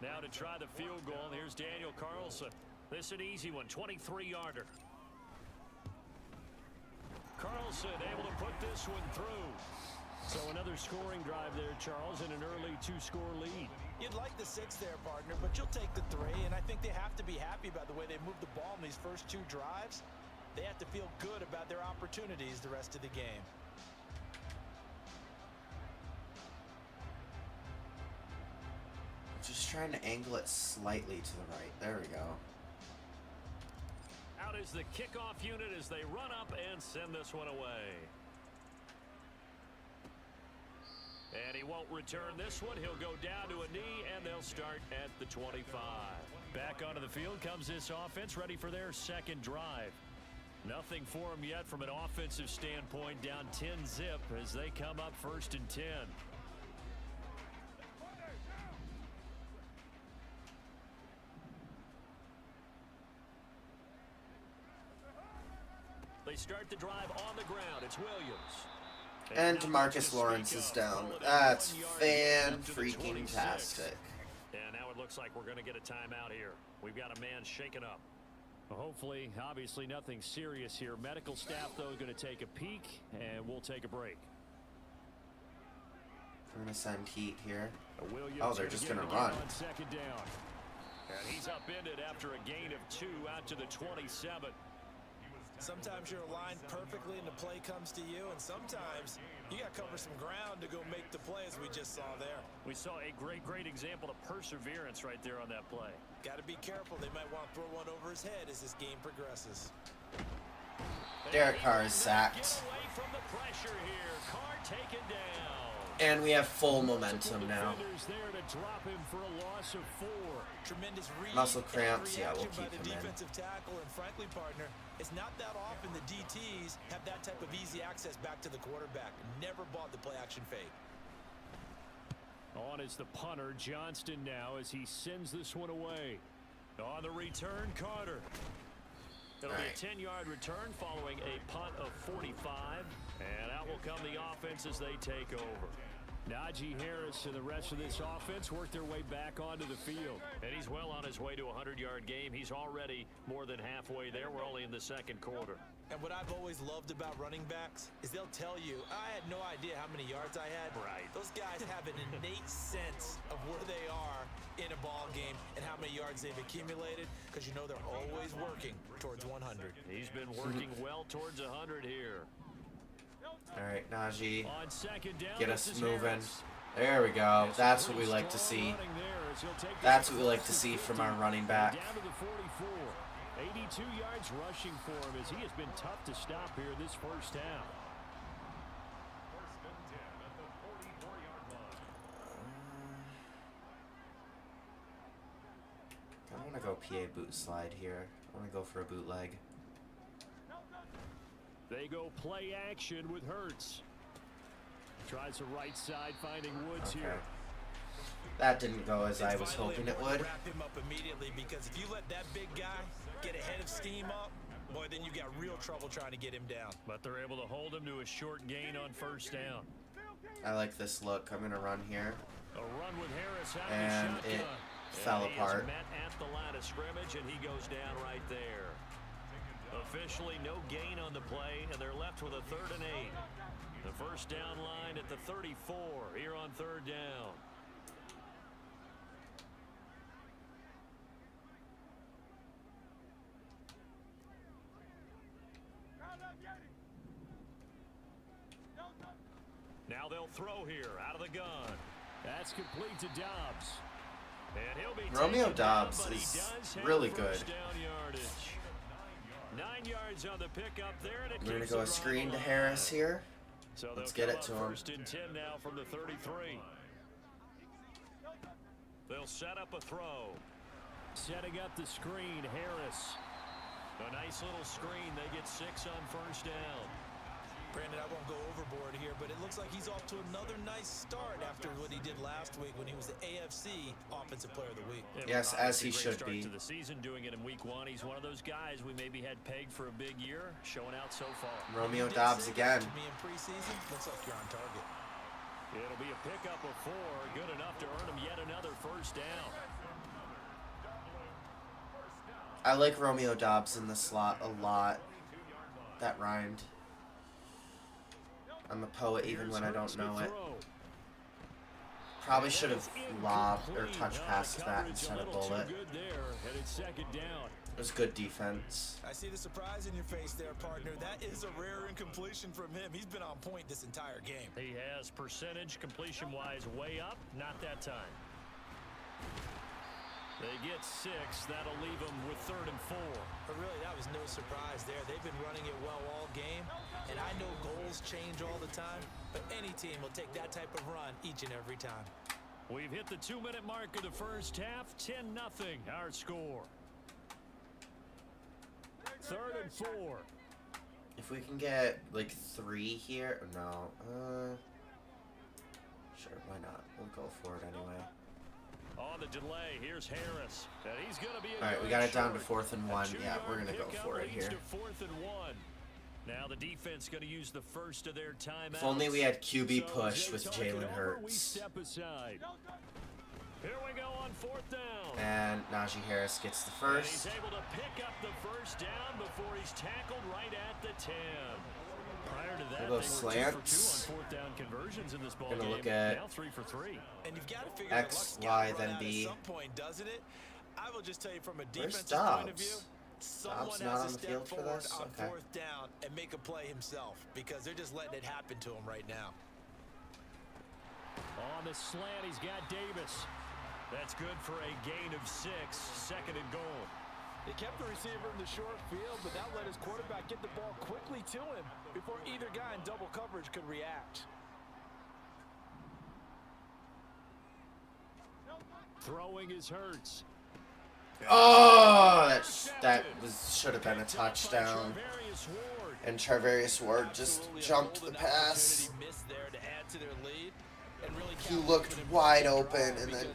Now to try the field goal, and here's Daniel Carlson. This is an easy one, 23-yarder. Carlson able to put this one through. So another scoring drive there, Charles, and an early 2-score lead. You'd like the 6 there, partner, but you'll take the 3, and I think they have to be happy about the way they moved the ball in these first 2 drives. They have to feel good about their opportunities the rest of the game. Just trying to angle it slightly to the right. There we go. Out is the kickoff unit as they run up and send this one away. And he won't return this one. He'll go down to a knee, and they'll start at the 25. Back onto the field comes this offense, ready for their 2nd drive. Nothing for them yet from an offensive standpoint, down 10-zip as they come up 1st and 10. They start the drive on the ground. It's Williams. And DeMarcus Lawrence is down. That's fan-freaking-tastic. And now it looks like we're going to get a timeout here. We've got a man shaken up. Hopefully, obviously nothing serious here. Medical staff, though, is going to take a peek, and we'll take a break. We're going to send Heat here. Williams Oh, they're just going to run. On 2nd down. And he's upended after a gain of 2 out to the 27. Sometimes you're aligned perfectly and the play comes to you, and sometimes you got to cover some ground to go make the play, as we just saw there. We saw a great example of perseverance right there on that play. Got to be careful. They might want to throw one over his head as this game progresses. Derek Carr is sacked. Get away from the pressure here. Carr taken down. And we have full momentum now. There to drop him for a loss of 4. Tremendous read. Muscle cramps, yeah, we'll keep him in. Defensive tackle, and frankly, partner, it's not that often the DTs have that type of easy access back to the quarterback. Never bought the play action fake. On is the punter, Johnston, now as he sends this one away. On the return, Carter. It'll be a 10-yard return following a punt of 45. And out will come the offense as they take over. Najee Harris and the rest of this offense work their way back onto the field. And he's well on his way to a 100-yard game. He's already more than halfway there. We're only in the 2nd quarter. And what I've always loved about running backs is they'll tell you, I had no idea how many yards I had. Right. Those guys have an innate sense of where they are in a ball game and how many yards they've accumulated, because you know they're always working towards 100. He's been working well towards 100 here. All right, Najee, On 2nd down, get us moving. There we go. That's what we like to see. That's what we like to see from our running back. Down to the 44. 82 yards rushing for him as he has been tough to stop here this first half. 1st and 10 at the 44-yard line. I don't PA boot slide here. I want to go for a bootleg. They go play action with Hurts. Tries the right side, finding Woods here. That didn't go as I was hoping it would. Wrap him up immediately, because if you let that big guy get ahead of steam up, boy, then you got real trouble trying to get him down. But they're able to hold him to a short gain on first down. I like this look. I'm going to run here. A run with Harris out And of the it shotgun. fell apart. Met at the line of scrimmage, and he goes down right there. Officially no gain on the play, and they're left with a 3rd and 8. The first down line at the 34 here on 3rd down. Now they'll throw here out of the gun. That's complete to Dobbs. And he'll be Romeo taken Dobbs down, but he is does have really first good. Down yardage. 9 yards on the pickup there, and it We're going keeps to go the a drive screen to alive. Harris here. So Let's they'll get come it to up him. First and 10 now from the 33. They'll set up a throw. Setting up the screen, Harris. A nice little screen. They get 6 on first down. Brandon, I won't go overboard here, but it looks like he's off to another nice start after what he did last week when he was the AFC Offensive Player of the Week. Yes, as he should start be. To the season, doing it in week 1. He's one of those guys we maybe had pegged for a big year, showing out so far. Romeo You did Dobbs say again. that to me in preseason. Looks like you're on target. It'll be a pickup of 4, good enough to earn him yet another first down. I like Romeo Dobbs in the slot a lot. That rhymed. I'm a poet even when I don't know it. Probably should have lobbed or touched past that instead of bullet. It was good defense. I see the surprise in your face there, partner. That is a rare incompletion from him. He's been on point this entire game. He has percentage completion-wise way up. Not that time. They get 6. That'll leave them with 3rd and 4. But really, that was no surprise there. They've been running it well all game. And I know goals change all the time, but any team will take that type of run each and every time. We've hit the 2-minute mark of the first half. 10-0 our score. 3rd and 4. If we can get like 3 here, no. Sure, why not? We'll go for it anyway. On the delay, here's Harris. And he's going to be All right, we got it down to 4th and 1. Yeah, we're gonna go for it here. 4th and 1. Now the defense going to use the first of their timeouts. If only we had QB push with Jay Jalen talking over, we Hurts. step aside. Here we go on 4th down. And Najee Harris gets the And he's first. able to pick up the first down before he's tackled right at the 10. Prior to that, We'll go they were 2 slants. for 2 on 4th down conversions in this ball Gonna game. look at Now 3 for 3. And you've got to figure X, the luck's Y, gotta then run out B. at some point, doesn't it? I will just tell you from a Where's defensive point of Dobbs? view, someone Dobbs not has on to the step field for forward this? on Okay. 4th down and make a play himself, because they're just letting it happen to him right now. On the slant, he's got Davis. That's good for a gain of 6. 2nd and goal. They kept the receiver in the short field, but that let his quarterback get the ball quickly to him before either guy in double coverage could react. Throwing is Hurts. Oh, that should have been a touchdown. And Charvarius Ward just jumped the pass. He looked wide open, and then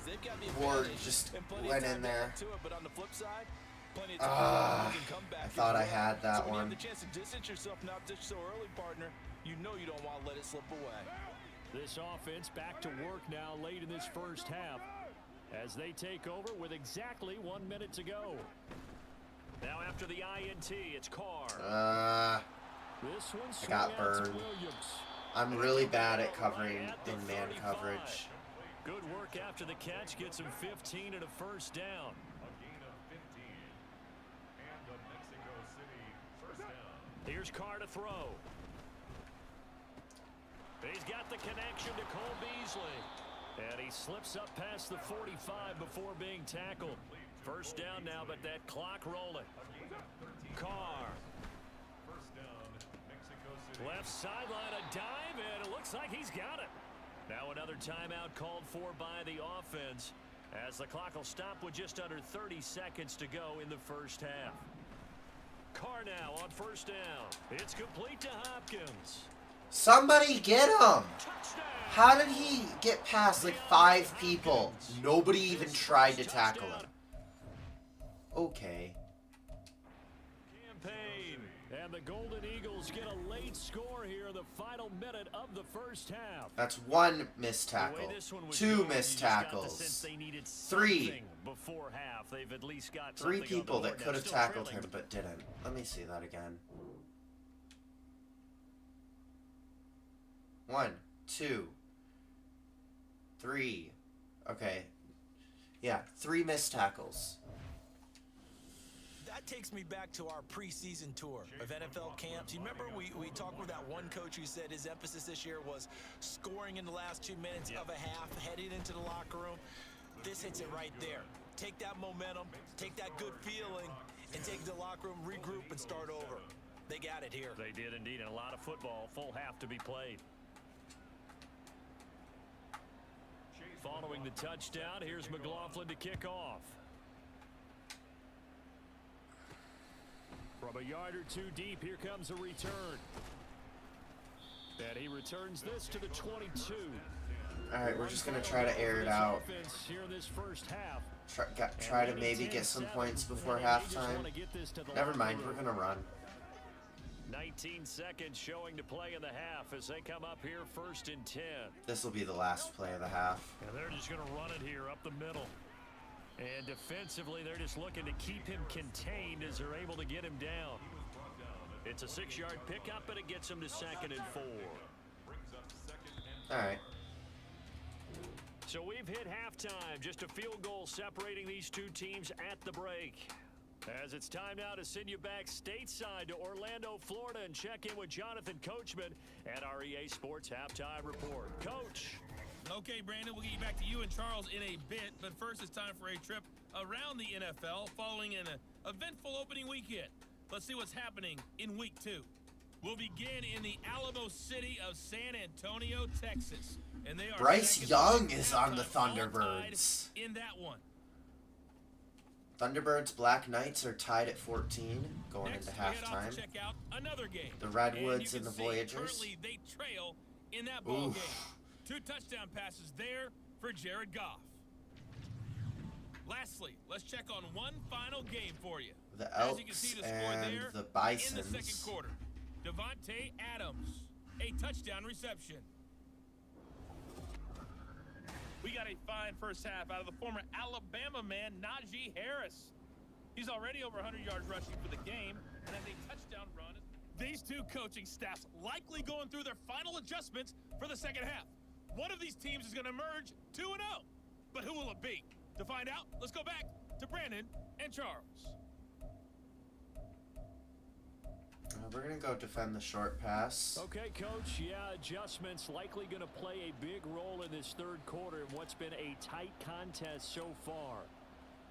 Ward just went in there. I thought I had that one. The chance to distance yourself not just so early, partner. You know you don't want to let it slip away. This offense back to work now late in this first half as they take over with exactly 1 minute to go. Now after the INT, it's Carr. This one's I got burned. I'm really bad at covering in man coverage. Good work after the catch, gets him 15 and a first down. Here's Carr to throw. He's got the connection to Cole Beasley. And he slips up past the 45 before being tackled. First down now, but that clock rolling. Carr. Left sideline, a dive, and it looks like he's got it. Now another timeout called for by the offense As the clock will stop with just under 30 seconds to go in the first half. Carr now on first down. It's complete to Hopkins. Somebody get him! How did he get past like 5 people? Nobody even tried to tackle him. Okay. Campaign. And the Golden Eagles get a late score here in the final minute of the first half. That's 1 missed tackle. 2 missed tackles. 3. Before half, they've at least got 3 people that could have tackled him but didn't. Let me see that again. 1, 2, 3. Okay. Yeah, 3 missed tackles. That takes me back to our preseason tour of NFL camps. You remember we talked with that one coach who said his emphasis this year was scoring in the last 2 minutes of a half, heading into the locker room. This hits it right there. Take that momentum, take that good feeling, and take the locker room, regroup, and start over. They got it here. They did indeed, and a lot of football, full half to be played. Following the touchdown, here's McLaughlin to kick off. From a yard or 2 deep, here comes a return. And he returns this to the 22. All right, we're just going to try to air it out. Here in this first half. Try to maybe get some points before halftime. Never mind, we're going to run. 19 seconds showing to play in the half as they come up here 1st and 10. This will be the last play of the half. And they're just going to run it here up the middle. And defensively, they're just looking to keep him contained as they're able to get him down. It's a 6-yard pickup, and it gets him to 2nd and 4. All right. So we've hit halftime. Just a field goal separating these 2 teams at the break. As it's time now to send you back stateside to Orlando, Florida, and check in with Jonathan Coachman at our EA Sports Halftime Report. Coach. Okay, Brandon, we'll get you back to you and Charles in a bit, but first it's time for a trip around the NFL following an eventful opening weekend. Let's see what's happening in Week 2. We'll begin in the Alamo city of San Antonio, Texas. And they are Bryce Young is on the Thunderbirds. In that one. Thunderbirds Black Knights are tied at 14 going into halftime. Check out another game. The Redwoods and the Voyagers. Currently they trail in that ball game. 2 touchdown passes there for Jared Goff. Lastly, let's check on one final game for you. The As Elks you can see the score and there the Bisons. in the 2nd quarter. Devontae Adams, a touchdown reception. We got a fine first half out of the former Alabama man, Najee Harris. He's already over 100 yards rushing for the game and has a touchdown run. These 2 coaching staffs likely going through their final adjustments for the second half. One of these teams is going to emerge 2-0. But who will it be? To find out, let's go back to Brandon and Charles. We're going to go defend the short pass. Okay, Coach. Yeah, adjustments likely going to play a big role in this 3rd quarter in what's been a tight contest so far.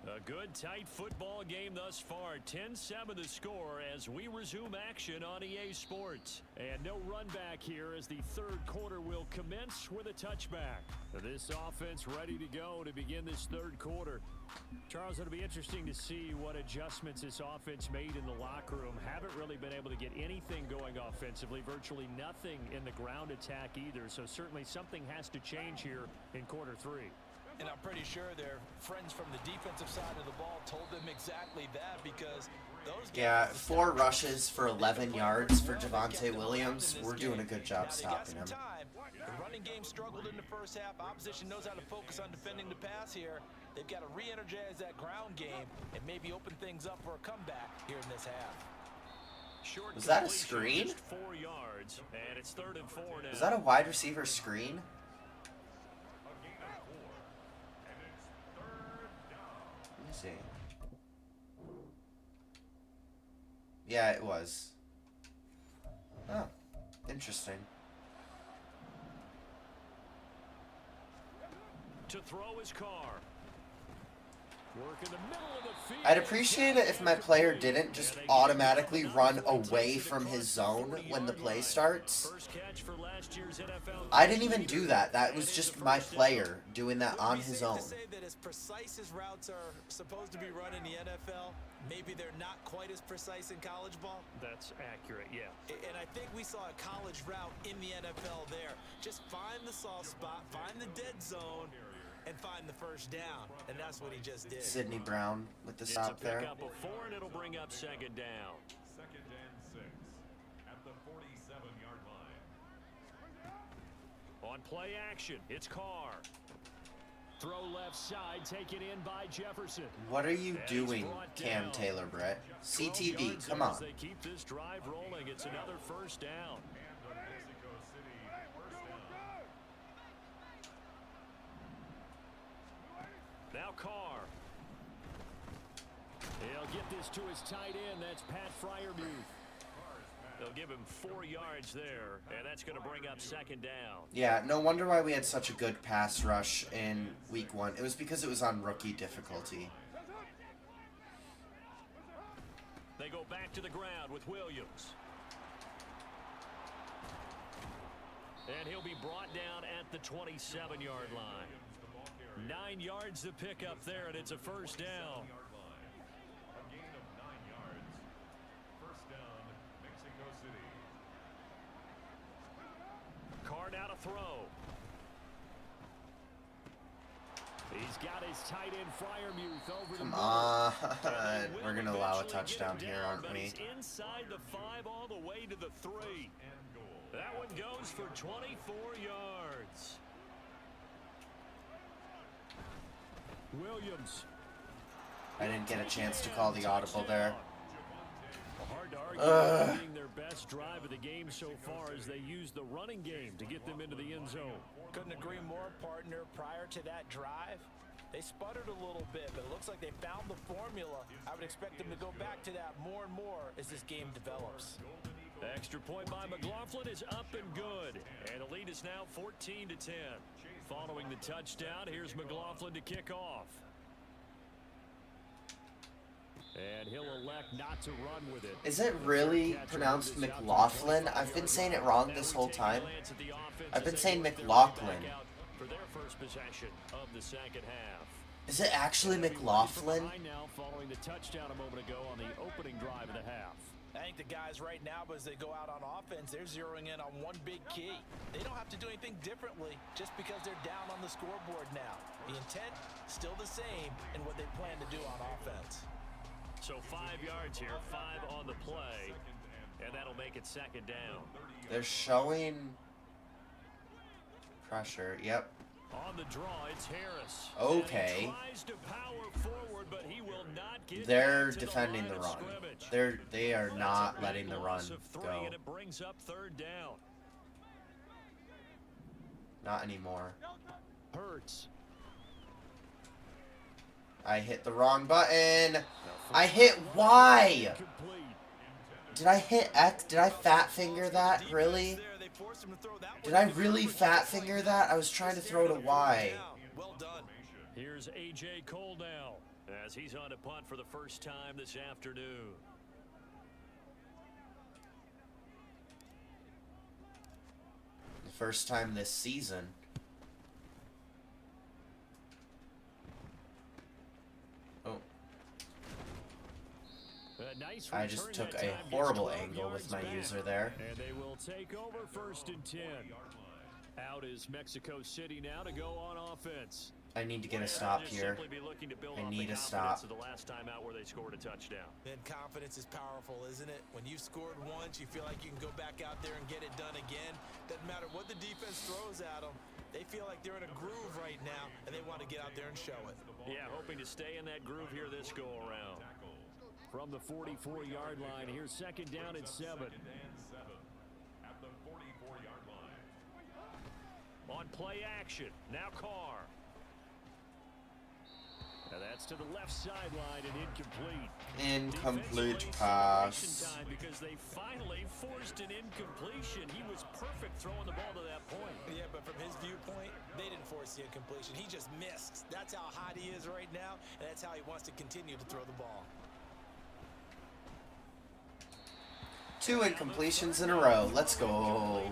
A good, tight football game thus far. 10-7 the score as we resume action on EA Sports. And no run back here as the 3rd quarter will commence with a touchback. This offense ready to go to begin this 3rd quarter. Charles, it'll be interesting to see what adjustments this offense made in the locker room. Haven't really been able to get anything going offensively. Virtually nothing in the ground attack either. So certainly something has to change here in quarter 3. And I'm pretty sure their friends from the defensive side of the ball told them exactly that because those guys 4 rushes for 11 yards for Javonte Williams. We're doing a good job stopping him. The running game struggled in the first half. Opposition knows how to focus on defending the pass here. They've got to re-energize that ground game and maybe open things up for a comeback here in this half. Was that a screen? 4 yards, and it's 3rd and 4 now. Is that a wide receiver screen? Let me see. Yeah, it was. Oh, interesting. To throw his car. Work in the middle of the field. I'd appreciate it if my player didn't just automatically run away from his zone when the play starts. I didn't even do that. That was just my player doing that on his own. To say that as precise as routes are supposed to be run in the NFL, maybe they're not quite as precise in college ball? That's accurate, yeah. And I think we saw a college route in the NFL there. Just find the soft spot, find the dead zone, and find the first down. And that's what he just did. Sidney Brown with the stop there. It's a pickup of 4, and it'll bring up second down. 2nd and 6 at the 47-yard line. On play action, it's Carr. Throw left side, taken in by Jefferson. What are you doing, Cam Taylor, Brett? CTB, come on. They keep this drive rolling. It's another first down. Now Carr. He'll get this to his tight end. That's Pat Freiermuth. They'll give him 4 yards there, and that's going to bring up second down. Yeah, no wonder why we had such a good pass rush in week 1. It was because it was on rookie difficulty. They go back to the ground with Williams. And he'll be brought down at the 27-yard line. 9 yards to pick up there, and it's a first down. A gain of 9 yards. First down, Mexico City. Carr now to throw. He's got his tight end Freiermuth over Come the on. We're going to allow a touchdown here, aren't we? Inside the 5 all the way to the 3. That one goes for 24 yards. Williams. I didn't get a chance to call the audible there. Hard to argue being their best drive of the game so far as they use the running game to get them into the end zone. Couldn't agree more, partner. Prior to that drive, they sputtered a little bit, but it looks like they found the formula. I would expect them to go back to that more and more as this game develops. The extra point by McLaughlin is up and good, and the lead is now 14-10. Following the touchdown, here's McLaughlin to kick off. And he'll elect not to run with it. Is it really pronounced McLaughlin? I've been saying it wrong this whole time. I've been saying McLaughlin. For their first possession of the second half. Is it actually McLaughlin? Now following the touchdown a moment ago on the opening drive of the half. I think the guys right now, as they go out on offense, they're zeroing in on one big key. They don't have to do anything differently just because they're down on the scoreboard now. The intent, still the same in what they plan to do on offense. So 5 yards here, 5 on the play, and that'll make it second down. They're showing pressure. Yep. On the draw, it's Harris. Okay. He tries to power forward, but he will not get They're to defending the the line run. of scrimmage. They are not letting the run Loss of 3, go. and it brings up third down. Not anymore. Hurts. I hit the wrong button. I hit Y. Complete. Did I hit X? Did I fat finger that? Really? Did I really fat finger that? I was trying to throw to Y. Well done. Here's A.J. Cole now as he's on to punt for the first time this afternoon. The first time this season. Oh. Nice I just return took that a time, gets horrible 12 angle with yards my back. user there. And they will take over first and 10. Out is Mexico City now to go on offense. I need to get a stop Just here. simply be looking to build I off need the a confidence stop. of the last time out where they scored a touchdown. And confidence is powerful, isn't it? When you've scored once, you feel like you can go back out there and get it done again. Doesn't matter what the defense throws at them. They feel like they're in a groove right now, and they want to get out there and show it. Yeah, hoping to stay in that groove here this go around. From the 44-yard line, here's second down and 7. At the 44-yard line. On play action, now Carr. And That's to the left sideline and incomplete. Incomplete Defensively, pass. celebration time because they finally forced an incompletion. He was perfect throwing the ball to that point. Yeah, but from his viewpoint, they didn't force the incompletion. He just missed. That's how hot he is right now, and that's how he wants to continue to throw the ball. 2 incompletions in a row. Let's go.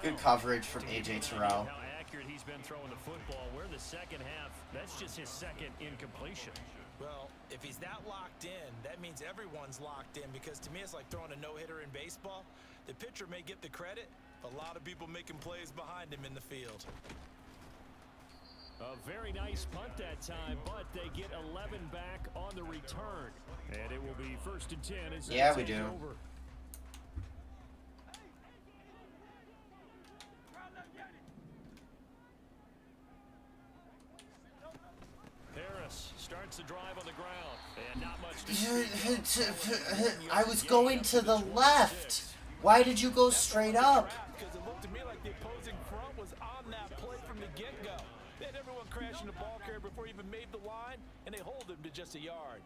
Good coverage from A.J. Terrell. How accurate he's been throwing the football. We're in the second half. That's just his second incompletion. Well, if he's that locked in, that means everyone's locked in, because to me it's like throwing a no-hitter in baseball. The pitcher may get the credit, a lot of people making plays behind him in the field. A very nice punt that time, but they get 11 back on the return. And it will be 1st and 10 as Yeah, they we take do. over. Harris starts the drive on the ground. And not much to I was going to the left. Why did you go straight up? Because it looked to me like the opposing front was on that play from the get-go. They had everyone crashing the ball carrier before he even made the line, and they hold him to just a yard.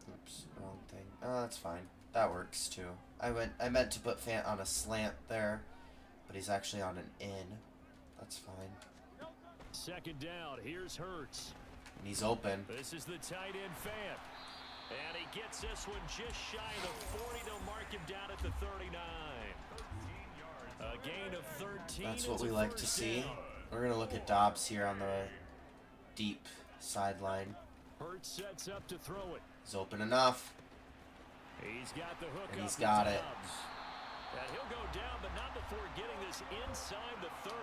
Oops, wrong thing. Oh, that's fine. That works too. I meant to put Fant on a slant there, but he's actually on an in. That's fine. 2nd down. Here's Hurts. And he's open. This is the tight end Fant. And he gets this one just shy of the 40. They'll mark him down at the 39. A gain of 13. That's what It's we a like to first see. down. We're going to look at Dobbs here on the deep sideline. Hurts sets up to throw it. He's open enough. He's got the hook And up he's to got it. Dobbs. And he'll go down, but not before getting this inside the 30.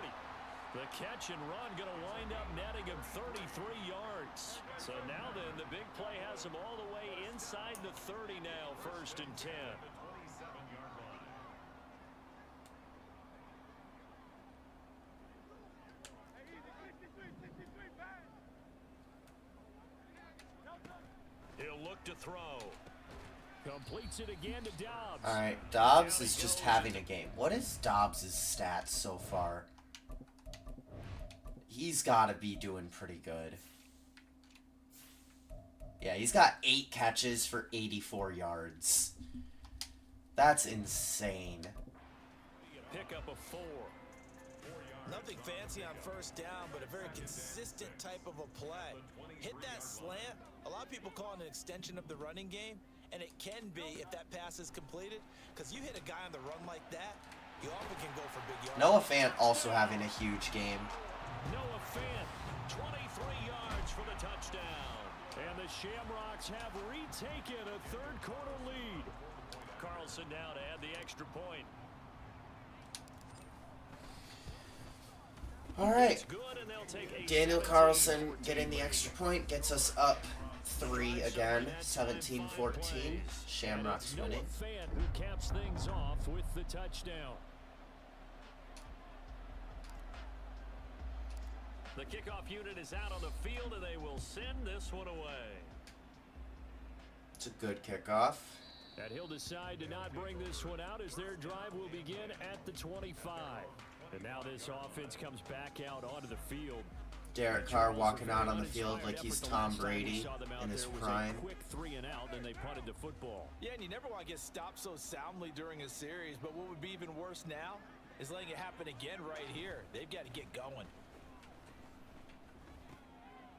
The catch and run going to wind up netting him 33 yards. So now then, the big play has him all the way inside the 30 now, 1st and 10. He'll look to throw. Completes it again to Dobbs. All right, Dobbs is just having a game. What is Dobbs' stats so far? He's got to be doing pretty good. Yeah, he's got 8 catches for 84 yards. That's insane. Pick up a 4. Nothing fancy on 1st down, but a very consistent type of a play. Hit that slant. A lot of people call it an extension of the running game, and it can be if that pass is completed, because you hit a guy on the run like that, you often can go for big yards. Noah Fant also having a huge game. Noah Fant, 23 yards for the touchdown. And the Shamrocks have retaken a 3rd quarter lead. Carlson now to add the extra point. All right. It's good, and they'll take a Daniel 17-14 Carlson getting the lead. extra point gets us up 3 again, 17-14. Shamrocks Noah winning. Fant who caps things off with the touchdown. The kickoff unit is out on the field, and they will send this one away. It's a good kickoff. And he'll decide to not bring this one out as their drive will begin at the 25. And now this offense comes back out onto the field. Derek Carr walking out on the field like he's Tom Brady in his prime. Quick 3 and out, then they punted the football. Yeah, and you never want to get stopped so soundly during a series, but what would be even worse now is letting it happen again right here. They've got to get going.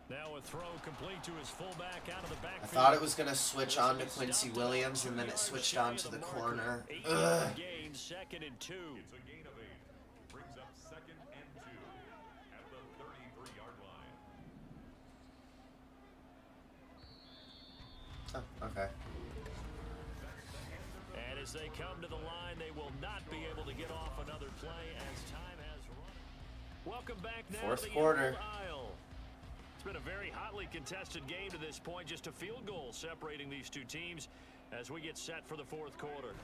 Now a throw complete to his fullback out of the backfield. I thought it was going to switch on to Quincy Williams, and then it switched on to the corner. Ugh. Gain, 2nd and 2. It's a gain of 8. Brings up 2nd and 2 at the 33-yard line. Oh, okay. And as they come to the line, they will not be able to get off another play as time has run. Welcome back now Fourth to the quarter. Emerald Isle. It's been a very hotly contested game to this point. Just a field goal separating these two teams as we get set for the 4th quarter.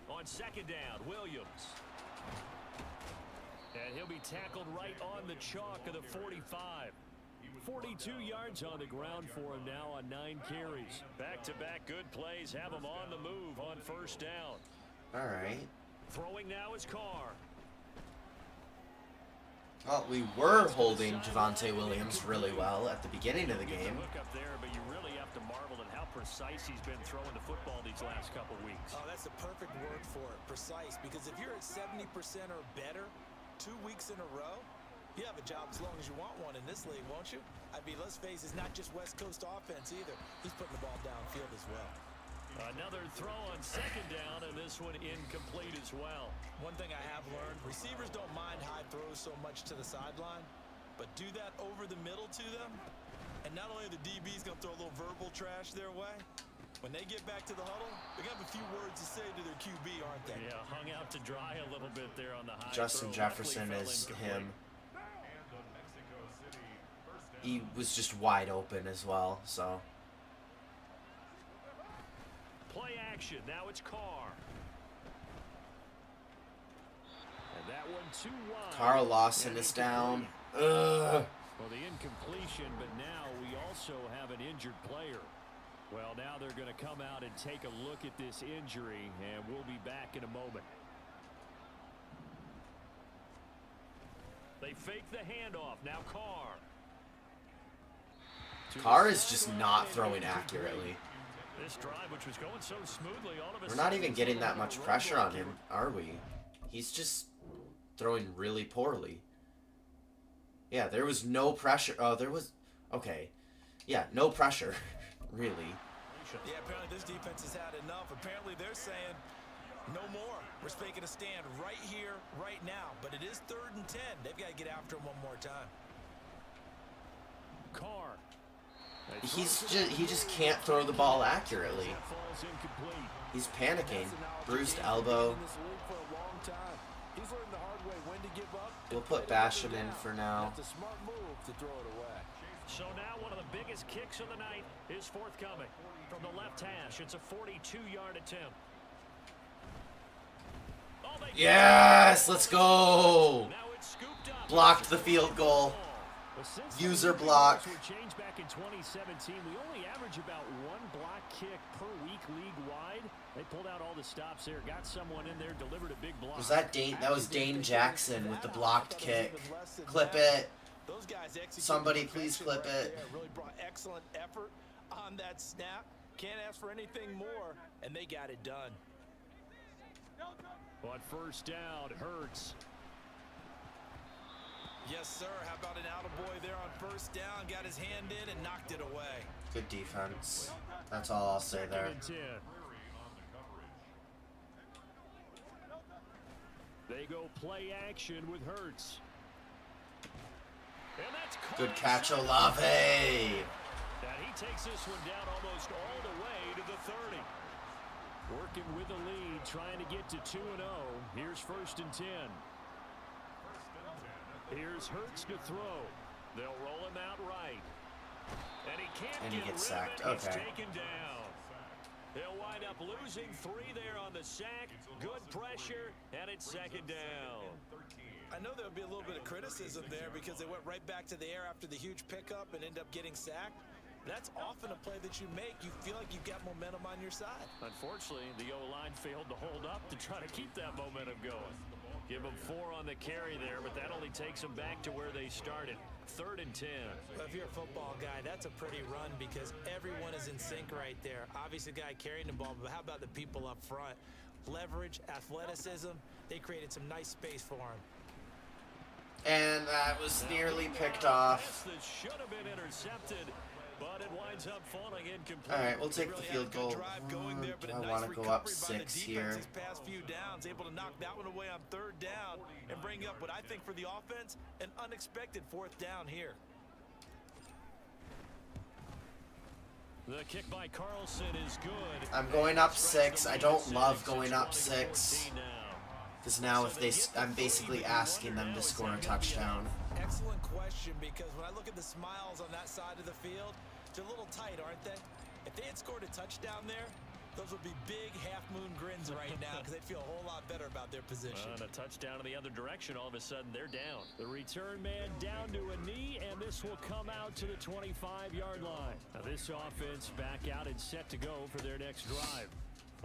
On 2nd down, Williams. And he'll be tackled right on the chalk of the 45. 42 yards on the ground for him now on 9 carries. Back-to-back good plays have him on the move on 1st down. All right. Throwing now is Carr. Well, we were holding Javonte Williams really well at the beginning of the game. Look up there, but you really have to marvel at how precise he's been throwing the football these last couple weeks. Oh, that's the perfect word for it, precise. Because if you're at 70% or better 2 weeks in a row, you have a job as long as you want one in this league, won't you? I mean, let's face it, it's not just West Coast offense either. He's putting the ball downfield as well. Another throw on second down, and this one incomplete as well. One thing I have learned, receivers don't mind high throws so much to the sideline, but do that over the middle to them, and not only are the DBs going to throw a little verbal trash their way, when they get back to the huddle, they're going to have a few words to say to their QB, aren't they? Yeah, hung out to dry a little bit there on the high Justin throw. Jefferson is him. He was just wide open as well, so. Play action. Now it's Carr. And that one too wide. Carl Lawson is down. Ugh. Well, the incompletion, but now we also have an injured player. Well, now they're going to come out and take a look at this injury, and we'll be back in a moment. They fake the handoff. Now Carr. Carr is just not throwing accurately. This drive, which was going so smoothly, all of a We're not sudden even getting that much pressure on him, are we? He's just throwing really poorly. Yeah, there was no pressure. Oh, there was... Okay. Yeah, no pressure, really. Yeah, apparently this defense has had enough. Apparently they're saying, no more. We're making a stand right here, right now. But it is 3rd and 10. They've got to get after him one more time. Carr. He just can't throw the ball accurately. He's panicking. Bruised elbow. We'll put Basham in for now. So now one of the biggest kicks of the night is forthcoming. From the left hash, it's a 42-yard attempt. Yes, let's go. Blocked the field goal. User block. Were changed back in 2017. We only average about 1 block kick per week league-wide. They pulled out all the stops there, got someone in there, delivered a big block. Was that Dane? That was Dane Jackson with the blocked kick. Clip it. Somebody please clip it. Really brought excellent effort on that snap. Can't ask for anything more, and they got it done. But first down, Hurts. Yes, sir. How about an attaboy there on first down? Got his hand in and knocked it away. Good defense. That's all I'll say there. They go play action with Hurts. And that's good catch, Olave. And he takes this one down almost all the way to the 30. Working with the lead, trying to get to 2-0. Here's 1st and 10. Here's Hurts to throw. They'll roll him out right. And he can't and he get gets rid sacked. of it. He's Okay. taken down. He'll wind up losing 3 there on the sack. Good pressure, and it's 2nd down. I know there'll be a little bit of criticism there because they went right back to the air after the huge pickup and end up getting sacked. That's often a play that you make. You feel like you've got momentum on your side. Unfortunately, the O-line failed to hold up to try to keep that momentum going. Give them 4 on the carry there, but that only takes them back to where they started. 3rd and 10. Well, if you're a football guy, that's a pretty run because everyone is in sync right there. Obviously, the guy carrying the ball, but how about the people up front? Leverage, athleticism, they created some nice space for him. And that was nearly picked off. That should have been intercepted, but it winds up falling incomplete. All right, we'll take the field goal. Do I want to go up 6 here? Past few downs, able to knock that one away on 3rd down and bring up what I think for the offense, an unexpected 4th down here. The kick by Carlson is good. I'm going up 6. I don't love going up 6. Because now if they, I'm basically asking them to score a touchdown. Excellent question, because when I look at the smiles on that side of the field, they're a little tight, aren't they? If they had scored a touchdown there, those would be big half-moon grins right now because they'd feel a whole lot better about their position. And a touchdown in the other direction, all of a sudden they're down. The return man down to a knee, and this will come out to the 25-yard line. Now this offense back out and set to go for their next drive.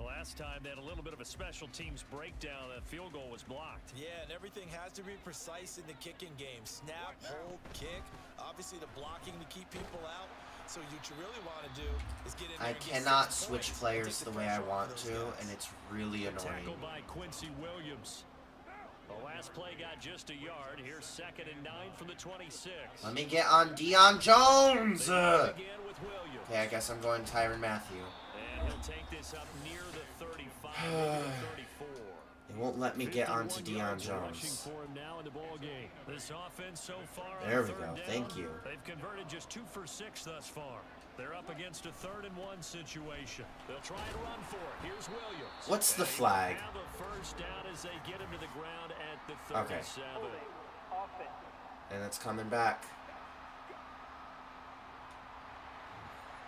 Last time they had a little bit of a special teams breakdown. That field goal was blocked. Yeah, and everything has to be precise in the kicking game. Snap, hold, kick. Obviously the blocking to keep people out. So what you really want to do is get in there I and get cannot 6 switch points players and take the way I pressure off want those to, guys. and it's really annoying. Tackle by Quincy Williams. The last play got just a yard. Here's 2nd and 9 from the 26. Let me get on Deion Jones! Again with Williams. Okay, I guess I'm going Tyrann Mathieu. And he'll take this up near the 35, maybe the 34. They won't let me get onto 51 Deion yards rushing Jones. for him now in the ball game. This offense so far There on we 3rd go. down, Thank you. They've converted just 2 for 6 thus far. They're up against a 3rd and 1 situation. They'll try and run for it. Here's Williams. What's the And flag? have a first down as they get him to the ground at the 37. Okay. And it's coming back.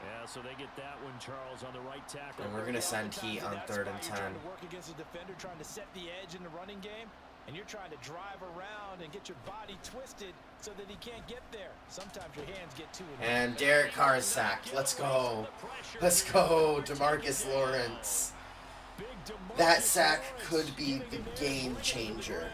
Yeah, so they get that one, Charles, on the right tackle. And we're going to send Heat on 3rd and 10. Trying to work against a defender, trying to set the edge in the running game, and you're trying to drive around and get your body twisted so that he can't get there. Sometimes your hands get too involved. And Derek Carr is sacked. Let's go. Let's go, DeMarcus Lawrence. That sack could be the game changer.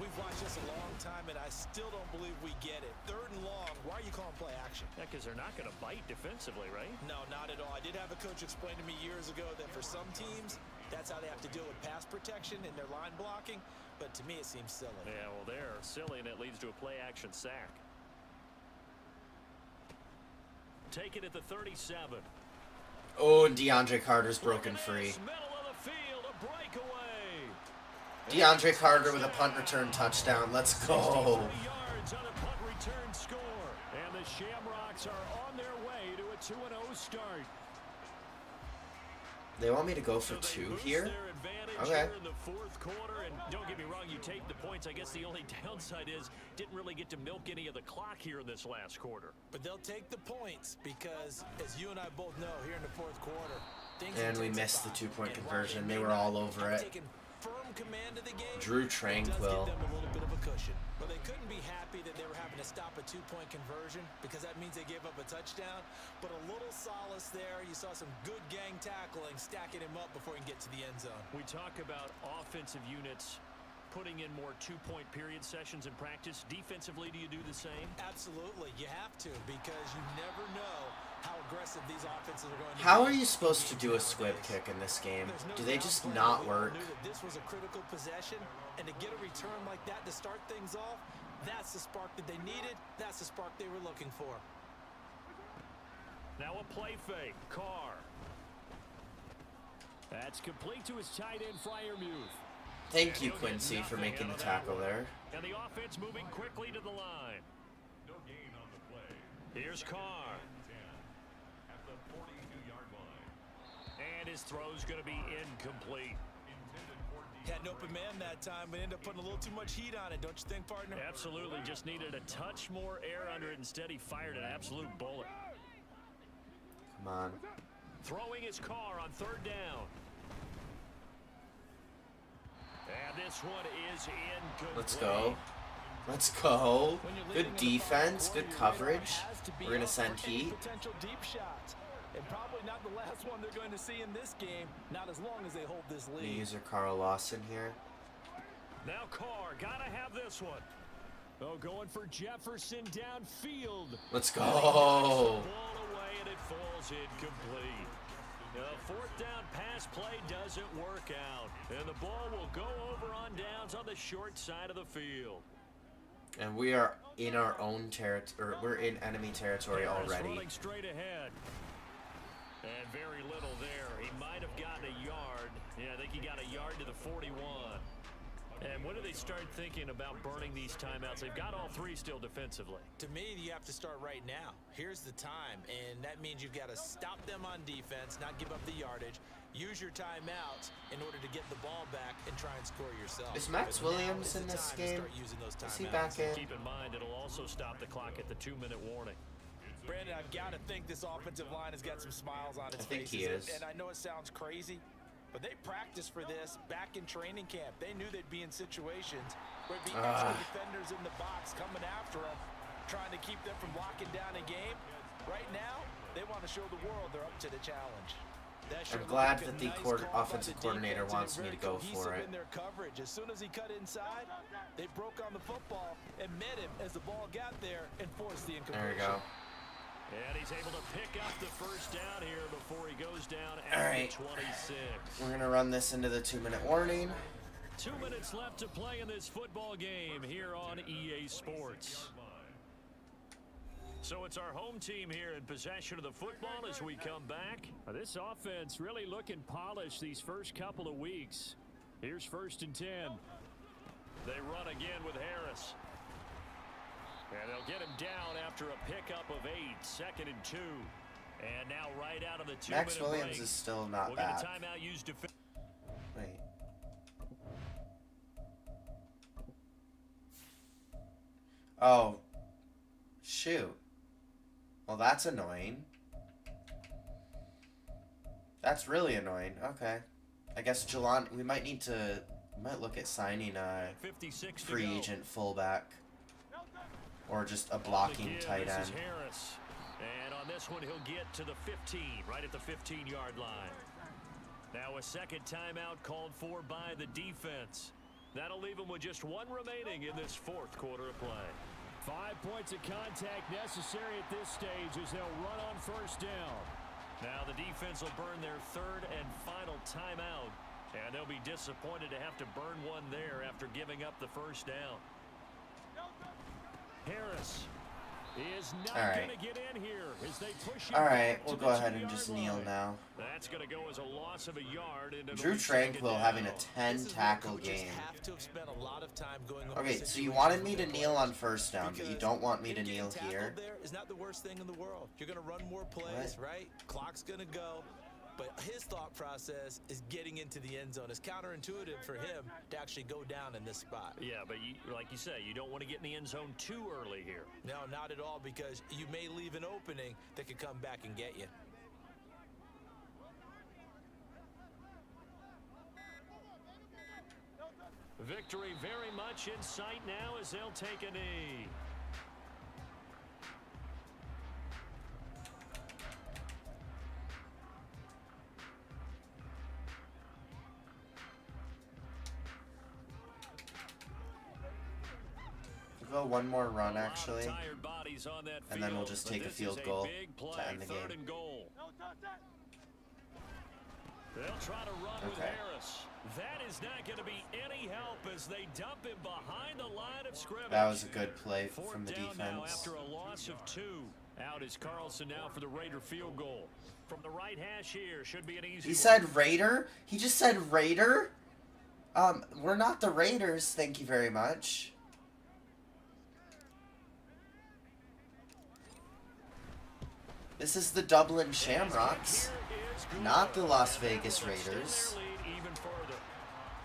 We've watched this a long time, and I still don't believe we get it. 3rd and long. Why are you calling play action? Yeah, because they're not going to bite defensively, right? No, not at all. I did have a coach explain to me years ago that for some teams, that's how they have to deal with pass protection and their line blocking. But to me, it seems silly. Yeah, well, they're silly, and it leads to a play-action sack. Take it at the 37. Oh, and DeAndre Carter's broken free. Middle of the field, a breakaway. DeAndre Carter with a punt return touchdown. Let's go. 60 yards on a punt return score. And the Shamrocks are on their way to a 2-0 start. They want me to go for So they 2 boost here? their advantage Okay. here in the 4th quarter, and don't get me wrong, you take the points. I guess the only downside is didn't really get to milk any of the clock here in this last quarter. But they'll take the points because, as you and I both know, here in the 4th quarter, things And we intensify. missed the 2-point And conversion. while They may were not all over have it. taken firm command of the game, Drew it does Tranquil. give them a little bit of a cushion. But they couldn't be happy that they were having to stop a 2-point conversion because that means they gave up a touchdown. But a little solace there. You saw some good gang tackling, stacking him up before he can get to the end zone. We talk about offensive units putting in more 2-point period sessions in practice. Defensively, do you do the same? Absolutely. You have to because you never know how aggressive these offenses are going to be. How are you supposed to do a squib kick in this game? There's no Do they doubt just about it. not We all work? knew that this was a critical possession, and to get a return like that to start things off, that's the spark that they needed. That's the spark they were looking for. Now a play fake. Carr. That's complete to his tight end, Freiermuth. Thank you, Quincy, for making the tackle there. And the offense moving quickly to the line. No gain on the play. Here's Carr. 10 at the 42-yard line. And his throw's going to be incomplete. Intended for Had an open man that time, but ended up putting a little too much heat on it, don't you think, partner? Absolutely. Just needed a touch more air under it. Instead, he fired an absolute bullet. Come on. Throwing his Carr on 3rd down. And this one is incomplete. Let's go. Let's go. Good defense, good coverage. We're going to send Heat. Potential deep shots. And probably not the last one they're going to see in this game, not as long as they hold this New lead. user Carl Lawson here. Now Carr, gotta have this one. Oh, going for Jefferson downfield. Let's go. Ball away and it falls incomplete. The 4th down pass play doesn't work out. And the ball will go over on downs on the short side of the field. And we are in our own territory. We're in enemy territory already. Rolling straight ahead. And very little there. He might have gotten a yard. Yeah, I think he got a yard to the 41. And when do they start thinking about burning these timeouts? They've got all 3 still defensively. To me, you have to start right now. Here's the time, and that means you've got to stop them on defense, not give up the yardage, use your timeouts in order to get the ball back and try and score yourself. Is Max Because now Williams is in the this time to game? start using those Is he timeouts. back in? Keep in mind, it'll also stop the clock at the 2-minute warning. Brandon, I've got to think this offensive line has got some smiles on its I think he faces. is. And I know it sounds crazy, but they practiced for this back in training camp. They knew they'd be in situations where it'd be extra defenders in the box coming after them, trying to keep them from locking down a game. Right now, they want to show the world they're up to the challenge. I'm glad that the offensive coordinator wants me to go for it. In their coverage. As soon as he cut inside, they broke on the football and met him as the ball got there and forced the incompletion. There we go. And he's able to pick up the first down here before he goes down All at right. the 26. We're going to run this into the 2-minute warning. 2 minutes left to play in this football game here on EA Sports. So it's our home team here in possession of the football as we come back. This offense really looking polished these first couple of weeks. Here's 1st and 10. They run again with Harris. And they'll get him down after a pickup of 8, 2nd and 2. And now right out of the 2-minute break. Max Williams is still not we'll bad. Get a timeout used to Wait. Oh. Shoot. Well, that's annoying. That's really annoying. Okay. I guess Jelon, we might look at signing a free agent fullback. Or just a blocking tight end. Harris. And on this one, he'll get to the 15, right at the 15-yard line. Now a second timeout called for by the defense. That'll leave him with just 1 remaining in this 4th quarter of play. 5 points of contact necessary at this stage as they'll run on 1st down. Now the defense will burn their 3rd and final timeout. And they'll be disappointed to have to burn one there after giving up the 1st down. Harris is not going to get in here as they push him. All right, we'll go ahead and just kneel now. That's going to go as a loss of a yard. Drew Tranquil having a 10-tackle game. Have to have spent a lot of time going over Okay, so you wanted me to kneel on 1st down, but you don't want me to kneel here. There is not the worst thing in the world. You're going to run more plays, right? Clock's going to go. But his thought process is getting into the end zone. It's counterintuitive for him to actually go down in this spot. Yeah, but like you say, you don't want to get in the end zone too early here. No, not at all, because you may leave an opening that could come back and get you. Victory very much in sight now as they'll take a knee. Go one more run, actually, and then we'll just take a field goal to end the game. They'll try to run with Harris. That is not going to be any help as they dump him behind the line of scrimmage. That was a good play from the defense. Now after a loss of 2. Out is Carlson now for the Raider field goal. From the right hash here, should be an easy He said Raider? He just said Raider? We're not the Raiders, thank you very much. This is the Dublin Shamrocks, not the Las Vegas Raiders.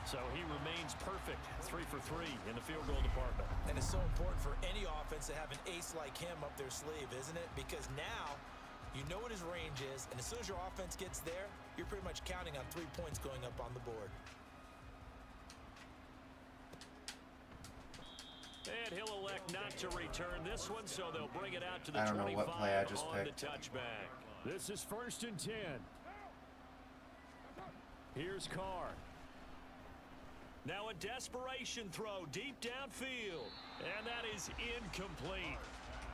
So he remains perfect, 3 for 3 in the field goal department. And it's so important for any offense to have an ace like him up their sleeve, isn't it? Because now you know what his range is, and as soon as your offense gets there, you're pretty much counting on 3 points going up on the board. And he'll elect not to return this one, so they'll bring it out to the 25 I don't know what play I just on picked. the touchback. This is 1st and 10. Here's Carr. Now a desperation throw deep downfield, and that is incomplete.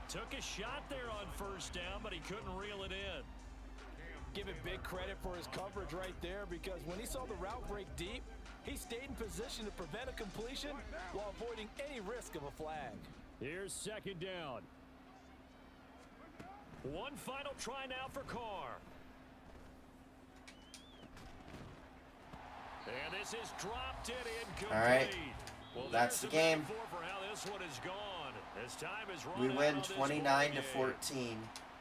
Took a shot there on 1st down, but he couldn't reel it in. Give him big credit for his coverage right there, because when he saw the route break deep, he stayed in position to prevent a completion while avoiding any risk of a flag. Here's 2nd down. One final try now for Carr. And this is dropped in incomplete. All right, well, that's the game. For how this one is gone. As time is We run win 29-14.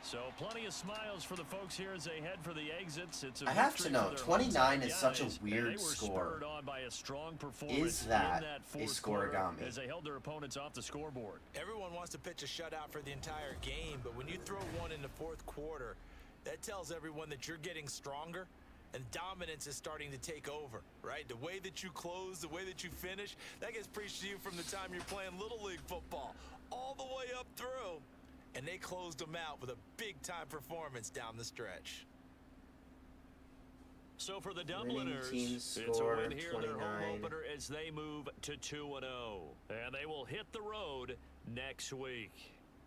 So plenty of smiles for the folks here as they head for the exits. It's a I have to know, victory for their 29 hometown is such a guys, and weird they were score. spurred on by a strong performance Is that in that a fourth quarter scoregami? as they held their opponents off the scoreboard. Everyone wants to pitch a shutout for the entire game, but when you throw one in the 4th quarter, that tells everyone that you're getting stronger and dominance is starting to take over, right? The way that you close, the way that you finish, that gets preached to you from the time you're playing Little League football all the way up through. And they closed them out with a big-time performance down the stretch. So for the Winning Dubliners, teams it's a score win here in their home 29. opener as they move to 2-0. And they will hit the road next week.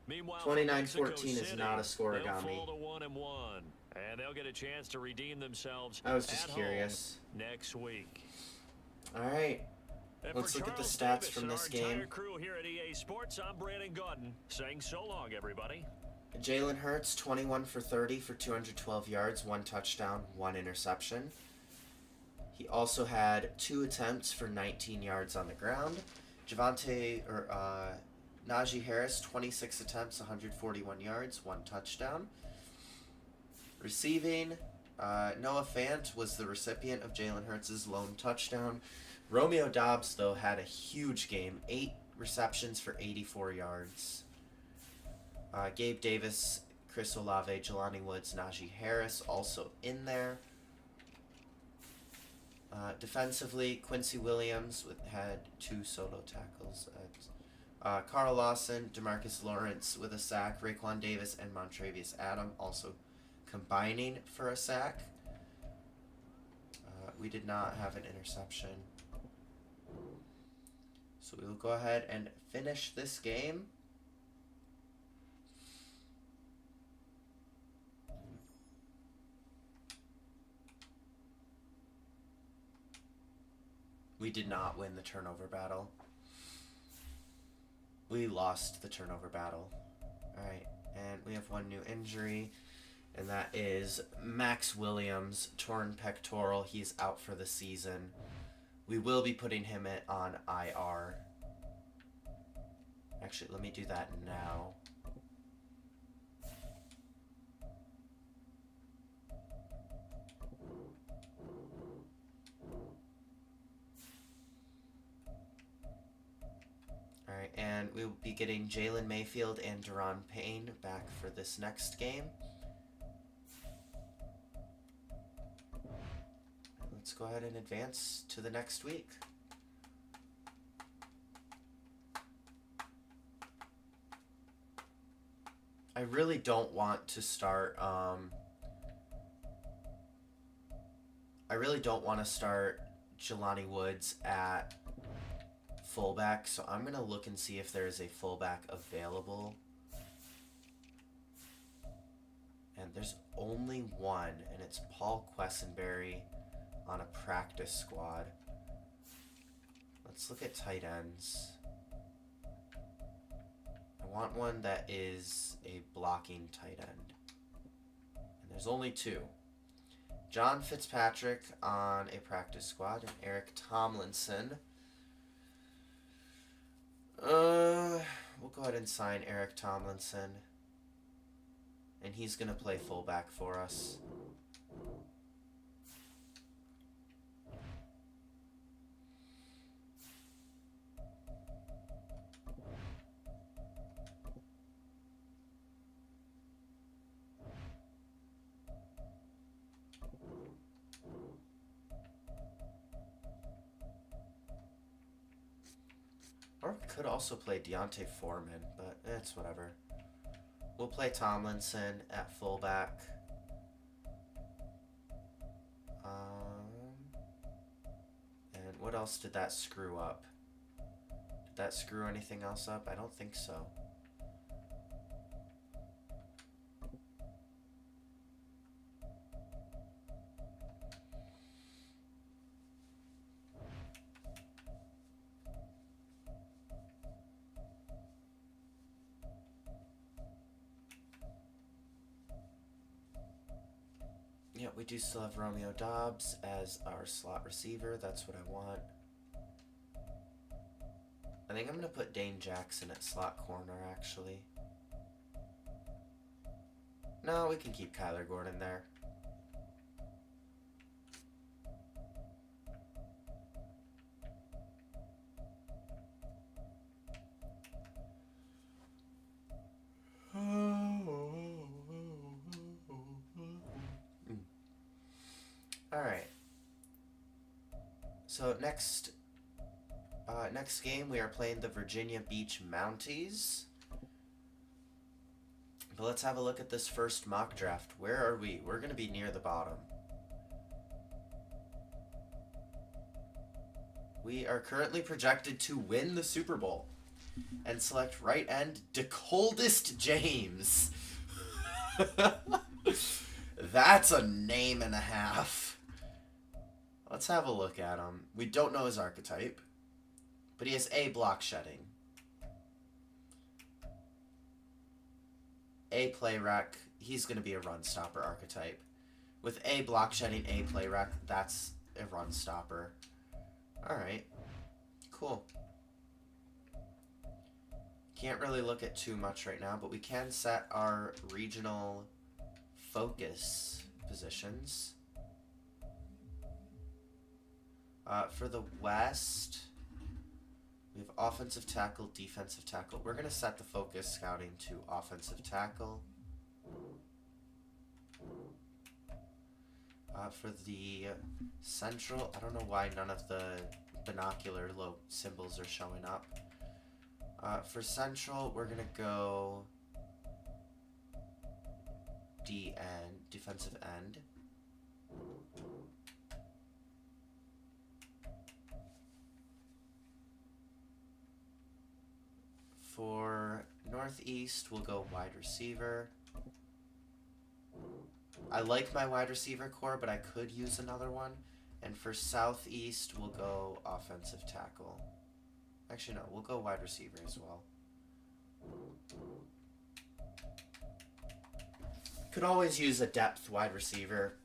Meanwhile, 29-14 is not a scorigami. They'll fall to 1-1, and they'll get a chance to redeem themselves. I was just curious. Next week. All right. And Let's for look at the Charles stats Davis from and this our game. entire crew here at EA Sports, I'm Brandon Gaudin saying so long, everybody. Jalen Hurts, 21 for 30 for 212 yards, 1 touchdown, 1 interception. He also had 2 attempts for 19 yards on the ground. Najee Harris, 26 attempts, 141 yards, 1 touchdown. Receiving, Noah Fant was the recipient of Jalen Hurts' lone touchdown. Romeo Doubs, though, had a huge game, 8 receptions for 84 yards. Gabe Davis, Chris Olave, Jelani Woods, Najee Harris also in there. Defensively, Quincy Williams had 2 solo tackles. Carl Lawson, DeMarcus Lawrence with a sack. Raekwon Davis and Montravius Adam also combining for a sack. We did not have an interception. So we will go ahead and finish this game. We did not win the turnover battle. We lost the turnover battle. Alright, and we have one new injury, and that is Max Williams, torn pectoral. He's out for the season. We will be putting him on IR. Actually, let me do that now. Alright, and we will be getting Jalen Mayfield and Deron Payne back for this next game. Let's go ahead and advance to the next week. I really don't want to start, Jelani Woods at fullback, so I'm going to look and see if there is a fullback available. And there's only one, and it's Paul Quessenberry on a practice squad. Let's look at tight ends. I want one that is a blocking tight end. And there's only 2. John Fitzpatrick on a practice squad and Eric Tomlinson. We'll go ahead and sign Eric Tomlinson. And he's going to play fullback for us. Or we could also play Deontay Foreman, but it's whatever. We'll play Tomlinson at fullback. And what else did that screw up? Did that screw anything else up? I don't think so. Yeah, we do still have Romeo Doubs as our slot receiver. That's what I want. I think I'm going to put Dane Jackson at slot corner, actually. No, we can keep Kyler Gordon there. Alright. So next game we are playing the Virginia Beach Mounties. But let's have a look at this first mock draft. Where are we? We're going to be near the bottom. We are currently projected to win the Super Bowl. And select right end, DeColdest James. That's a name and a half. Let's have a look at him. We don't know his archetype, but he has A, block shedding, A, play rec. He's going to be a run stopper archetype. With A, block shedding, A, play rec, that's a run stopper. Alright, cool. Can't really look at too much right now, but we can set our regional focus positions. For the West, we have offensive tackle, defensive tackle. We're going to set the focus scouting to offensive tackle. For the Central, I don't know why none of the binocular low symbols are showing up. For Central, we're going to go DN, defensive end. For Northeast, we'll go wide receiver. I like my wide receiver core, but I could use another one. And for Southeast, we'll go offensive tackle. Actually, no, we'll go wide receiver as well. Could always use a depth wide receiver.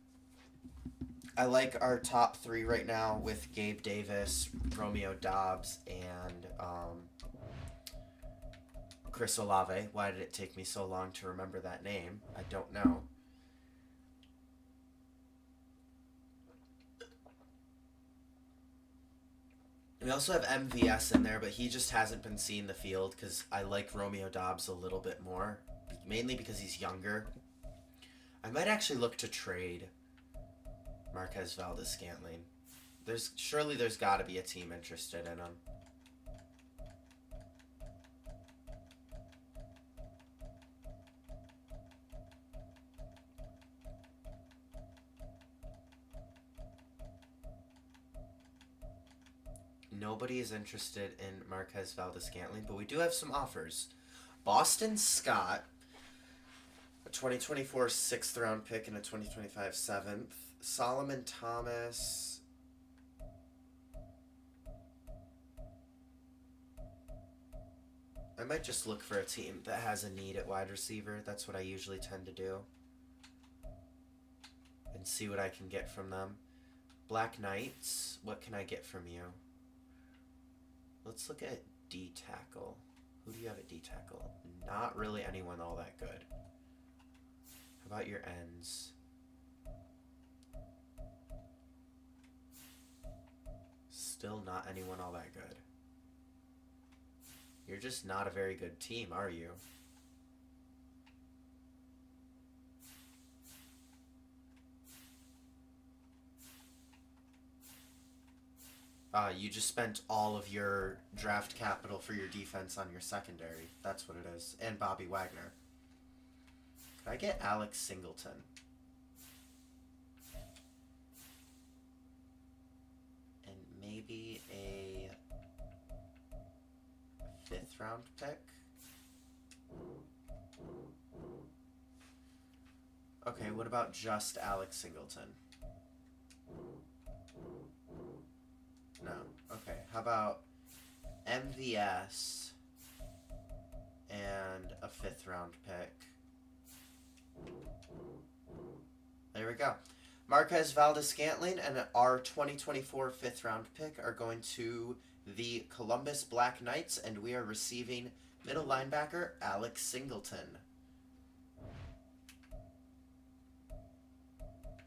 I like our top three right now with Gabe Davis, Romeo Doubs, and Chris Olave. Why did it take me so long to remember that name? I don't know. We also have MVS in there, but he just hasn't been seeing the field because I like Romeo Doubs a little bit more, mainly because he's younger. I might actually look to trade Marquez Valdes-Scantling. Surely there's got to be a team interested in him. Nobody is interested in Marquez Valdes-Scantling, but we do have some offers. Boston Scott, a 2024 6th round pick and a 2025 7th. Solomon Thomas. I might just look for a team that has a need at wide receiver. That's what I usually tend to do. And see what I can get from them. Black Knights, what can I get from you? Let's look at D tackle. Who do you have at D tackle? Not really anyone all that good. How about your ends? Still not anyone all that good. You're just not a very good team, are you? You just spent all of your draft capital for your defense on your secondary. That's what it is. And Bobby Wagner. Could I get Alex Singleton? And maybe a 5th round pick? Okay, what about just Alex Singleton? No. Okay, how about MVS and a 5th round pick? There we go. Marquez Valdes-Scantling and our 2024 5th round pick are going to the Columbus Black Knights, and we are receiving middle linebacker Alex Singleton.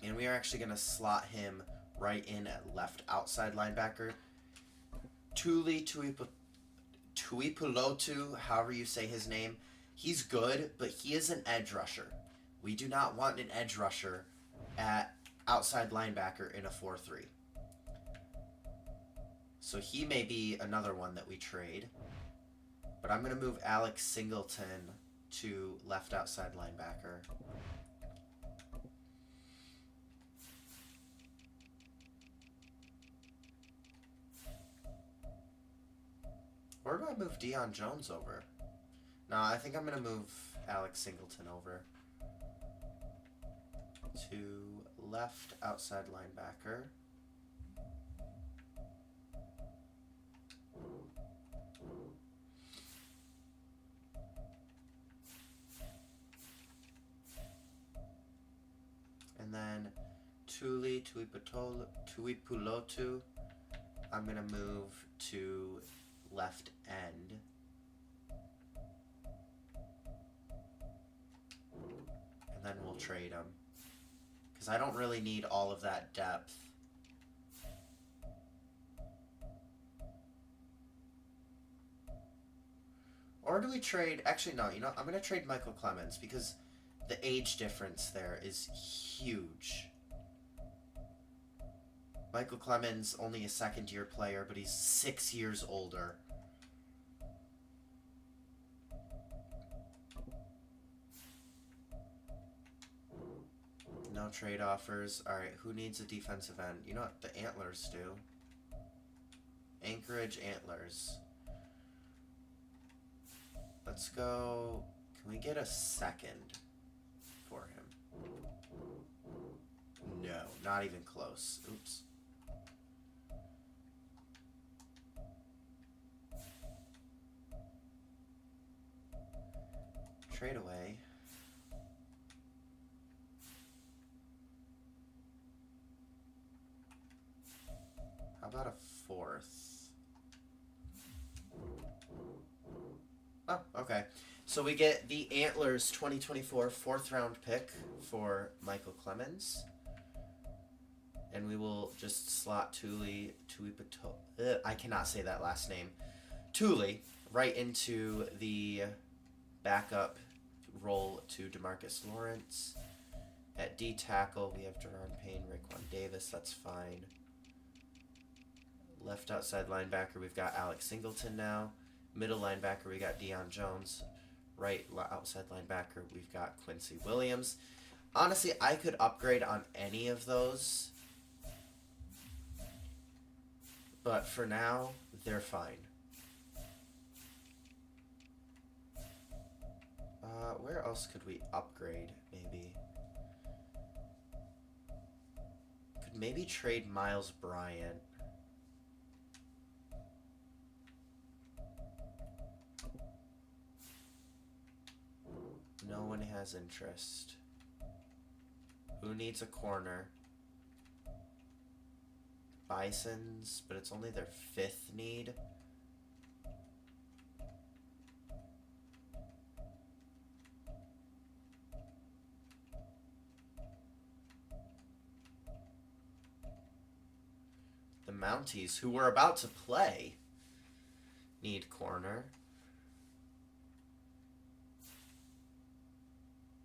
And we are actually going to slot him right in at left outside linebacker. Tuli Tuipulotu, however you say his name, he's good, but he is an edge rusher. We do not want an edge rusher at outside linebacker in a 4-3. So he may be another one that we trade. But I'm going to move Alex Singleton to left outside linebacker. Or do I move Deion Jones over? No, I think I'm going to move Alex Singleton over to left outside linebacker. And then Tuipulotu, I'm going to move to left end. And then we'll trade him. Because I don't really need all of that depth. Or do we trade... Actually, no. You know, I'm going to trade Michael Clemens because the age difference there is huge. Michael Clemens, only a second-year player, but he's 6 years older. No trade offers. Alright, who needs a defensive end? You know what? The Antlers do. Anchorage Antlers. Let's go... Can we get a second for him? No, not even close. Oops. Trade away. How about a fourth? Oh, okay. So we get the Antlers 2024 fourth round pick for Michael Clemens. And we will just slot I cannot say that last name. Thule right into the backup role to DeMarcus Lawrence. At D tackle, we have Jerron Payne, Raekwon Davis. That's fine. Left outside linebacker, we've got Alex Singleton now. Middle linebacker, we got Deion Jones. Right outside linebacker, we've got Quincy Williams. Honestly, I could upgrade on any of those. But for now, they're fine. Where else could we upgrade, maybe? Could maybe trade Miles Bryant. No one has interest. Who needs a corner? Bisons, but it's only their fifth need. The Mounties, who we're about to play, need corner.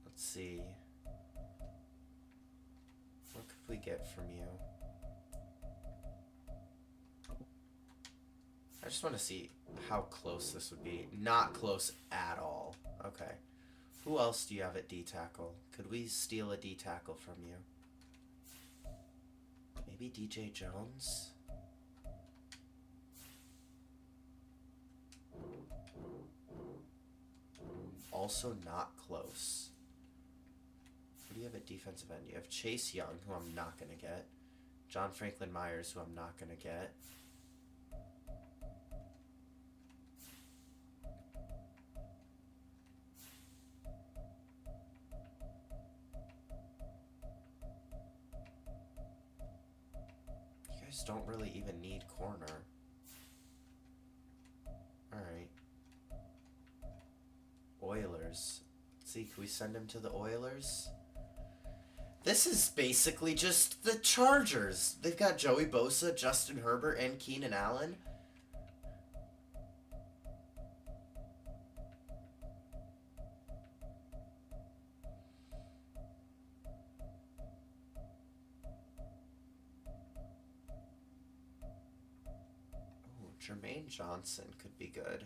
Let's see. What could we get from you? I just want to see how close this would be. Not close at all. Okay. Who else do you have at D-tackle? Could we steal a D-tackle from you? Maybe DJ Jones? Also not close. Who do you have at defensive end? You have Chase Young, who I'm not going to get. John Franklin Myers, who I'm not going to get. You guys don't really even need corner. Alright. Oilers. Let's see, can we send him to the Oilers? This is basically just the Chargers. They've got Joey Bosa, Justin Herbert, and Keenan Allen. Oh, Jermaine Johnson could be good.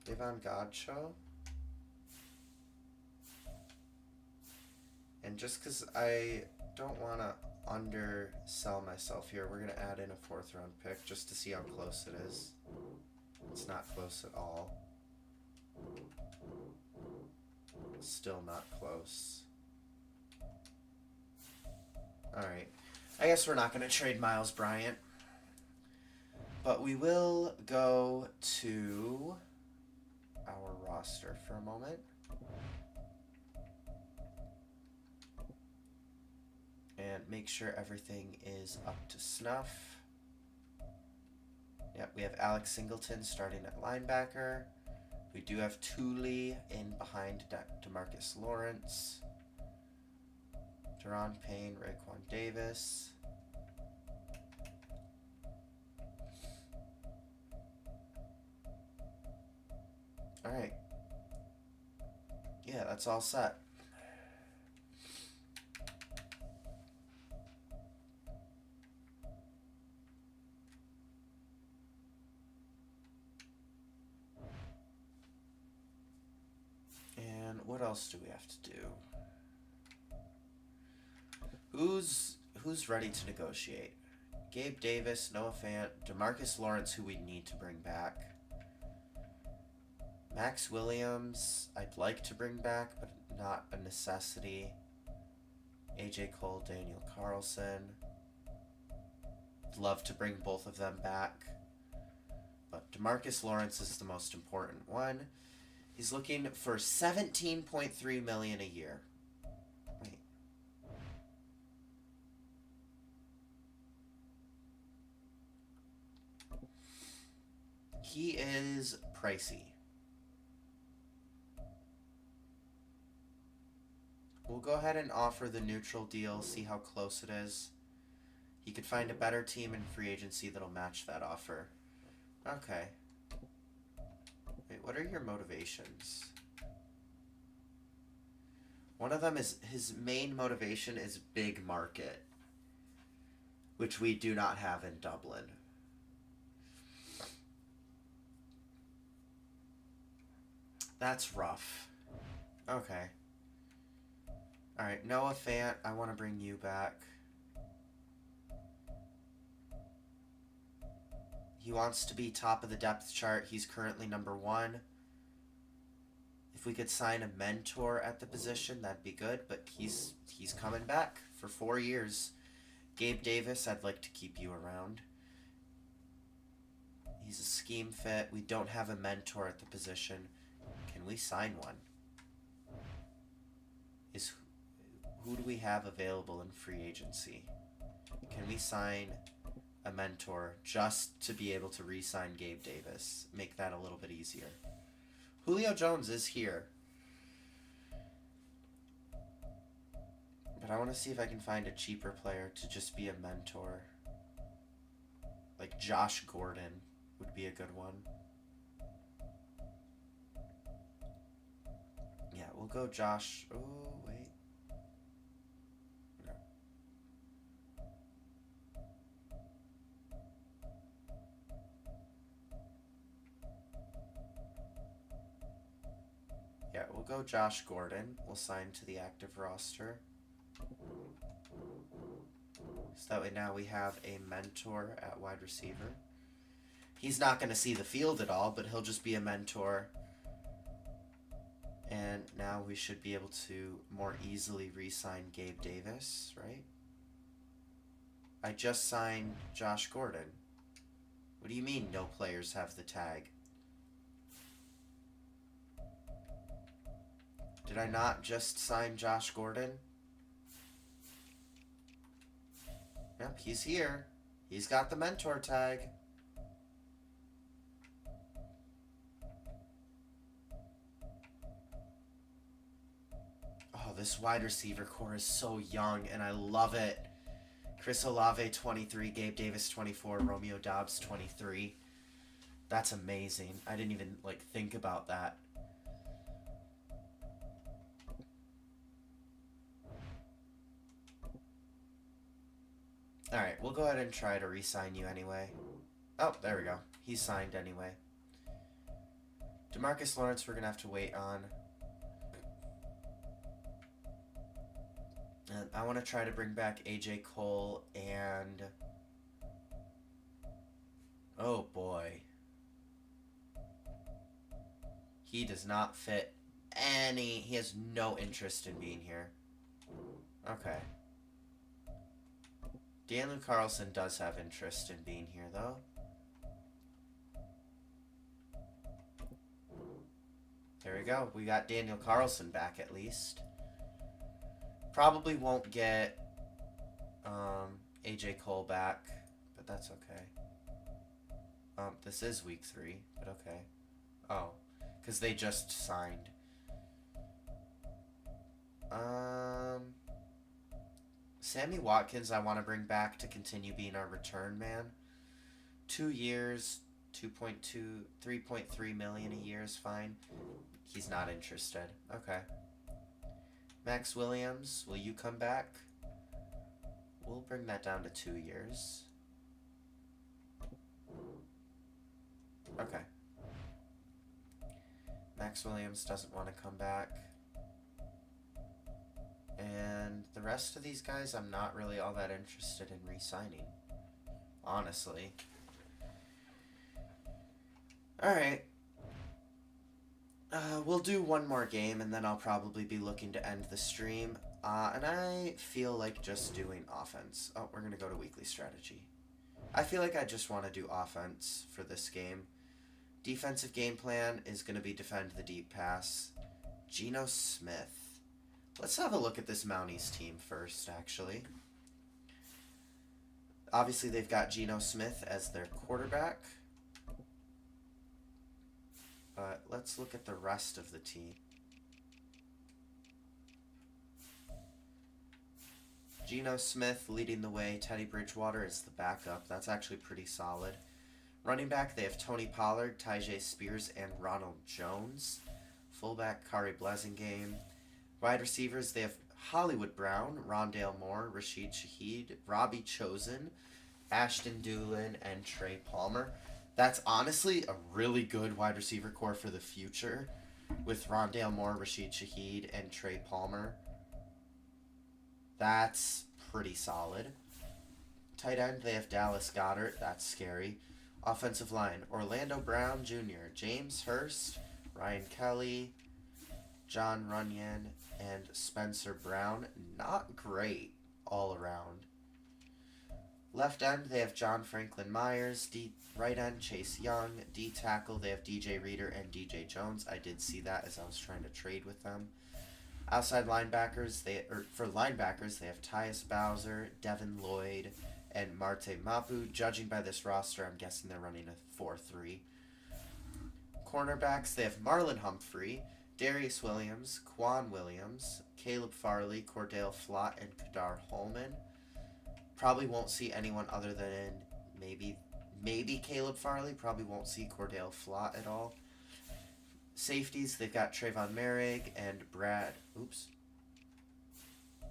Devon Godchaux. And just because I don't want to undersell myself here. We're going to add in a 4th round pick just to see how close it is. It's not close at all. Still not close. Alright. I guess we're not going to trade Miles Bryant. But we will go to our roster for a moment. And make sure everything is up to snuff. Yep, we have Alex Singleton starting at linebacker. We do have Thule in behind DeMarcus Lawrence. Deron Payne, Raekwon Davis. Alright. Yeah, that's all set. And what else do we have to do? Who's ready to negotiate? Gabe Davis, Noah Fant, DeMarcus Lawrence, who we need to bring back. Max Williams, I'd like to bring back, but not a necessity. AJ Cole, Daniel Carlson. I'd love to bring both of them back. But DeMarcus Lawrence is the most important one. He's looking for $17.3 million a year. Wait. He is pricey. We'll go ahead and offer the neutral deal, see how close it is. He could find a better team in free agency that'll match that offer. Okay. Wait, what are your motivations? One of them is his main motivation is big market, which we do not have in Dublin. That's rough. Okay. Alright, Noah Fant, I want to bring you back. He wants to be top of the depth chart. He's currently number 1. If we could sign a mentor at the position, that'd be good, but he's coming back for 4 years. Gabe Davis, I'd like to keep you around. He's a scheme fit. We don't have a mentor at the position. Can we sign one? Who do we have available in free agency? Can we sign a mentor just to be able to re-sign Gabe Davis? Make that a little bit easier. Julio Jones is here. But I want to see if I can find a cheaper player to just be a mentor. Like Josh Gordon would be a good one. Yeah, we'll go Josh. Oh, wait. No. Yeah, we'll go Josh Gordon. We'll sign to the active roster. So that way now we have a mentor at wide receiver. He's not going to see the field at all, but he'll just be a mentor. And now we should be able to more easily re-sign Gabe Davis, right? I just signed Josh Gordon. What do you mean no players have the tag? Did I not just sign Josh Gordon? Yep, he's here. He's got the mentor tag. Oh, this wide receiver core is so young, and I love it. Chris Olave, 23. Gabe Davis, 24. Romeo Doubs, 23. That's amazing. I didn't even, think about that. Alright, we'll go ahead and try to re-sign you anyway. Oh, there we go. He's signed anyway. DeMarcus Lawrence we're going to have to wait on. And I want to try to bring back AJ Cole and... Oh boy. He does not fit any... He has no interest in being here. Okay. Daniel Carlson does have interest in being here, though. There we go. We got Daniel Carlson back, at least. Probably won't get AJ Cole back, but that's okay. This is week 3, but okay. Oh, because they just signed. Sammy Watkins I want to bring back to continue being our return man. 2 years, 3.3 million a year is fine. He's not interested. Okay. Max Williams, will you come back? We'll bring that down to 2 years. Okay. Max Williams doesn't want to come back. And the rest of these guys, I'm not really all that interested in re-signing. Honestly. Alright. We'll do one more game, and then I'll probably be looking to end the stream. And I feel like just doing offense. Oh, we're going to go to weekly strategy. I feel like I just want to do offense for this game. Defensive game plan is going to be defend the deep pass. Geno Smith. Let's have a look at this Mounties team first, actually. Obviously, they've got Geno Smith as their quarterback. But let's look at the rest of the team. Geno Smith leading the way. Teddy Bridgewater is the backup. That's actually pretty solid. Running back, they have Tony Pollard, Tyjae Spears, and Ronald Jones. Fullback, Kari Blessingame. Wide receivers, they have Hollywood Brown, Rondale Moore, Rashid Shaheed, Robbie Chosen, Ashton Doolin, and Trey Palmer. That's honestly a really good wide receiver core for the future with Rondale Moore, Rashid Shaheed, and Trey Palmer. That's pretty solid. Tight end, they have Dallas Goedert. That's scary. Offensive line, Orlando Brown Jr., James Hurst, Ryan Kelly, John Runyon, and Spencer Brown. Not great all around. Left end, they have John Franklin Myers. Right end, Chase Young. D tackle, they have DJ Reader and DJ Jones. I did see that as I was trying to trade with them. Outside linebackers, for linebackers, they have Tyus Bowser, Devin Lloyd, and Marte Mapu. Judging by this roster, I'm guessing they're running a 4-3. Cornerbacks, they have Marlon Humphrey, Darius Williams, Quan Williams, Caleb Farley, Cordell Flott, and Kadar Holman. Probably won't see anyone other than maybe Caleb Farley. Probably won't see Cordell Flott at all. Safeties, they've got Trayvon Merrig and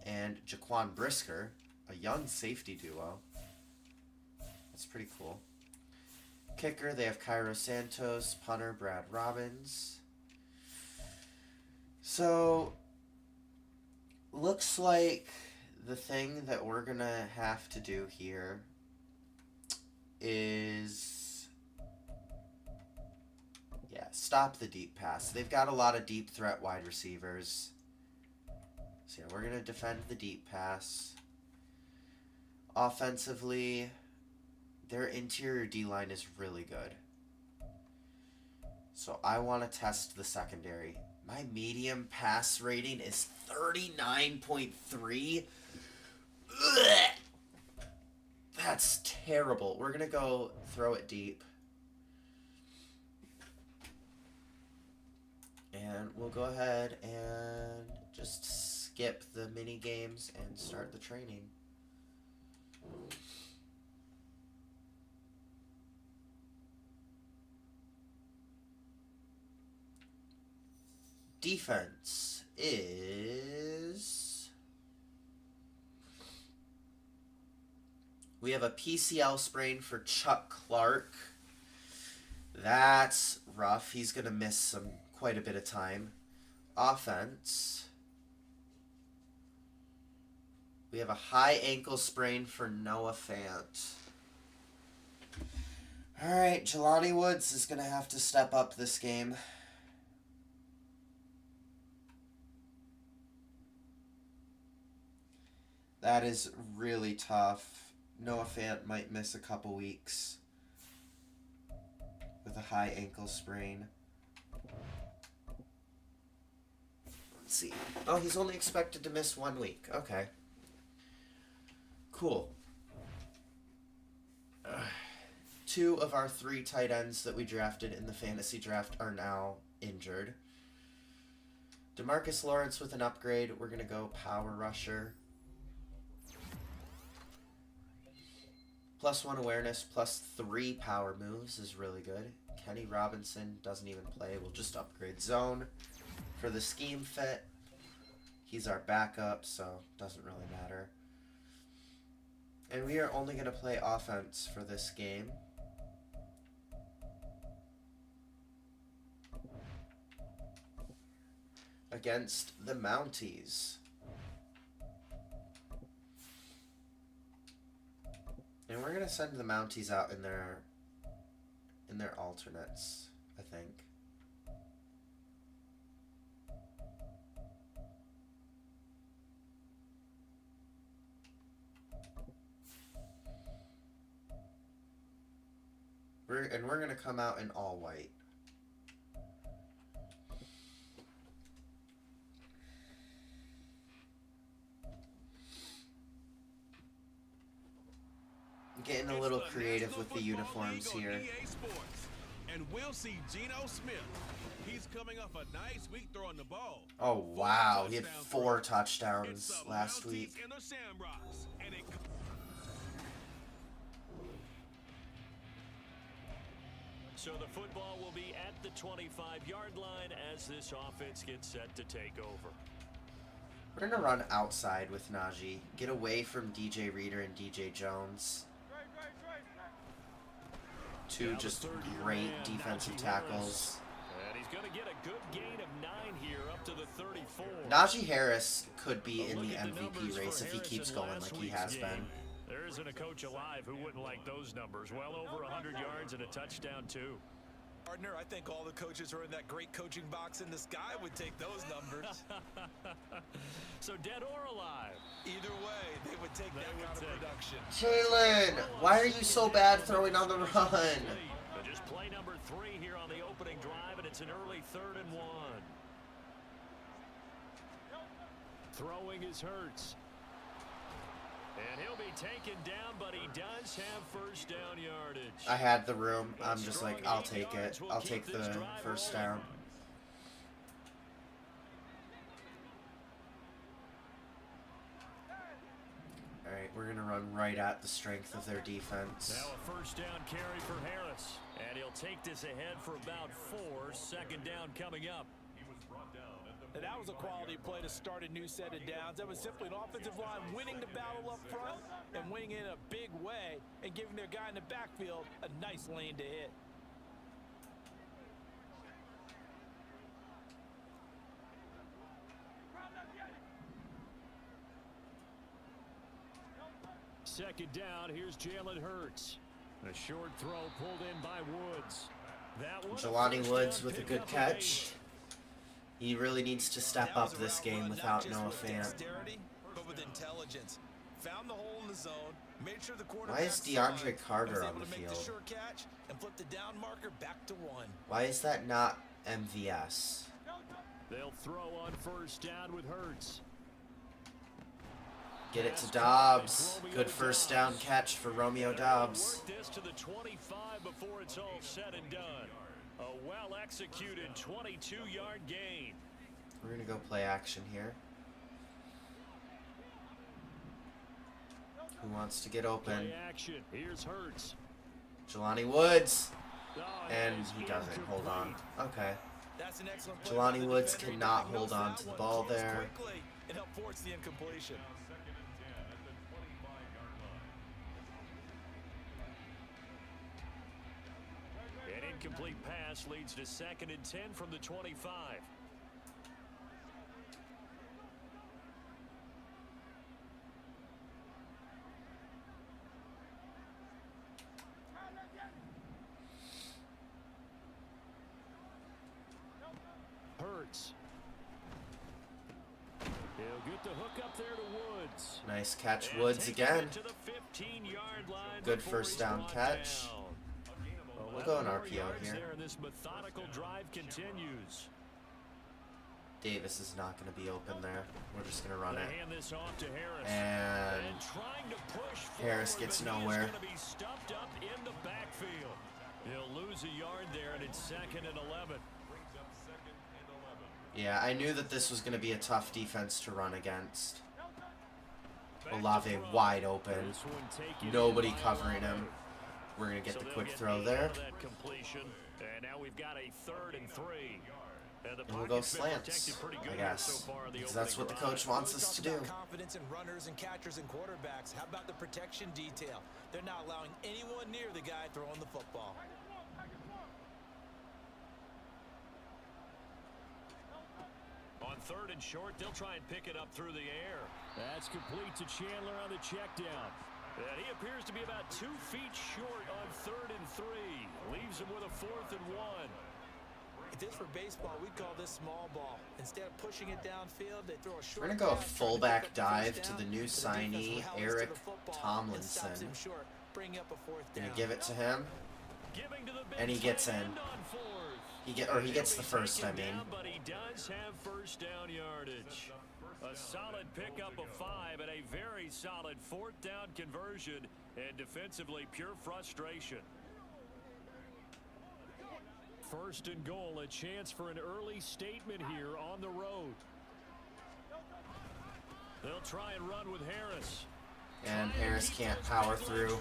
and Jaquan Brisker, a young safety duo. That's pretty cool. Kicker, they have Cairo Santos, punter Brad Robbins. So, looks like the thing that we're going to have to do here is, stop the deep pass. They've got a lot of deep threat wide receivers. So, we're going to defend the deep pass. Offensively, their interior D-line is really good. So, I want to test the secondary. My medium pass rating is 39.3. That's terrible. We're going to go throw it deep. And we'll go ahead and just skip the mini games and start the training. Defense is... We have a PCL sprain for Chuck Clark. That's rough. He's going to miss quite a bit of time. Offense. We have a high ankle sprain for Noah Fant. Alright, Jelani Woods is going to have to step up this game. That is really tough. Noah Fant might miss a couple weeks with a high ankle sprain. Let's see. Oh, he's only expected to miss 1 week. Okay. Cool. 2 of our 3 tight ends that we drafted in the fantasy draft are now injured. DeMarcus Lawrence with an upgrade. We're going to go power rusher. +1 awareness, +3 power moves is really good. Kenny Robinson doesn't even play. We'll just upgrade zone for the scheme fit. He's our backup, so doesn't really matter. And we are only going to play offense for this game. Against the Mounties. And we're going to send the Mounties out in their alternates, I think. We're going to come out in all white. Getting a little creative with the uniforms here. And we'll see Geno Smith. He's coming off a nice week throwing the ball. Oh wow, he had 4 touchdowns last week. So the football will be at the 25-yard line as this offense gets set to take over. We're going to run outside with Najee. Get away from DJ Reader and DJ Jones. 2 just great defensive tackles. And he's going to get a good gain of 9 here up to the 34. Najee Harris could be in the MVP race if he keeps going like he has been. There isn't a coach alive who wouldn't like those numbers. Well over 100 yards and a touchdown, too. Partner, I think all the coaches who are in that great coaching box in the sky would take those numbers. So dead or alive? Either way, they would take that kind of production. Jalen, why are you so bad throwing on the run? But just play number 3 here on the opening drive, and it's an early 3rd and 1. Throwing is Hurts. And he'll be taken down, but he does have first down yardage. I had the room. I'm just like, I'll take it. I'll take the first down. Alright, we're going to run right at the strength of their defense. Now a first down carry for Harris. And he'll take this ahead for about 4. Second down coming up. And that was a quality play to start a new set of downs. That was simply an offensive line winning the battle up front and winning in a big way and giving their guy in the backfield a nice lane to hit. Second down, here's Jalen Hurts. A short throw pulled in by Woods. That one, Jelani Woods with a good catch. He really needs to step up this game without Noah Fant. But with intelligence. Found the hole in the zone, made sure the Why is DeAndre Carter on the field? field? The sure catch and flip the down marker back to 1. Why is that not MVS? They'll throw on first down with Hurts. Get it to Dobbs. Good first down catch for Romeo Dobbs. Work this to the 25 before it's all said and done. A well-executed 22-yard gain. We're going to go play action here. Who wants to get open? Play action. Here's Hurts. Jelani Woods. Oh, And he doesn't. Hold on. Okay. That's an excellent play. Jelani Woods cannot hold on to the ball there. And help force the incompletion. An incomplete pass leads to 2nd and 10 from the 25. with the hook up there to Woods. Nice catch, And Woods taking again. it to the 15-yard line Good before first he's down brought catch. down. We'll go an 11 more RPO yards here. there, and this methodical drive continues. Davis is not going to be open there. We're just going to run They it. hand this off to Harris. And trying to push Harris forward, gets but he is nowhere. going to be stuffed up in the backfield. He'll lose a yard there, and it's 2nd and 11. Yeah, I knew that this was going to be a tough defense to run against. Olave wide open. Nobody covering him. We're going to get the quick throw there. And now we've got a 3rd and 3. And we'll go slants, I guess, because that's what the coach wants us to do. Confidence in runners and catchers and quarterbacks. How about the protection detail? They're not allowing anyone near the guy throwing the football. On 3rd and short, they'll try and pick it up through the air. That's complete to Chandler on the check down. And he appears to be about 2 feet short on 3rd and 3. Leaves him with a 4th and 1. If this were baseball, we'd call this small ball. Instead of pushing it downfield, they throw a short. We're going to go a pass, fullback trying dive pick to up the the new first down, but the defense signee, will help us to Eric the football and Tomlinson. stops him short, bring up a 4th down. Going to give it to him. Giving to the big And he gets tight in. end on 4th. He gets the first, I mean. Down, but he does have first down yardage. A solid pickup of 5 and a very solid 4th down conversion, and defensively pure frustration. 1st and goal, a chance for an early statement here on the road. They'll try and run with Harris. And Harris can't power through.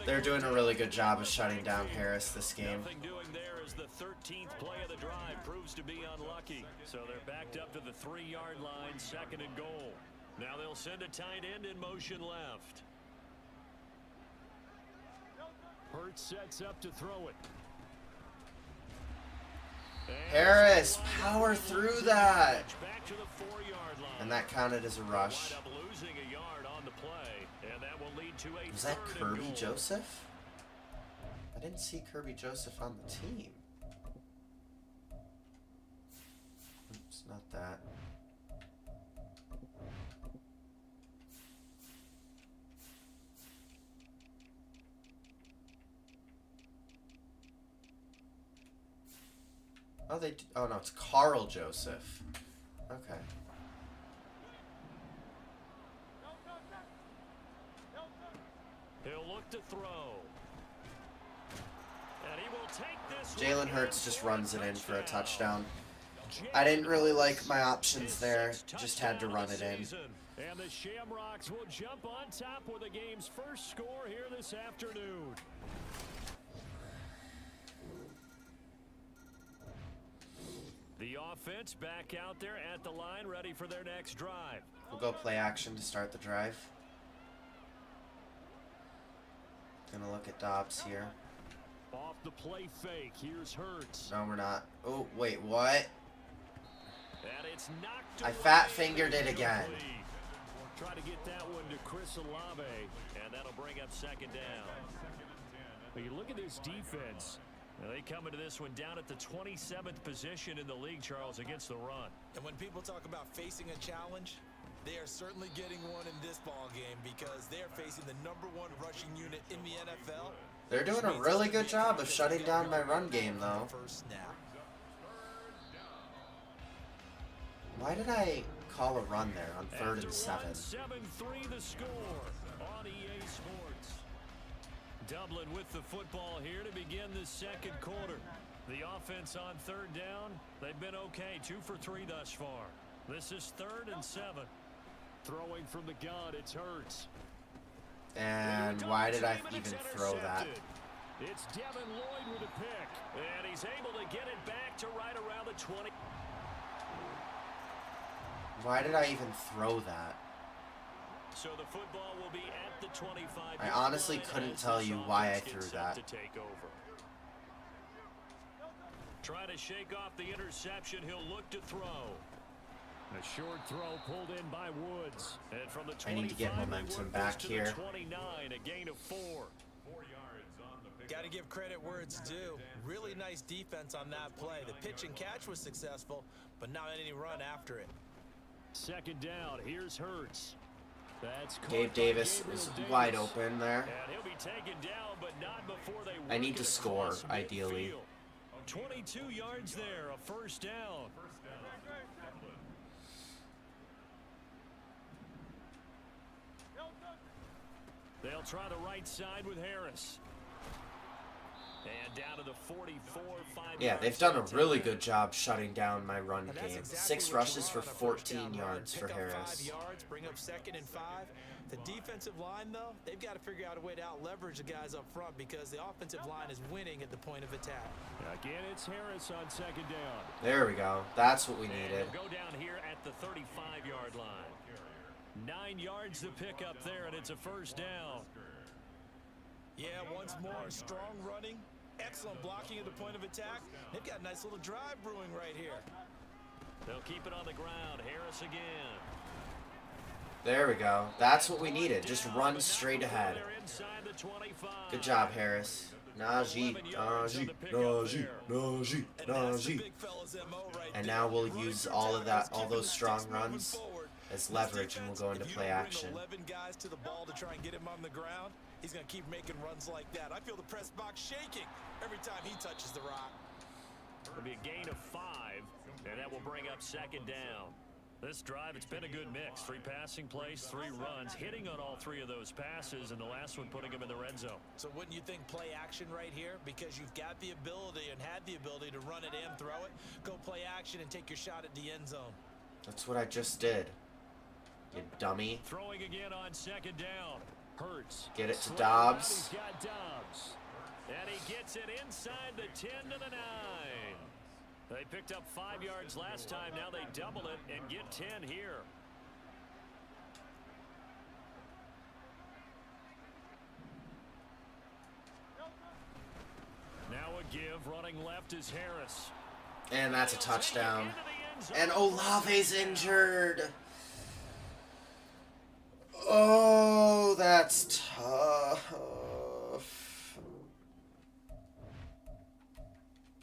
They're doing a really good job of shutting down Harris this game. Nothing doing there as the 13th play of the drive proves to be unlucky. So they're backed up to the 3-yard line, 2nd and goal. Now they'll send a tight end in motion left. Hurts sets up to throw it. Harris, power through that. Back to the 4-yard line. And that counted as a rush. Wind up losing a yard on the play, and that will lead to a Was that 3rd and Kirby goal. Joseph? I didn't see Kirby Joseph on the team. Oops, not that. Oh no, it's Carl Joseph. Okay. He'll look to throw. And he will take this. Jalen Hurts just runs it in for a touchdown. I didn't really like my options there. Just had to run it in. And the Shamrocks will jump on top with the game's first score here this afternoon. The offense back out there at the line, ready for their next drive. We'll go play action to start the drive. Gonna look at Dobbs here. Off the play fake, here's Hurts. No, we're not. Oh, wait, what? And it's knocked I away. fat-fingered it again. Try to get that one to Chris Olave, and that'll bring up 2nd down. But you look at this defense. Now they come into this one down at the 27th position in the league, Charles, against the run. And when people talk about facing a challenge, they are certainly getting one in this ball game because they are facing the #1 rushing unit in the NFL. They're doing a really good job of shutting down my run game, though. First snap. Why did I call a run there on 3rd and 7? 7-3 the score on EA Sports. Dublin with the football here to begin the 2nd quarter. The offense on 3rd down, they've been okay, 2 for 3 thus far. This is 3rd and 7. Throwing from the gun, it's Hurts. And why did I even throw that? It's Devin Lloyd with a pick, and he's able to get it back to right around the 20. Why did I even throw that? So the football will be at the 25. I honestly couldn't tell you why I threw that. To take over. Try to shake off the interception. He'll look to throw. A short throw pulled in by Woods. And from the 25, I need to get momentum back to here. the 29, a gain of 4. 4 yards on the pick. Got to give credit where it's due. Really nice defense on that play. The pitch and catch was successful, but not any run after it. Second down. Here's Hurts. That's Gabe Davis is wide open there. And he'll be taken down, but not before they I need to work it score, across ideally. midfield. 22 yards there, a first down. They'll try the right side with Harris. And down to the 44, 5 Yeah, they've done a really good job shutting down my run game. 6 rushes for 14 yards for Harris. 5 yards, bring up 2nd and 5. The defensive line, though, they've got to figure out a way to out-leverage the guys up front because the offensive line is winning at the point of attack. Again, it's Harris on 2nd down. There we go. That's what we And needed. he'll go down here at the 35-yard line. 9 yards to pick up there, and it's a first down. Yeah, once more, strong running, excellent blocking at the point of attack. They've got a nice little drive brewing right here. They'll keep it on the ground. Harris again. There we go. That's what we needed. Just run straight ahead. They're inside the 25. Good job, Harris. Najee, Najee, Najee, Najee, Najee. And now we'll use all of that, all those strong runs as leverage, and we'll go into play action. 11 guys to the ball to try and get him on the ground. He's going to keep making runs like that. I feel the press box shaking every time he touches the rock. It'll be a gain of 5, and that will bring up 2nd down. This drive, it's been a good mix. 3 passing plays, 3 runs, hitting on all 3 of those passes, and the last one putting him in the red zone. So wouldn't you think play action right here? Because you've got the ability and had the ability to run it and throw it. Go play action and take your shot at the end zone. That's what I just did. You dummy. Throwing again on 2nd down. Hurts. Get it to Dobbs. He's got Dobbs. And he gets it inside the 10 to the 9. They picked up 5 yards last time. Now they double it and get 10 here. Now a give. Running left is Harris. And that's a touchdown. And Olave's injured. Oh, that's tough.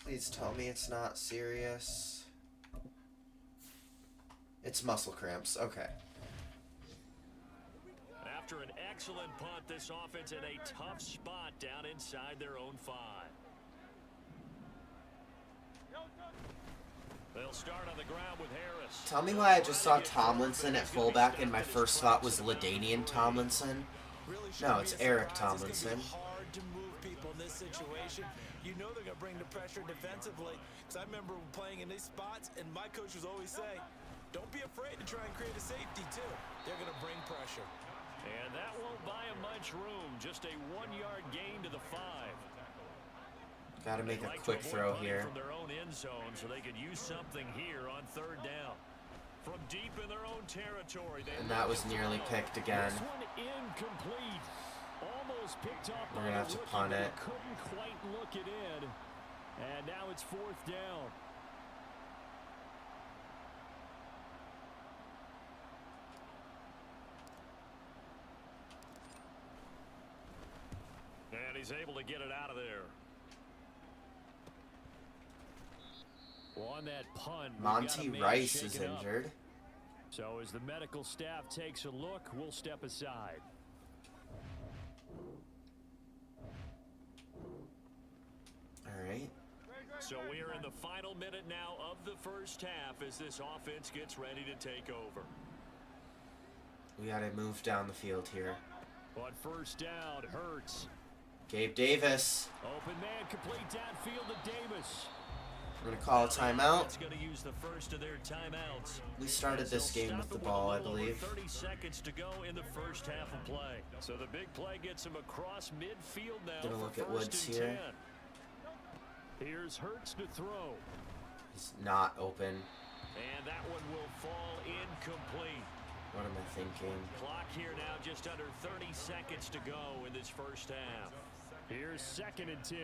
Please tell me it's not serious. It's muscle cramps. Okay. After an excellent punt, this offense in a tough spot down inside their own 5. They'll start on the ground with Harris. Tell me why I just saw Tomlinson at fullback and my first thought was LaDainian Tomlinson. No, it's Eric Tomlinson. It's hard to move people in this situation. You know they're going to bring the pressure defensively. Because I remember playing in these spots, and my coach was always saying, don't be afraid to try and create a safety, too. They're going to bring pressure. And that won't buy him much room. Just a 1-yard gain to the 5. Gotta make a quick throw here. From their own end zone so they could use something here on 3rd down. From deep in their own territory. And that was nearly picked again. This one incomplete. Almost picked off. We're gonna have to punt it. Couldn't quite look it in. And now it's 4th down. And he's able to get it out of there. On that punt, Monty Rice is injured. So as the medical staff takes a look, we'll step aside. All right. So we are in the final minute now of the first half as this offense gets ready to take over. We gotta move down the field here. On 1st down, Hurts. Gabe Davis. Open man, complete downfield to Davis. We're gonna call a timeout. It's gonna use the first of their timeouts. We started this game with the ball, I believe. 30 seconds to go in the first half of play. So the big play gets him across midfield now. Gonna look for at Woods 1st and here. 10. Here's Hurts to throw. He's not open. And that one will fall incomplete. What am I thinking? Clock here now, just under 30 seconds to go in this first half. Here's 2nd and 10.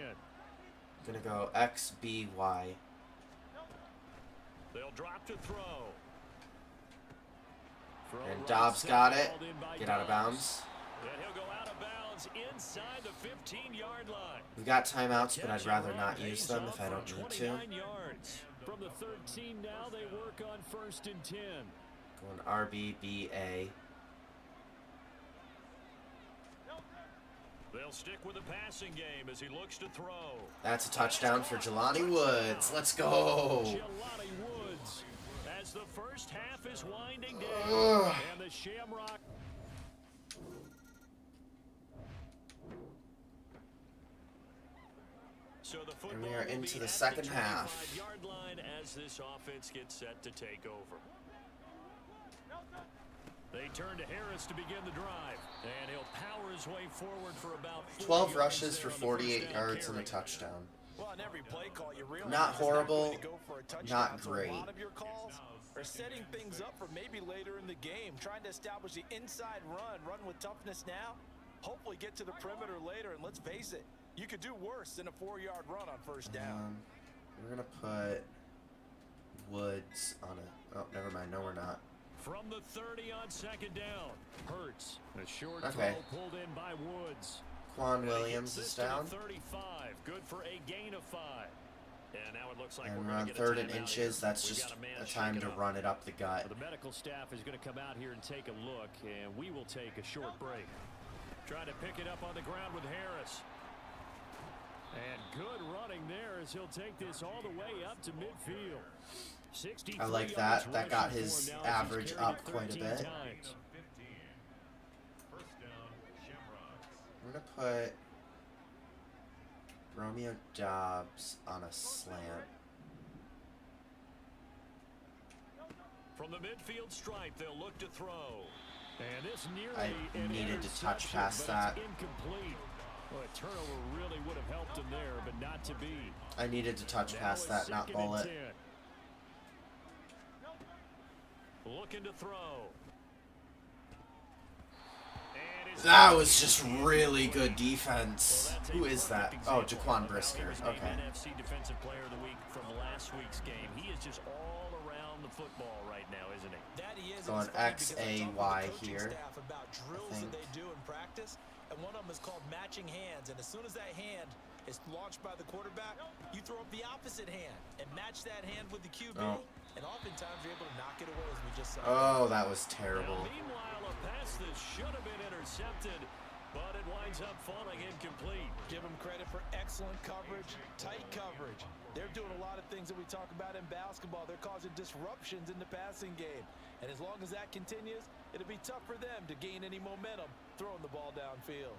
Gonna go XBY. They'll drop to throw. And Dobbs got it. Get out of bounds. And he'll go out of bounds inside the 15-yard line. We've got timeouts, but I'd rather not use them if I don't need to. 29 yards. From the 13 now, they work on 1st and 10. Going RB, B, A. They'll stick with the passing game as he looks to throw. That's a touchdown for Jelani Woods. Let's go. Jelani Woods, as the first half is winding down, and the Shamrock. So the And we football are will into be the at second the half. 25-yard line as this offense gets set to take over. They turn to Harris to begin the drive, and he'll power his way forward for about 12 rushes for 48 yards and a touchdown. Well, on every play call, you realize Not it's not horrible, going to go for a touchdown. not So great. a lot of your calls are setting things up for maybe later in the game, trying to establish the inside run with toughness now, hopefully get to the perimeter later, and let's face it, you could do worse than a 4-yard run on first down. We're going to put Woods on a... Oh, never mind. No, we're not. From the 30 on second down, Hurts. A short Okay. throw pulled in by Woods. Quan Williams is down. 35, good for a gain of 5. And now it looks like And we're we're going on to get a 3rd and timeout inches. here. That's We've just got man a time to shaken up. run it up the gut. The medical staff is going to come out here and take a look, and we will take a short break. Trying to pick it up on the ground with Harris. And good running there as he'll take this all the way up to midfield. I like that. That got his average up quite a bit. Times. First down, Shamrocks. We're going to put Romeo Dobbs on a slant. From the midfield stripe, they'll look to throw. And this nearly I an needed to touch interception, past but that. it's incomplete. Well, a turnover really would have helped him there, but not to be. I needed to touch Now past it's that, not 2nd bowl and it. 10. Looking to throw. And his That was just really good defense. Who is that? Oh, Jaquan Brisker. Okay. NFC Defensive Player of the Week from last week's game. He is just all around the football right now, isn't he? That he is. Going and it's funny X, because I A, talked with the Y coaching here, staff about drills I that they think. do in practice, and one of them is called matching hands. And as soon as that hand is launched by the quarterback, you throw up the opposite hand and match that hand with the QB. Oh. And oftentimes you're able to knock it away, as we just saw. Oh, that was Now, terrible. meanwhile, a pass that should have been intercepted, but it winds up falling incomplete. Give them credit for excellent coverage, tight coverage. They're doing a lot of things that we talk about in basketball. They're causing disruptions in the passing game. And as long as that continues, it'll be tough for them to gain any momentum throwing the ball downfield.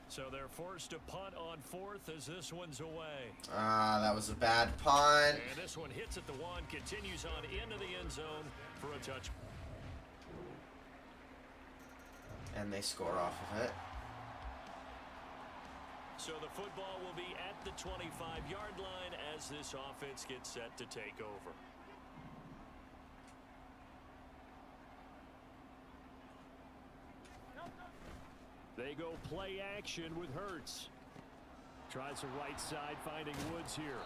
So they're forced to punt on 4th as this one's away. That was a bad punt. And this one hits at the 1, continues on into the end zone for a touch. And they score off of it. So the football will be at the 25-yard line as this offense gets set to take over. They go play action with Hurts. Tries the right side, finding Woods here.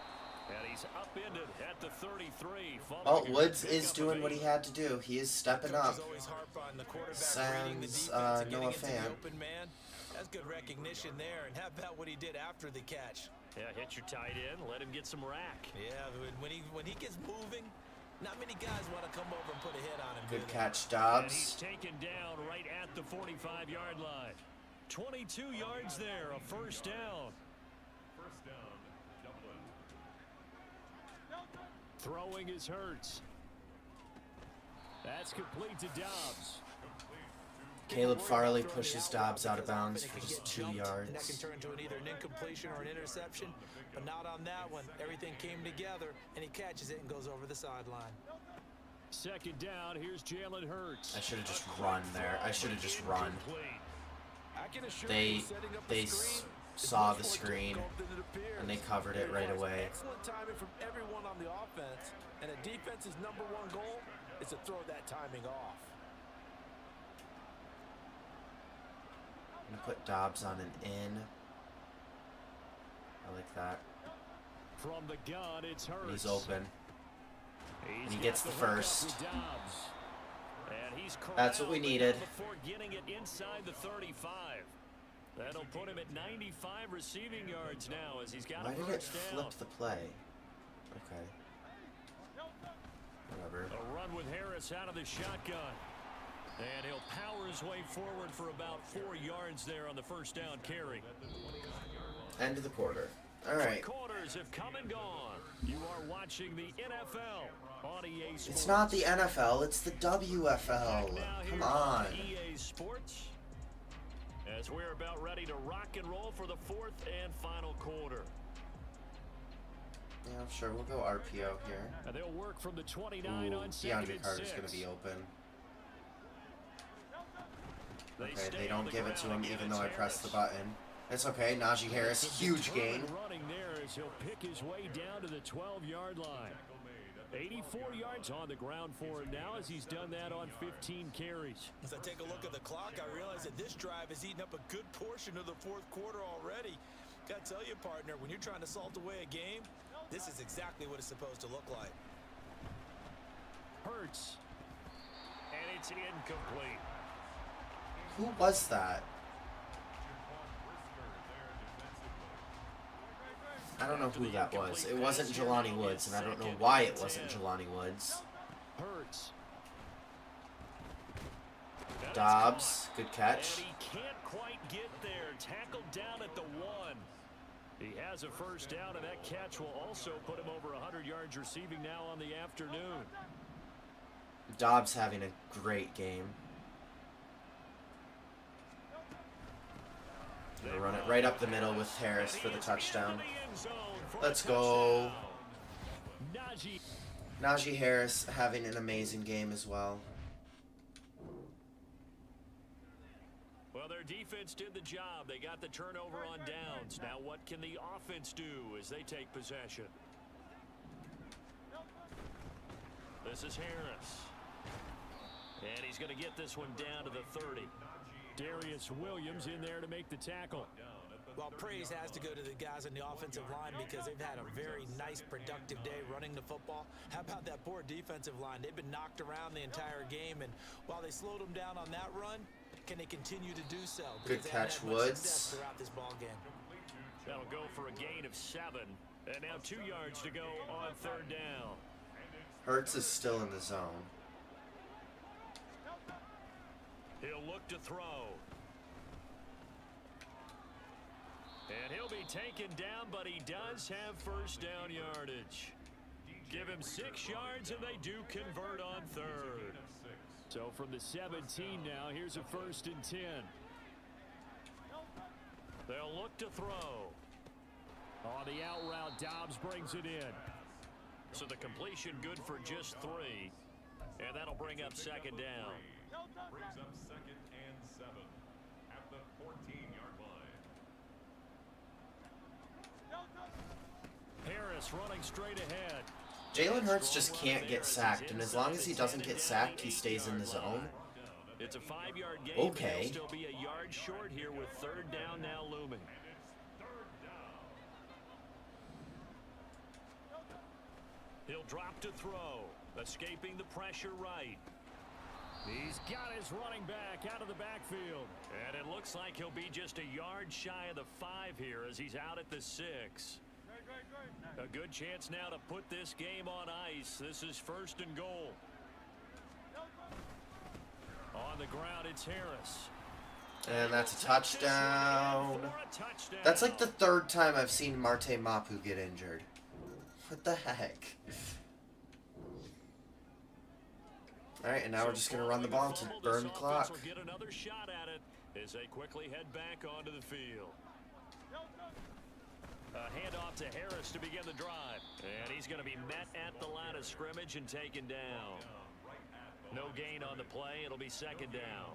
And he's upended at the 33. Oh, Woods is doing what he had to do. He is stepping up. Coaches always harp on the quarterback reading the Sans defense and Noah getting into Fan. the open man. That's good recognition there. And how about what he did after the catch? Yeah, hit your tight end, let him get some rack. Yeah, when he gets moving, not many guys want to come over and put a hit on him. Good do they? catch, And he's Dobbs. taken down right at the 45-yard line. 22 yards there, a first down. First down, Dublin. Throwing is Hurts. That's complete to Dobbs. Caleb Farley Throwing pushes the out Dobbs out of because bounds often for it can just get 2 jumped, yards. And that can turn into either an incompletion or an interception. But not on that one. Everything came together, and he catches it and goes over the sideline. Second down, here's Jalen Hurts. I should have just run there. I should have just run. Incomplete. I can assure They you, setting up they the screen is saw much the more screen difficult than it appears. and they covered it right away. Excellent timing from everyone on the offense, and a defense's #1 goal is to throw that timing off. I'm gonna put Dobbs on an in. I like that. From the gun, it's Hurts. And he's open. He's he got gets the hook up first. with Dobbs. And he's That's what we corralled needed. before getting it inside the 35. That'll put him at 95 receiving yards now as he's got Why a did it first down. flip the play? Okay. Whatever. A run with Harris out of the shotgun. And he'll power his way forward for about 4 yards there on the first down carry. End of the quarter. All right. Quarters have come and gone. You are watching the NFL on EA Sports. It's not the NFL, it's the WFL. Come on. EA Sports. As we're about ready to rock and roll for the 4th and final quarter. Yeah, sure. We'll go RPO here. And they'll work from the 29 on second DeAndre and Carter's 6. going to be open. Okay, they don't give it to him even though I pressed the button. It's okay. Najee Harris, huge gain. Running there as he'll pick his way down to the 12-yard line. 84 yards on the ground for him now as he's done that on 15 carries. As I take a look at the clock, I realize that this drive has eaten up a good portion of the 4th quarter already. Gotta tell you, partner, when you're trying to salt away a game, this is exactly what it's supposed to look like. Hurts. And it's incomplete. Who was that? I don't know who that was. It wasn't Jelani Woods, and I don't know why it wasn't Jelani Woods. Hurts. Dobbs, good catch. And he can't quite get there. Tackled down at the 1. He has a first down, and that catch will also put him over 100 yards receiving now on the afternoon. Dobbs having a great game. Gonna run it right up the middle with Harris for the touchdown. Let's go. Najee Harris having an amazing game as well. Well, their defense did the job. They got the turnover on downs. Now what can the offense do as they take possession? This is Harris. And he's going to get this one down to the 30. Darius Williams in there to make the tackle. Well, praise has to go to the guys on the offensive line because they've had a very nice, productive day running the football. How about that poor defensive line? They've been knocked around the entire game, and while they slowed them down on that run, can they continue to do so? Good catch, Woods. Throughout this ball game. That'll go for a gain of 7. And now 2 yards to go on 3rd down. Hurts is still in the zone. He'll look to throw. And he'll be taken down, but he does have first down yardage. Give him 6 yards, and they do convert on 3rd. So from the 17 now, here's a 1st and 10. They'll look to throw. On the out route, Dobbs brings it in. So the completion good for just 3. And that'll bring up 2nd down. Brings up 2nd and 7 at the 14-yard line. Harris running straight ahead. Jalen Hurts just can't get sacked, and as long as he doesn't get sacked, he stays in the zone. It's a 5-yard gain. Okay. He'll still be a yard short here with 3rd down now looming. He'll drop to throw, escaping the pressure right. He's got his running back out of the backfield. And it looks like he'll be just a yard shy of the 5 here as he's out at the 6. A good chance now to put this game on ice. This is 1st and goal. On the ground, it's Harris. And that's a touchdown. That's like the 3rd time I've seen Marte Mapu get injured. What the heck? All right, and now we're just going to run the ball to burn the clock. Will get another shot at it as they quickly head back onto the field. A handoff to Harris to begin the drive. And he's going to be met at the line of scrimmage and taken down. No gain on the play. It'll be 2nd down.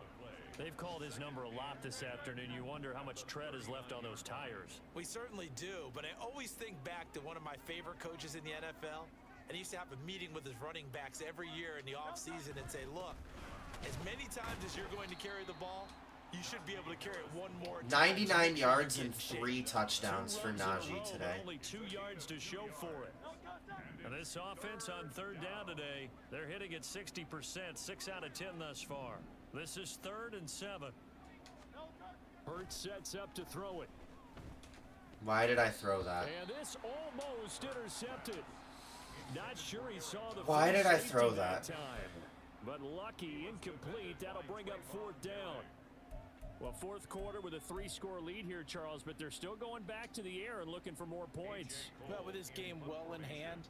They've called his number a lot this afternoon. You wonder how much tread is left on those tires. We certainly do, but I always think back to one of my favorite coaches in the NFL. And he used to have a meeting with his running backs every year in the offseason and say, look, as many times as you're going to carry the ball, you should be able to carry it one more time. 99 yards and 3 touchdowns for Najee today. Only 2 yards to show for it. And this offense on 3rd down today, they're hitting at 60%, 6 out of 10 thus far. This is 3rd and 7. Hurts sets up to throw it. Why did I throw that? And this almost intercepted. Not sure he saw the Why did I safety throw that? time. But lucky, incomplete. That'll bring up fourth down. Well, fourth quarter with a 3-score lead here, Charles, but they're still going back to the air and looking for more points. Well, with this game well in hand,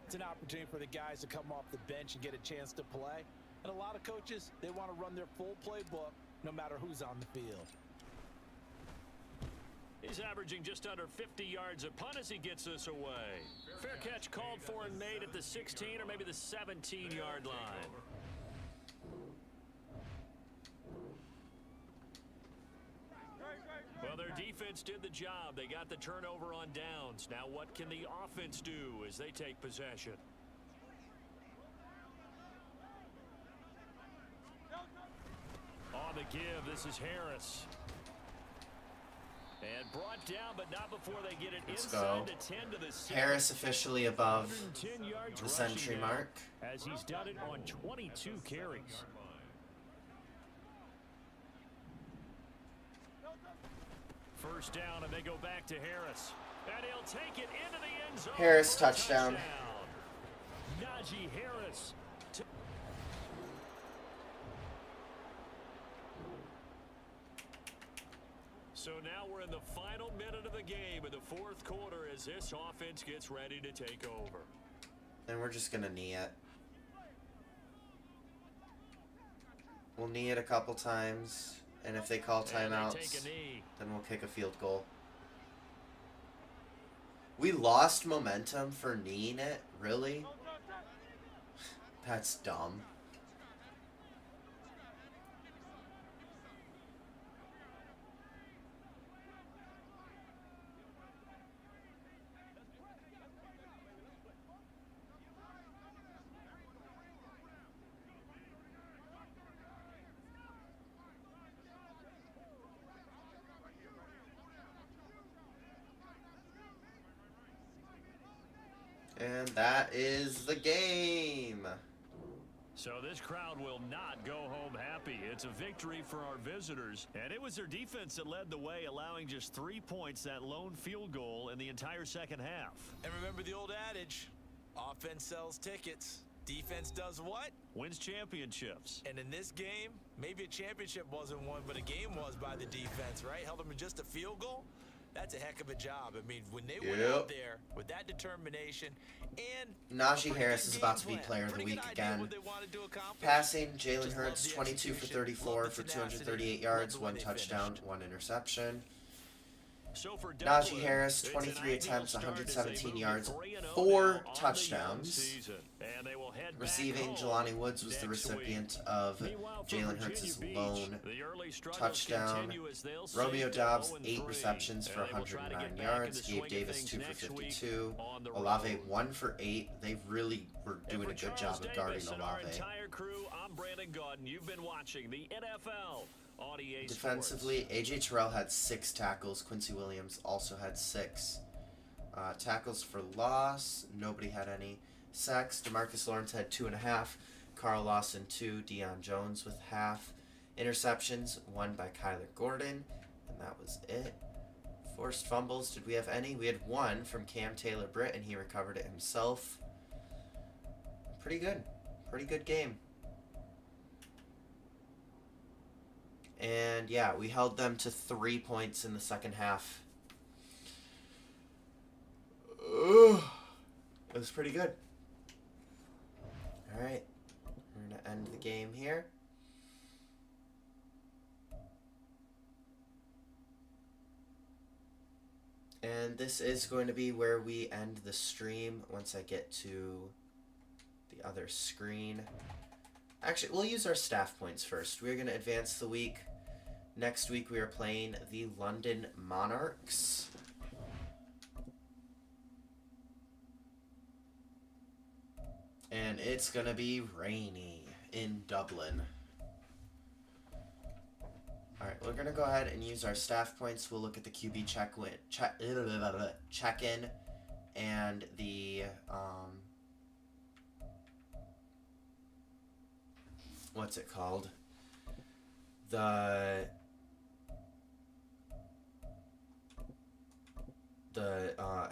it's an opportunity for the guys to come off the bench and get a chance to play. And a lot of coaches, they want to run their full playbook no matter who's on the field. He's averaging just under 50 yards a punt as he gets this away. Fair catch called for and made at the 16 or maybe the 17-yard line. Well, their defense did the job. They got the turnover on downs. Now what can the offense do as they take possession? On the give, this is Harris. And brought down, but not before they get it inside the 10 to the 6. Harris officially above 110 yards the century rushing mark. as he's done it on 22 carries. First down, and they go back to Harris. And he'll take it into the end zone. Harris touchdown. Najee Harris. So now we're in the final minute of the game in the fourth quarter as this offense gets ready to take over. And we're just going to knee it. We'll knee it a couple times. And if they call timeouts, then we'll kick a field goal. We lost momentum for kneeing it? Really? That's dumb. And that is the game. So this crowd will not go home happy. It's a victory for our visitors. And it was their defense that led the way, allowing just 3 points, that lone field goal in the entire second half. And remember the old adage, offense sells tickets. Defense does what? Wins championships. And in this game, maybe a championship wasn't won, but a game was by the defense, right? Held them to just a field goal. That's a heck of a job. I mean, when they went out there with that determination and Najee Harris is about to be player of the week again. Passing, Jalen Hurts, 22 for 34 for 238 yards, 1 touchdown, 1 interception. Najee Harris, 23 attempts, 117 yards, 4 touchdowns. Receiving, Jelani Woods was the recipient of Jalen Hurts' lone touchdown. Romeo Doubs, 8 receptions for 109 yards. Gabe Davis, 2 for 52. Olave, 1 for 8. They really were doing a good job of guarding Olave. You've been watching the NFL. Defensively, A.J. Terrell had 6 tackles. Quincy Williams also had 6. Tackles for loss, nobody had any. Sacks, DeMarcus Lawrence had 2.5. Carl Lawson 2. Deion Jones with half. Interceptions, 1 by Kyler Gordon, and that was it. Forced fumbles, did we have any? We had 1 from Cam Taylor-Britt, and he recovered it himself. Pretty good. Pretty good game. And yeah, we held them to 3 points in the second half. It was pretty good. Alright, we're going to end the game here. And this is going to be where we end the stream once I get to the other screen. Actually, we'll use our staff points first. We're going to advance the week. Next week we are playing the London Monarchs. And it's going to be rainy in Dublin. Alright, we're going to go ahead and use our staff points. We'll look at the QB check-in and the what's it called? The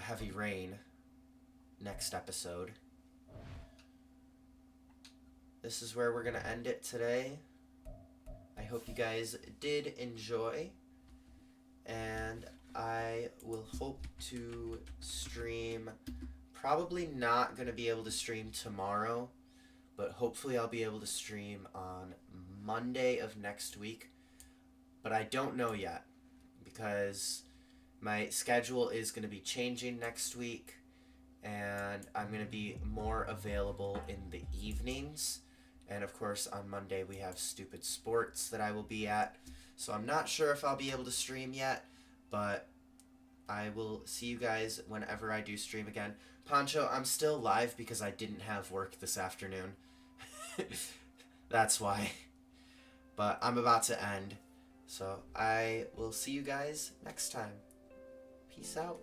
heavy rain next episode. this is where we're going to end it today. I hope you guys did enjoy, and I will hope to stream. Probably not going to be able to stream tomorrow, but hopefully I'll be able to stream on Monday of next week. But I don't know yet, because my schedule is going to be changing next week, and I'm going to be more available in the evenings. And of course, on Monday we have Stupid Sports that I will be at. So I'm not sure if I'll be able to stream yet, but I will see you guys whenever I do stream again. Poncho, I'm still live because I didn't have work this afternoon. That's why. But I'm about to end. So I will see you guys next time. Peace out.